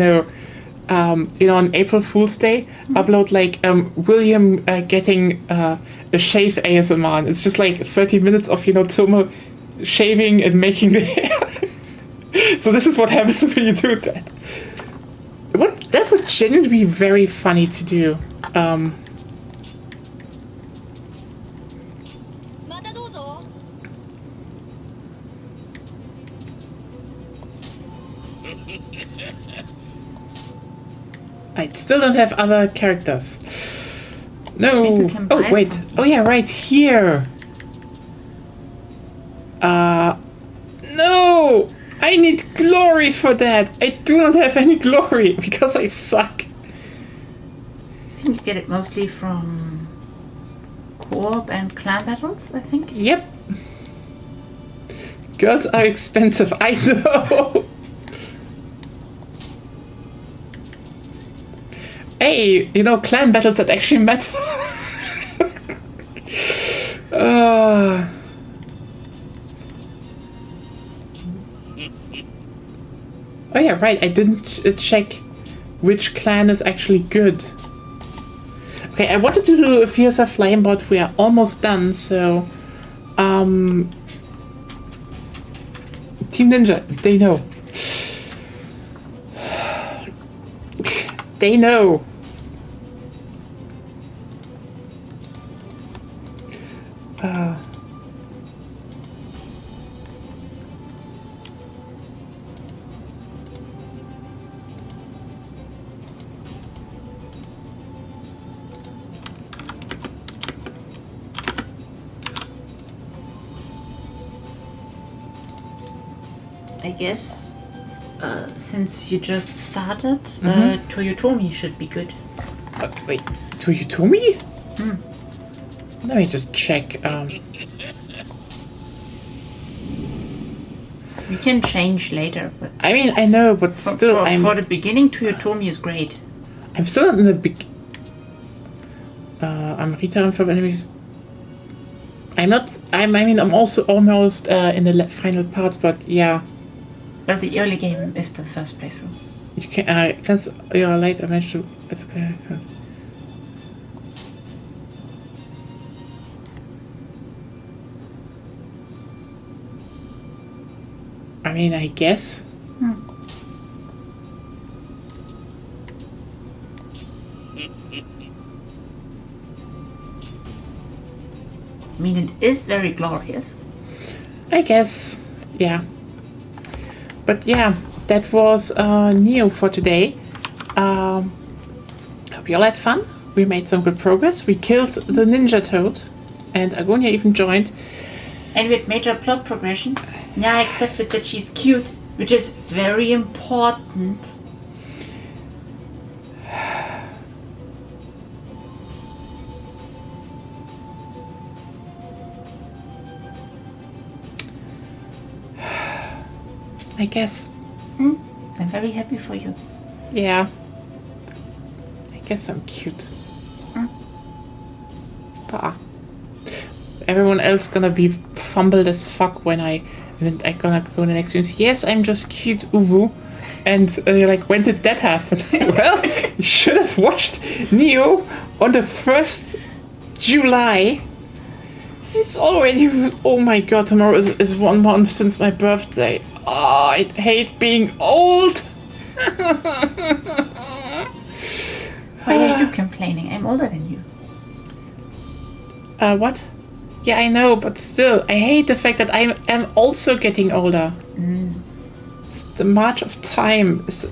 on April Fool's Day, upload like William getting a shave ASMR. And it's just like 30 minutes of Tomo shaving and making the hair. So this is what happens when you do that. That would genuinely be very funny to do. I still don't have other characters. No. Oh, wait. Something. Oh, yeah, right here. No! I need glory for that. I do not have any glory because I suck. I think you get it mostly from co-op and clan battles, I think. Yep. Girls are expensive, I know. Hey, clan battles that actually matter. Oh yeah, right. I didn't check which clan is actually good. Okay, I wanted to do a Fiercer Flame, but we are almost done, so... Team Ninja, they know. They know. I guess, since you just started, Toyotomi should be good. Wait, Toyotomi? Let me just check. We can change later, but... I mean, I know, but still, for the beginning, Toyotomi is great. I'm still in the big... I'm returning from enemies... I'm also almost in the final parts, but yeah. But the early game is the first playthrough. You can, because you're late, I managed to... I mean, I guess. I mean, it is very glorious. I guess, yeah. But yeah, that was Nioh for today. Hope you all had fun. We made some good progress. We killed the Ninja Toad, and Agonia even joined. And with major plot progression, Nya accepted that she's cute, which is very important. I guess. I'm very happy for you. Yeah. I guess I'm cute. Bah. Everyone else gonna be fumbled as fuck when I'm gonna go in the next games. Yes, I'm just cute, Uwu. And you're like, when did that happen? Well, you should have watched Nioh on the 1st July. It's already... Oh my god, tomorrow is 1 month since my birthday. Oh, I hate being old. Why are you complaining? I'm older than you. What? Yeah, I know, but still, I hate the fact that I am also getting older. The march of time is...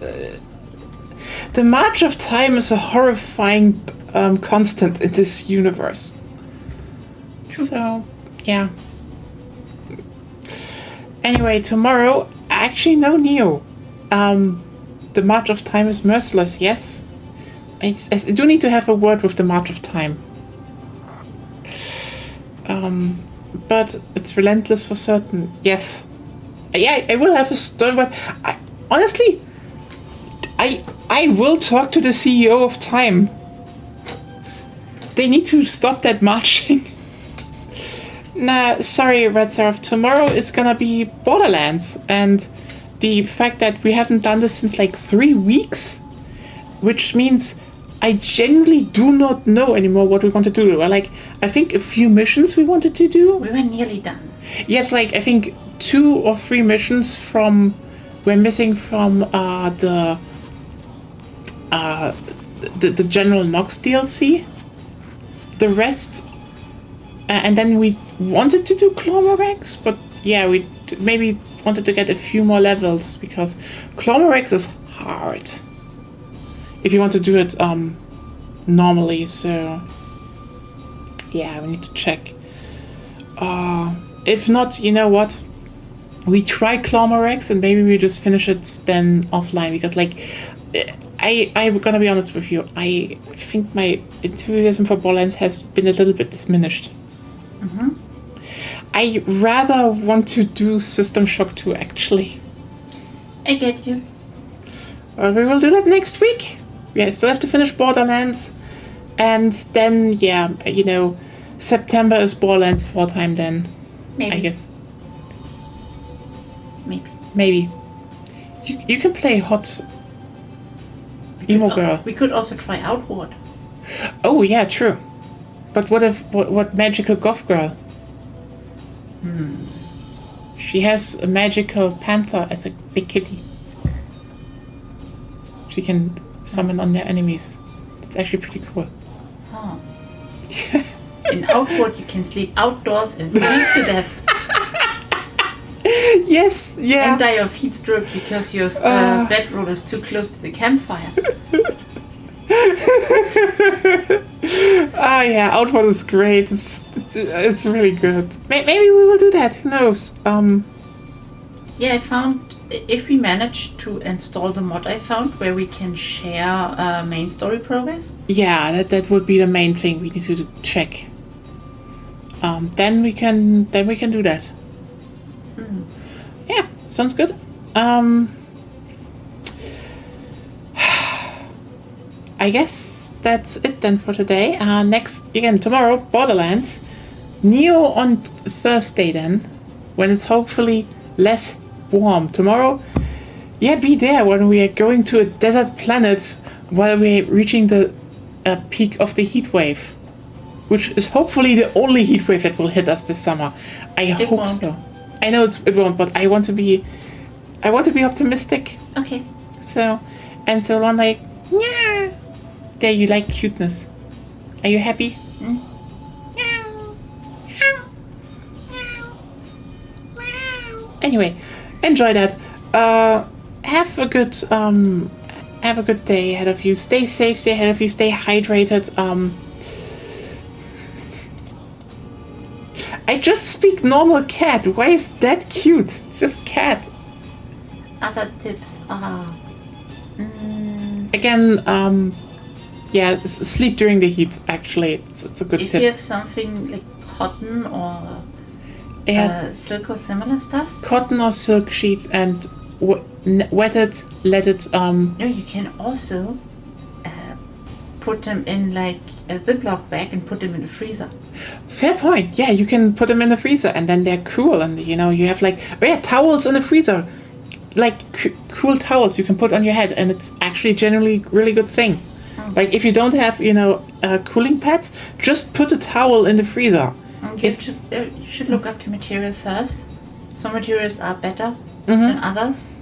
the march of time is a horrifying constant in this universe. True. So, yeah. Anyway, tomorrow, actually no Nioh. The march of time is merciless, yes. I do need to have a word with the march of time. But it's relentless for certain, yes. Yeah, I will have a story, but honestly, I will talk to the CEO of time. They need to stop that marching. Nah, sorry, Red Seraph. Tomorrow is gonna be Borderlands, and the fact that we haven't done this since like 3 weeks, which means I genuinely do not know anymore what we want to do. Like, I think a few missions we wanted to do. We were nearly done. Yes, like I think 2 or 3 missions we're missing from the General Nox DLC. The rest, and then we wanted to do Clomorex, but yeah, we maybe wanted to get a few more levels because Clomorex is hard if you want to do it normally. So yeah, we need to check. If not, you know what? We try Clomorex and maybe we just finish it then offline because, like, I'm gonna be honest with you. I think my enthusiasm for Borderlands has been a little bit diminished. I rather want to do System Shock 2, actually. I get you. We will do that next week. Yeah, still have to finish Borderlands. And then, yeah, September is Borderlands 4 time then. Maybe. I guess. Maybe. You can play Hot Emo Girl. We could also try Outward. Oh, yeah, true. But what magical goth girl? She has a magical panther as a big kitty. She can summon on their enemies. It's actually pretty cool. Huh. In Outward, you can sleep outdoors and freeze to death. Yes, yeah. And die of heat stroke because your bedroll is too close to the campfire. Yeah, Outward is great. It's really good. Maybe we will do that. Who knows? Yeah, I found if we manage to install the mod I found where we can share main story progress. Yeah, that would be the main thing we need to check. Then we can do that. Yeah, sounds good. I guess that's it then for today. Next, again, tomorrow, Borderlands. Nioh on Thursday then, when it's hopefully less warm. Tomorrow, yeah, be there when we are going to a desert planet while we're reaching the peak of the heat wave. Which is hopefully the only heat wave that will hit us this summer. I hope so. I know it won't, but I want to be optimistic. Okay. So I'm like, yeah. There, you like cuteness. Are you happy? Anyway, enjoy that. Have a good day ahead of you. Stay safe. Stay ahead of you. Stay hydrated. I just speak normal cat. Why is that cute? It's just cat. Other tips are... Again, sleep during the heat, actually. It's a good tip. If you have something like cotton or silk or similar stuff? Cotton or silk sheet and wet it, let it... No, you can also put them in like a Ziploc bag and put them in the freezer. Fair point. Yeah, you can put them in the freezer and then they're cool and, you have like... towels in the freezer. Like cool towels you can put on your head and it's actually generally really good thing. Like if you don't have cooling pads, just put a towel in the freezer. You should look up the material first. Some materials are better than others.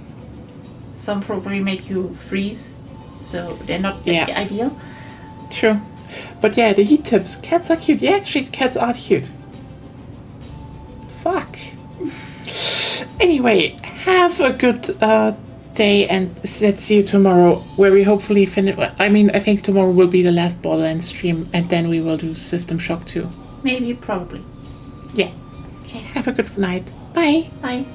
Some probably make you freeze, so they're not ideal. True. But yeah, the heat tips. Cats are cute. Yeah, actually cats are cute. Fuck. Anyway, have a good day and let's see you tomorrow where we hopefully finish. I mean, I think tomorrow will be the last Borderlands stream and then we will do System Shock 2. Maybe, probably. Yeah. Okay. Have a good night. Bye. Bye.